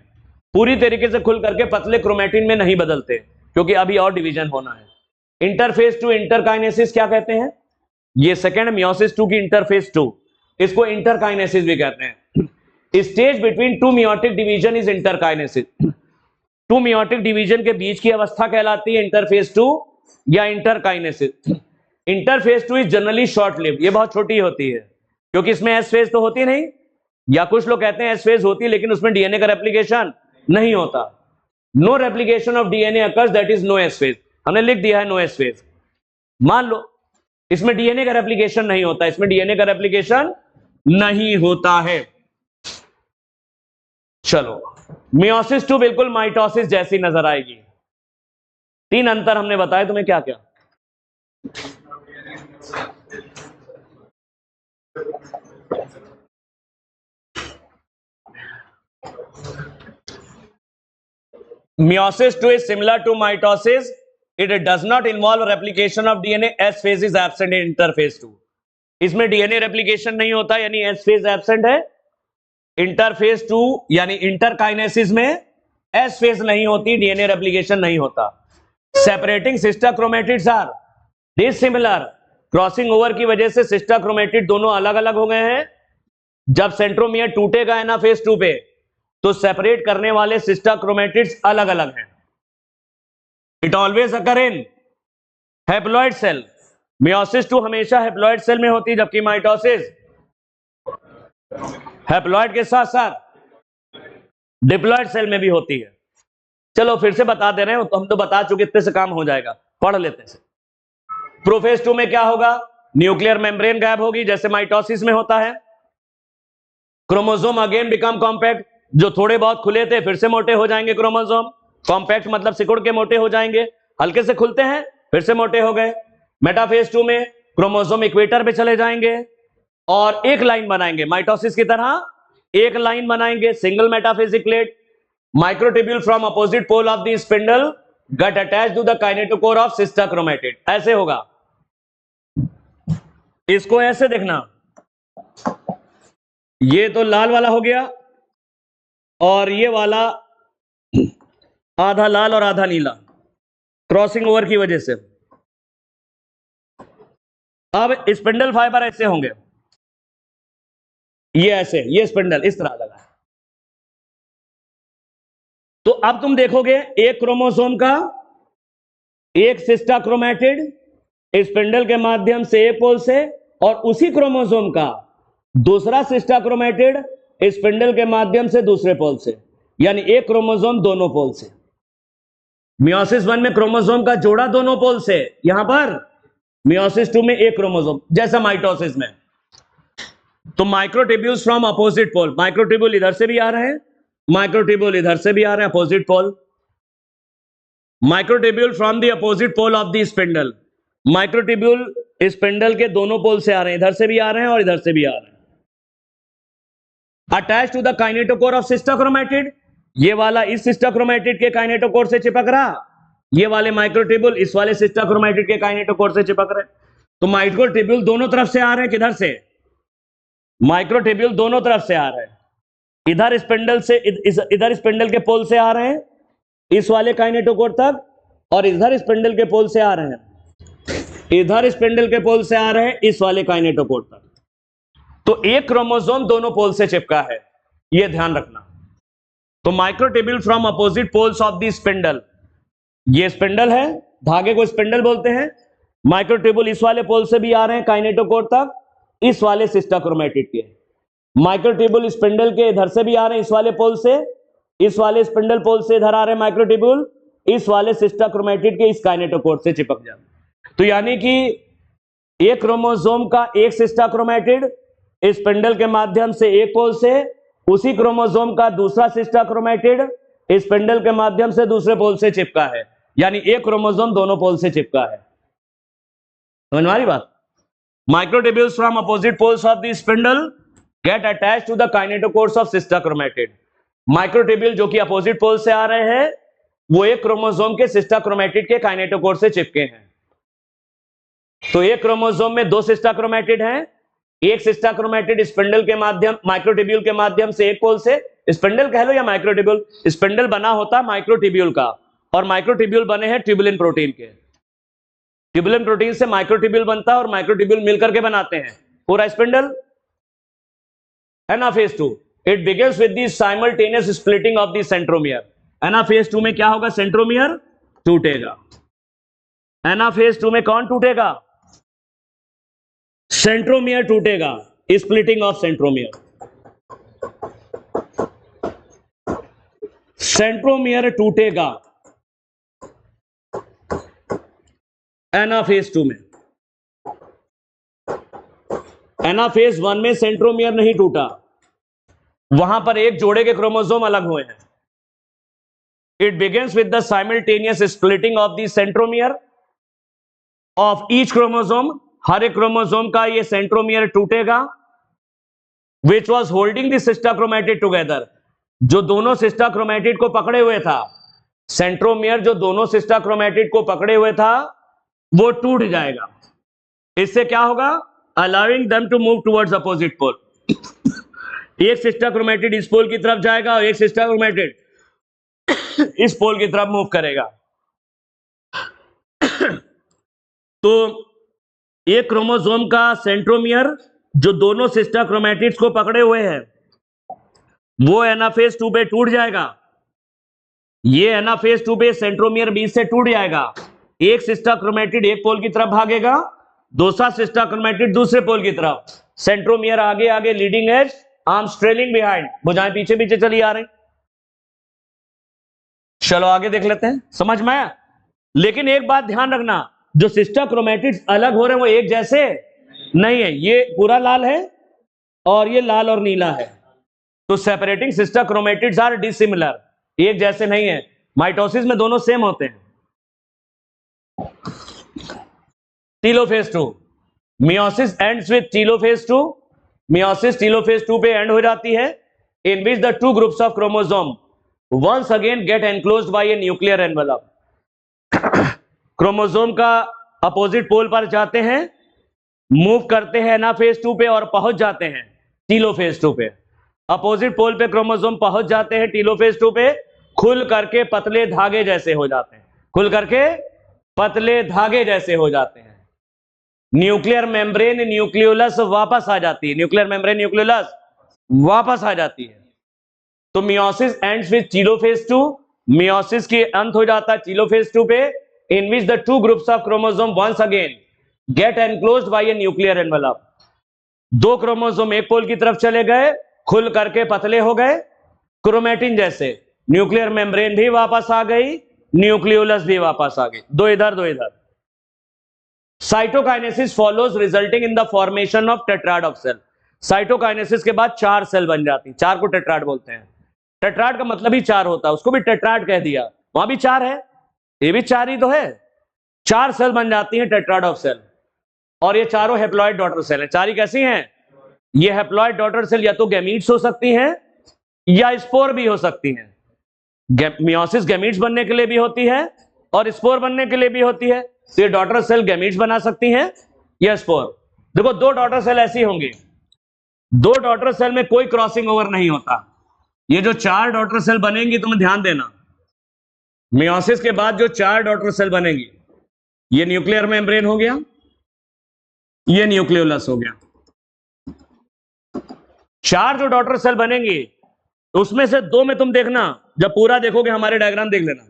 पूरी तरीके से खुल करके पतले क्रोमेटिन में नहीं बदलते, क्योंकि अभी और डिवीजन होना है। इंटरफेज टू इंटरकाइनेसिस क्या कहते हैं? ये सेकेंड मियोसिस 2 की इंटरफेज 2, इसको इंटरकाइनेसिस भी कहते हैं। Stage between two meiotic division is interkinesis. Two meiotic division के बीच की अवस्था कहलाती है इंटरफेज 2 या interkinesis. Interphase 2 is generally short lived, ये बहुत छोटी होती है, क्योंकि इसमें एस फेज तो होती नहीं, या कुछ लोग कहते हैं एस फेज होती है लेकिन उसमें डीएनए का रेप्लिकेशन नहीं होता। No replication of DNA occurs, that is no S phase. हमने लिख दिया है नो एस फेज। मान लो इसमें डीएनए का रेप्लिकेशन नहीं होता, इसमें डीएनए का रेप्लिकेशन नहीं होता है। चलो, मियोसिस 2 बिल्कुल माइटोसिस जैसी नजर आएगी। 3 अंतर हमने बताया तुम्हें, क्या क्या? Meiosis 2 is similar to mitosis. It does not involve replication of DNA. S phase is absent in interphase 2. इसमें डीएनए रेप्लिकेशन नहीं होता, यानी एस फेज एब्सेंट है. इंटरफेज 2 यानी इंटरकाइनेसिस में एस फेज नहीं होती, डीएनए रेप्लिकेशन नहीं होता. Separating sister chromatids are dissimilar. Crossing over की वजह से सिस्टर क्रोमेटिड दोनों अलग अलग हो गए हैं. जब सेंट्रोमियर टूटेगा एनाफेज 2 पे तो सेपरेट करने वाले सिस्टर क्रोमेटिड्स अलग अलग हैं. It always occur in haploid cell. Meiosis 2 हमेशा हैप्लॉइड सेल में होती है, जबकि माइटोसिस हैप्लॉइड के साथ साथ डिप्लॉइड सेल में भी होती है. चलो फिर से बता दे रहे हैं, तो हम तो बता चुके, इतने से काम हो जाएगा, पढ़ लेते हैं. प्रोफेज 2 में क्या होगा? न्यूक्लियर मेम्ब्रेन गायब होगी जैसे माइटोसिस में होता है. Chromosome again become compact. जो थोड़े बहुत खुले थे फिर से मोटे हो जाएंगे क्रोमोसोम. कॉम्पैक्ट मतलब सिकुड़ के मोटे हो जाएंगे. हल्के से खुलते हैं फिर से मोटे हो गए. मेटाफेज 2 में क्रोमोसोम इक्वेटर पे चले जाएंगे और एक लाइन बनाएंगे, माइटोसिस की तरह एक लाइन बनाएंगे, single metaphasic plate. Microtubule from opposite pole of the spindle get attached to the kinetochore of sister chromatid. ऐसे होगा. इसको ऐसे देखना, ये तो लाल वाला हो गया और ये वाला आधा लाल और आधा नीला, क्रॉसिंग ओवर की वजह से. अब स्पिंडल फाइबर ऐसे होंगे, ये ऐसे, ये स्पिंडल इस तरह लगा. तो अब तुम देखोगे एक क्रोमोसोम का एक सिस्टर क्रोमेटिड स्पिंडल के माध्यम से एक पोल से, और उसी क्रोमोसोम का दूसरा सिस्टर क्रोमेटिड स्पिंडल के माध्यम से दूसरे पोल से, यानी एक क्रोमोसोम दोनों पोल से. मियोसिस 1 में क्रोमोसोम का जोड़ा दोनों पोल से, यहां पर मियोसिस 2 में एक क्रोमोसोम, जैसा माइटोसिस में. तो microtubules from opposite pole, microtubule इधर से भी आ रहे हैं, माइक्रोट्यूब्यूल इधर से भी आ रहे हैं, opposite pole. Microtubule from the opposite pole of the spindle, microtubule spindle के दोनों पोल से आ रहे हैं, इधर से भी आ रहे हैं और इधर से भी आ रहे हैं. Attach to the kinetochore of sister chromatid, ये वाला इस सिस्टर क्रोमेटिड के काइनेटोकोर से चिपक रहा, ये वाले माइक्रोट्यूब्यूल इस वाले सिस्टर क्रोमेटिड के काइनेटोकोर से चिपक रहे. तो माइक्रोट्यूब्यूल दोनों तरफ से आ रहे हैं, किधर से? माइक्रोट्यूब्यूल दोनों तरफ से आ रहे हैं. इधर स्पिंडल से, इधर स्पिंडल के पोल से आ रहे हैं इस वाले काइनेटोकोर तक, और इधर स्पिंडल के पोल से आ रहे हैं, इधर स्पिंडल के पोल से आ रहे हैं इस वाले काइनेटोकोर तक. तो एक क्रोमोसोम दोनों पोल से चिपका है, यह ध्यान रखना. तो microtubule from opposite poles of the spindle, ये स्पिंडल है, धागे को स्पिंडल बोलते हैं. माइक्रोट्यूब्यूल इस वाले पोल से भी आ रहे हैं काइनेटोकोर तक, इस वाले सिस्टर क्रोमेटिड के. माइक्रोट्यूब्यूल स्पिंडल के इधर से भी आ रहे हैं इस वाले पोल से, इस वाले स्पिंडल पोल से इधर आ रहे हैं माइक्रोट्यूब्यूल, इस वाले सिस्टर क्रोमेटिड के इस काइनेटोकोर से चिपक जाए. तो यानी कि एक क्रोमोसोम का एक सिस्टर क्रोमेटिड स्पिंडल के माध्यम से एक पोल से, उसी क्रोमोसोम का दूसरा सिस्टर क्रोमेटिड स्पिंडल के माध्यम से दूसरे पोल से चिपका है, यानी एक क्रोमोसोम दोनों पोल से चिपका है. समझ में आ रही बात? Microtubules from opposite poles of the spindle get attached to the kinetochores of sister chromatid. Microtubule जो कि अपोजिट पोल से आ रहे हैं, वो एक क्रोमोसोम के सिस्टर क्रोमेटिड के काइनेटोकोर से चिपके हैं. तो एक क्रोमोसोम में दो सिस्टर क्रोमेटिड हैं, एक सिस्टर क्रोमेटिड स्पिंडल के माध्यम, माइक्रोट्यूब्यूल के माध्यम से एक पोल से, स्पिंडल कह लो या माइक्रोट्यूब्यूल, स्पिंडल बना होता माइक्रोट्यूब्यूल का, और माइक्रोट्यूब्यूल बने हैं ट्यूबुलिन प्रोटीन के. ट्यूबुलिन प्रोटीन से माइक्रोट्यूब्यूल बनता है और माइक्रोट्यूब्यूल मिलकर के बनाते हैं पूरा spindle. Anaphase 2, it begins with the simultaneous splitting of the centromere. Anaphase 2 में क्या होगा? सेंट्रोमियर टूटेगा. एनाफेज 2 में कौन टूटेगा? सेंट्रोमियर टूटेगा, स्प्लिटिंग ऑफ सेंट्रोमियर. सेंट्रोमियर टूटेगा एनाफेज 2 में. एनाफेज 1 में सेंट्रोमियर नहीं टूटा, वहां पर एक जोड़े के क्रोमोसोम अलग हुए हैं. It begins with the simultaneous splitting of the centromere of each chromosome. हर एक क्रोमोसोम का ये सेंट्रोमियर टूटेगा, which was holding the sister chromatid together, जो दोनों सिस्टर क्रोमेटिड को पकड़े हुए था. सेंट्रोमियर जो दोनों सिस्टर क्रोमेटिड को पकड़े हुए था वो टूट जाएगा। इससे क्या होगा? Allowing them to move towards opposite pole. एक सिस्टर क्रोमेटिड इस पोल की तरफ जाएगा और एक सिस्टर क्रोमेटिड इस पोल की तरफ मूव करेगा। तो एक क्रोमोसोम का सेंट्रोमियर जो दोनों सिस्टर क्रोमेटिड्स को पकड़े हुए है वो एनाफेज 2 पे टूट जाएगा। ये एनाफेज 2 पे सेंट्रोमियर बीच से टूट जाएगा। एक सिस्टर क्रोमेटिड एक पोल की तरफ भागेगा, दूसरा सिस्टर क्रोमेटिड दूसरे पोल की तरफ। सेंट्रोमियर आगे आगे, leading edge, arms trailing behind, भुजाएं पीछे पीछे चली आ रही। चलो आगे देख लेते हैं, समझ में आया? लेकिन एक बात ध्यान रखना, जो सिस्टर क्रोमेटिड्स अलग हो रहे हैं वो एक जैसे नहीं है। ये पूरा लाल है और ये लाल और नीला है, तो separating sister chromatids are dissimilar, एक जैसे नहीं है। माइटोसिस में दोनों सेम होते हैं। Telophase 2, meiosis ends with telophase 2। Meiosis telophase 2 पे एंड हो जाती है, in which the two groups of chromosome once again get enclosed by a nuclear envelope। Chromosome का अपोजिट पोल पर जाते हैं, मूव करते हैं एनाफेज 2 पे और पहुंच जाते हैं टीलोफेज 2 पे। अपोजिट पोल पे क्रोमोसोम पहुंच जाते हैं टीलोफेज 2 पे, खुल करके पतले धागे जैसे हो जाते हैं, खुल करके पतले धागे जैसे हो जाते हैं। न्यूक्लियर मेम्ब्रेन न्यूक्लियोलस वापस आ जाती है, न्यूक्लियर मेम्ब्रेन न्यूक्लियोलस वापस आ जाती है। तो meiosis ends with telophase 2, meiosis की अंत हो जाता है टीलोफेज 2 पे, in which the two groups of chromosome once again get enclosed by a nuclear envelope. दो क्रोमोसोम एक पोल की तरफ चले गए, खुल करके पतले हो गए क्रोमेटिन जैसे, न्यूक्लियर मेम्ब्रेन भी वापस आ गई, न्यूक्लियोलस भी वापस आ गई, दो इधर दो इधर। Cytokinesis follows resulting in the formation of tetrad of cell. Cytokinesis के बाद 4 सेल बन जाती, 4 को टेट्राड बोलते हैं। टेट्राड का मतलब ही 4 होता है, उसको भी टेट्राड कह दिया। वहां भी 4 है, ये भी 4 ही तो है। 4 सेल बन जाती हैं टेट्राड ऑफ सेल, और ये चारों हेप्लॉइड डॉटर सेल है। 4 ही कैसी हैं? ये हेप्लॉइड डॉटर सेल या तो गैमीट्स हो सकती हैं या स्पोर भी हो सकती हैं। मियोसिस गैमीट्स बनने के लिए भी होती है और स्पोर बनने के लिए भी होती है। तो ये डॉटर सेल गैमीट्स बना सकती हैं या स्पोर। देखो, 2 डॉटर सेल ऐसी होंगी, 2 डॉटर सेल में कोई क्रॉसिंग ओवर नहीं होता। ये जो 4 डॉटर सेल बनेंगी, तुम्हें ध्यान देना, मियोसिस के बाद जो 4 डॉटर सेल बनेंगी, ये न्यूक्लियर मेम्ब्रेन हो गया, ये न्यूक्लियोलस हो गया। 4 जो डॉटर सेल बनेंगी उसमें से 2 में तुम देखना, जब पूरा देखोगे हमारे डायग्राम देख लेना,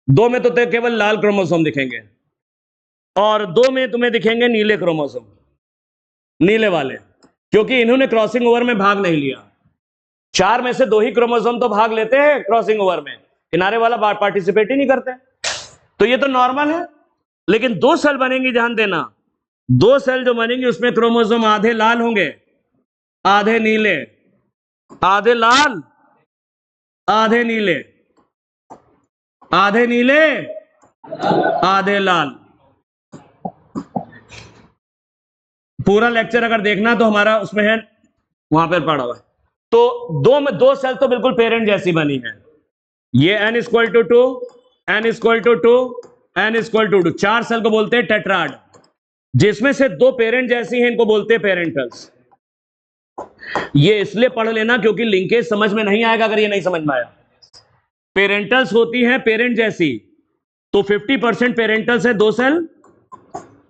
2 में तो केवल लाल क्रोमोसोम दिखेंगे और 2 में तुम्हें दिखेंगे नीले क्रोमोसोम, नीले वाले, क्योंकि इन्होंने क्रॉसिंग ओवर में भाग नहीं लिया। 4 में से 2 ही क्रोमोसोम तो भाग लेते हैं क्रॉसिंग ओवर में, किनारे वाला पार्टिसिपेट ही नहीं करते। तो ये तो नॉर्मल है। लेकिन 2 सेल बनेंगी, ध्यान देना, 2 सेल जो बनेंगी उसमें क्रोमोसोम आधे लाल होंगे, आधे नीले, आधे लाल, आधे नीले, आधे नीले, आधे लाल। पूरा लेक्चर अगर देखना तो हमारा उसमें है, वहां पर पड़ा हुआ है। तो 2 में 2 सेल तो बिल्कुल पेरेंट जैसी बनी है। ये n equal to 2, n equal to 2, n equal to 2, 4 cell को बोलते हैं टेट्राड, जिसमें से 2 पेरेंट जैसी हैं, इनको बोलते हैं पेरेंटल्स। ये इसलिए पढ़ लेना क्योंकि लिंकेज समझ में नहीं आएगा अगर ये नहीं समझ में आया। पेरेंटल्स होती हैं पेरेंट जैसी, तो 50% पेरेंटल्स है 2 सेल,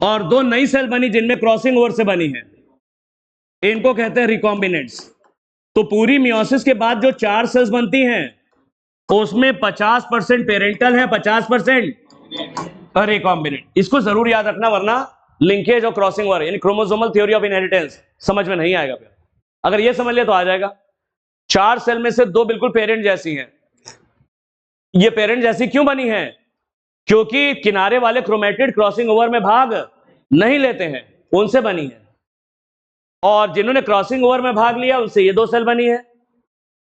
और 2 नई सेल बनी जिनमें क्रॉसिंग ओवर से बनी है, इनको कहते हैं रिकॉम्बिनेंट्स। तो पूरी मियोसिस के बाद जो 4 सेल्स बनती हैं उसमें 50% पेरेंटल है, 50% रिकॉम्बिनेंट। इसको जरूर याद रखना, वरना लिंकेज और क्रॉसिंग ओवर यानी क्रोमोसोमल थ्योरी ऑफ इनहेरिटेंस समझ में नहीं आएगा। फिर अगर ये समझ लिया तो आ जाएगा। 4 सेल में से 2 बिल्कुल पेरेंट जैसी हैं। ये पेरेंट जैसी क्यों बनी है? क्योंकि किनारे वाले क्रोमेटिड क्रॉसिंग ओवर में भाग नहीं लेते हैं, उनसे बनी है। और जिन्होंने क्रॉसिंग ओवर में भाग लिया उनसे ये 2 सेल बनी है।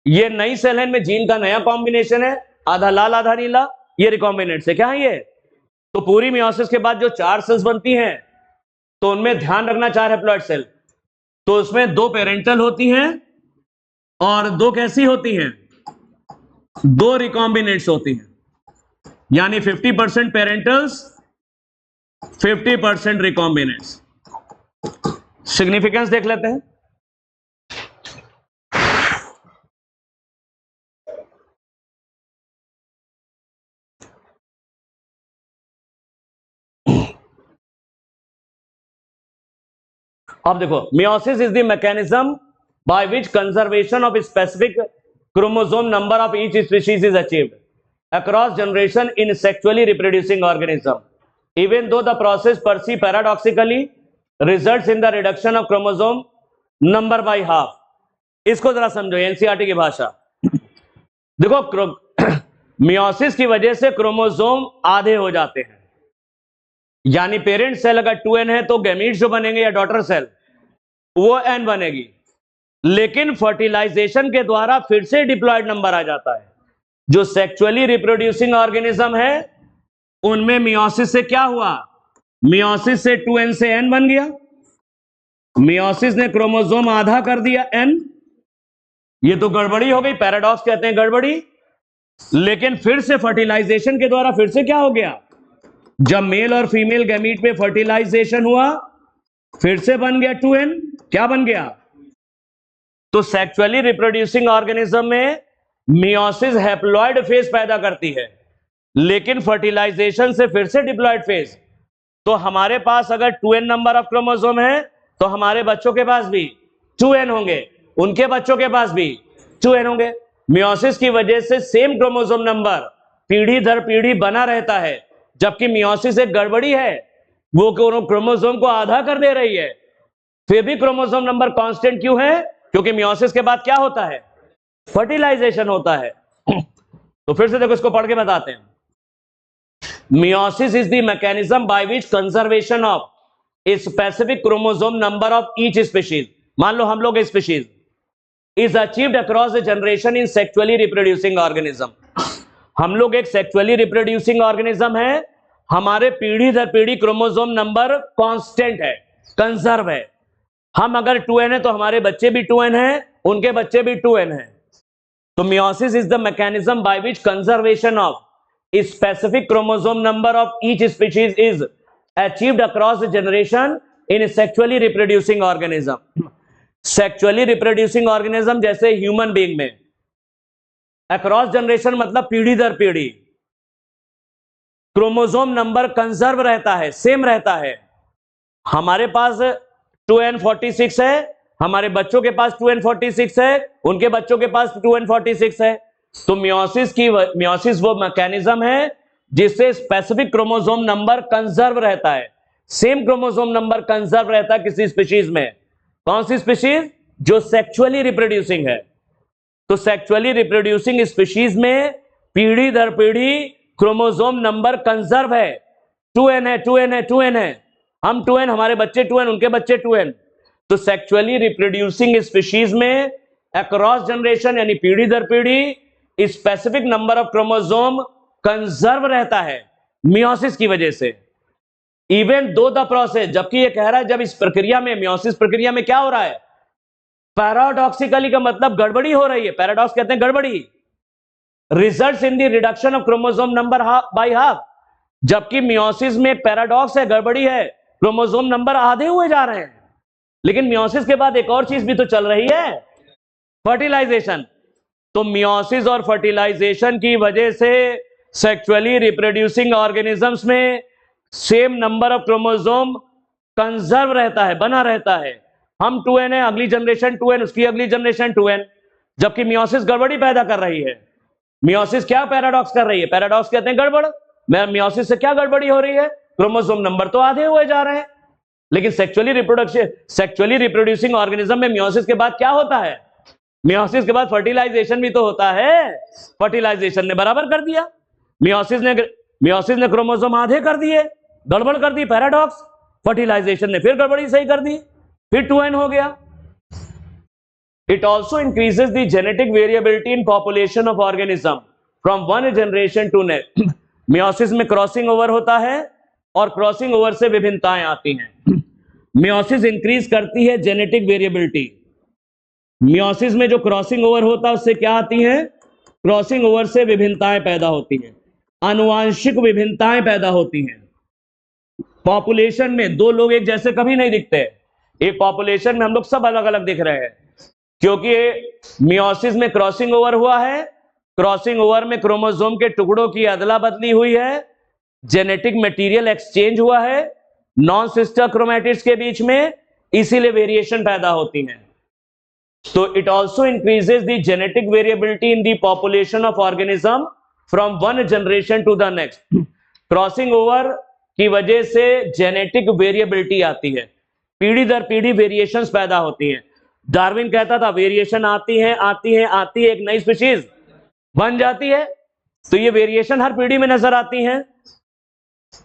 ये नई सेल है, इनमें जीन का नया कॉम्बिनेशन है, आधा लाल आधा नीला, ये रिकॉम्बिनेंट से क्या है ये। तो पूरी मियोसिस के बाद जो 4 सेल्स बनती हैं तो उनमें ध्यान रखना 4 हैप्लॉइड सेल, तो उसमें 2 पेरेंटल होती हैं और 2 कैसी होती हैं, 2 रिकॉम्बिनेंट्स होती हैं। यानी 50% पेरेंटल्स, 50% रिकॉम्बिनेंट्स। सिग्निफिकेंस देख लेते हैं। अब देखो, meiosis is the mechanism by which conservation of specific chromosome number of each species is achieved across generation in sexually reproducing organism, even though the process per se paradoxically results in the reduction of chromosome number by half। इसको जरा समझो NCERT की भाषा। देखो, meiosis की वजह से chromosome आधे हो जाते हैं, यानी पेरेंट सेल अगर 2n है तो गैमीट्स जो बनेंगे या डॉटर सेल वो n बनेगी, लेकिन फर्टिलाइजेशन के द्वारा फिर से डिप्लॉयड नंबर आ जाता है। जो सेक्सुअली रिप्रोड्यूसिंग ऑर्गेनिज्म है उनमें मियोसिस से क्या हुआ, मियोसिस से 2n से n बन गया, मियोसिस ने क्रोमोसोम आधा कर दिया n, ये तो गड़बड़ी हो गई, पैराडॉक्स कहते हैं गड़बड़ी। लेकिन फिर से फर्टिलाइजेशन के द्वारा फिर से क्या हो गया, जब मेल और फीमेल गैमीट पे फर्टिलाइजेशन हुआ फिर से बन गया 2n, क्या बन गया। तो सेक्सुअली रिप्रोड्यूसिंग ऑर्गेनिज्म में मियोसिस हैप्लॉइड फेज पैदा करती है, लेकिन फर्टिलाइजेशन से फिर से डिप्लॉयड फेज। तो हमारे पास अगर 2n नंबर ऑफ क्रोमोसोम है तो हमारे बच्चों के पास भी 2n होंगे, उनके बच्चों के पास भी 2n होंगे। मियोसिस की वजह से सेम क्रोमोसोम नंबर पीढ़ी दर पीढ़ी बना रहता है, जबकि मियोसिस एक गड़बड़ी है, वो क्रोमोसोम को आधा कर दे रही है। फिर भी क्रोमोसोम नंबर कांस्टेंट क्यों है, क्योंकि मियोसिस के बाद क्या होता है, फर्टिलाइजेशन होता है। तो फिर से देखो, इसको पढ़ के बताते हैं। Meiosis is the mechanism by which conservation of a specific chromosome number of each species, मान लो हम लोग species, is achieved across the generation in sexually reproducing organism. हम लोग एक सेक्सुअली रिप्रोड्यूसिंग ऑर्गेनिज्म है, हमारे पीढ़ी दर पीढ़ी क्रोमोसोम नंबर कांस्टेंट है, कंजर्व है। हम अगर 2n है तो हमारे बच्चे भी 2n है, उनके बच्चे भी 2n है। तो meiosis is the mechanism by which conservation of a specific chromosome number of each species is achieved across the generation in a sexually reproducing organism। sexually reproducing organism जैसे ह्यूमन बीइंग में across generation मतलब पीढ़ी दर पीढ़ी chromosome number conserve रहता है, same रहता है। हमारे पास 2n46 है, हमारे बच्चों के पास 2n46 है, उनके बच्चों के पास 2n46 है। तो मियोसिस वो मैकेनिज्म है जिससे स्पेसिफिक क्रोमोसोम नंबर कंजर्व रहता है, सेम क्रोमोसोम नंबर कंजर्व रहता है किसी स्पीशीज में। कौन सी स्पीशीज, जो सेक्सुअली रिप्रोड्यूसिंग है। तो सेक्सुअली रिप्रोड्यूसिंग स्पीशीज में पीढ़ी दर पीढ़ी क्रोमोसोम नंबर कंजर्व है, 2n है, 2n है, 2n है, हम 2n, हमारे बच्चे 2n, उनके बच्चे 2n। तो सेक्सुअली रिप्रोड्यूसिंग स्पीशीज में अक्रॉस जनरेशन यानी पीढ़ी दर पीढ़ी specific number of chromosome conserve रहता है मियोसिस की वजह से। इवन दो द प्रोसेस, जबकि ये कह रहा है जब इस प्रक्रिया में, मियोसिस प्रक्रिया में क्या हो रहा है, पैराडॉक्सिकली का मतलब गड़बड़ी हो रही है, पैराडॉक्स कहते हैं गड़बड़ी, results in the reduction of chromosome number by half. जबकि मियोसिस में पैराडॉक्स है, गड़बड़ी है, क्रोमोसोम नंबर आधे हुए जा रहे हैं। लेकिन मियोसिस के बाद एक और चीज भी तो चल रही है, फर्टिलाइजेशन। तो मियोसिस और फर्टिलाइजेशन की वजह से सेक्सुअली रिप्रोड्यूसिंग ऑर्गेनिजम्स में same number of chromosome conserve रहता है, बना रहता है। हम 2n है, अगली जनरेशन 2n, उसकी अगली जनरेशन 2n, जबकि मियोसिस गड़बड़ी पैदा कर रही है। मियोसिस क्या पैराडॉक्स कर रही है, पैराडॉक्स कहते हैं गड़बड़। मियोसिस से क्या गड़बड़ी हो रही है, क्रोमोसोम नंबर तो आधे हुए जा रहे हैं। लेकिन सेक्सुअली रिप्रोड्यूसिंग ऑर्गेनिज्म में मियोसिस के बाद क्या होता है, मियोसिस के बाद फर्टिलाइजेशन भी तो होता है। फर्टिलाइजेशन ने बराबर कर दिया, मियोसिस ने क्रोमोसोम आधे कर दिए, गड़बड़ कर दी, पैराडॉक्स। फर्टिलाइजेशन ने फिर गड़बड़ी सही कर दी, फिर 2n हो गया। It also increases the genetic variability in population of organism from one generation to next. Meiosis में क्रॉसिंग ओवर होता है और क्रॉसिंग ओवर से विभिन्नताएं आती हैं। मियोसिस इंक्रीज करती है जेनेटिक वेरिएबिलिटी। मियोसिस में जो क्रॉसिंग ओवर होता है उससे क्या आती है, क्रॉसिंग ओवर से विभिन्नताएं पैदा होती हैं। आनुवांशिक विभिन्नताएं पैदा होती हैं। पॉपुलेशन में दो लोग एक जैसे कभी नहीं दिखते। एक पॉपुलेशन में हम लोग सब अलग अलग दिख रहे हैं, क्योंकि मियोसिस में क्रॉसिंग ओवर हुआ है। क्रॉसिंग ओवर में क्रोमोसोम के टुकड़ों की अदला बदली हुई है, जेनेटिक मटेरियल एक्सचेंज हुआ है नॉन सिस्टर क्रोमैटिड्स के बीच में, इसीलिए वेरिएशन पैदा होती है। तो it also increases the genetic variability in the population of organism from one generation to the next. Crossing over की वजह से जेनेटिक वेरिएबिलिटी आती है, पीढ़ी दर पीढ़ी वेरिएशंस पैदा होती हैं। डार्विन कहता था वेरिएशन आती है आती है आती है, एक नई स्पीशीज बन जाती है। तो ये वेरिएशन हर पीढ़ी में नजर आती हैं।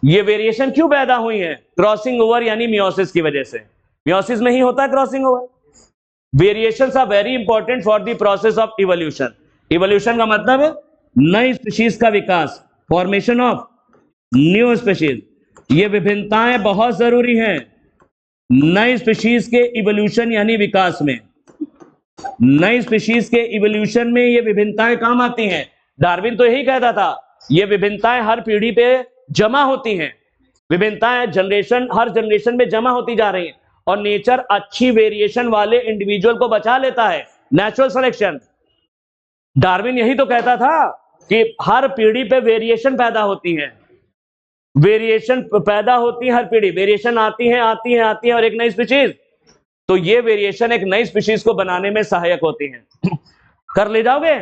ये वेरिएशन क्यों पैदा हुई है? क्रॉसिंग ओवर यानी मियोसिस की वजह से। मियोसिस में ही होता है crossing over. Variations are very important for the process of evolution. Evolution का मतलब है नई स्पीशीज का विकास, फॉर्मेशन ऑफ न्यू स्पीशीज। ये विभिन्नताएं बहुत जरूरी हैं नई स्पीशीज के इवोल्यूशन यानी विकास में। नई स्पीशीज के इवोल्यूशन में ये विभिन्नताएं काम आती हैं। डार्विन तो यही कहता था, ये विभिन्नताएं हर पीढ़ी पे जमा होती हैं। विभिन्नताएं हर जनरेशन में जमा होती जा रही हैं, और नेचर अच्छी वेरिएशन वाले इंडिविजुअल को बचा लेता है, नेचुरल सिलेक्शन। डार्विन यही तो कहता था कि हर पीढ़ी पे वेरिएशन पैदा होती है, वेरिएशन पैदा होती है हर पीढ़ी, वेरिएशन आती है और एक नई स्पीशीज। तो ये वेरिएशन एक नई स्पीशीज को बनाने में सहायक होती है। कर ले जाओगे?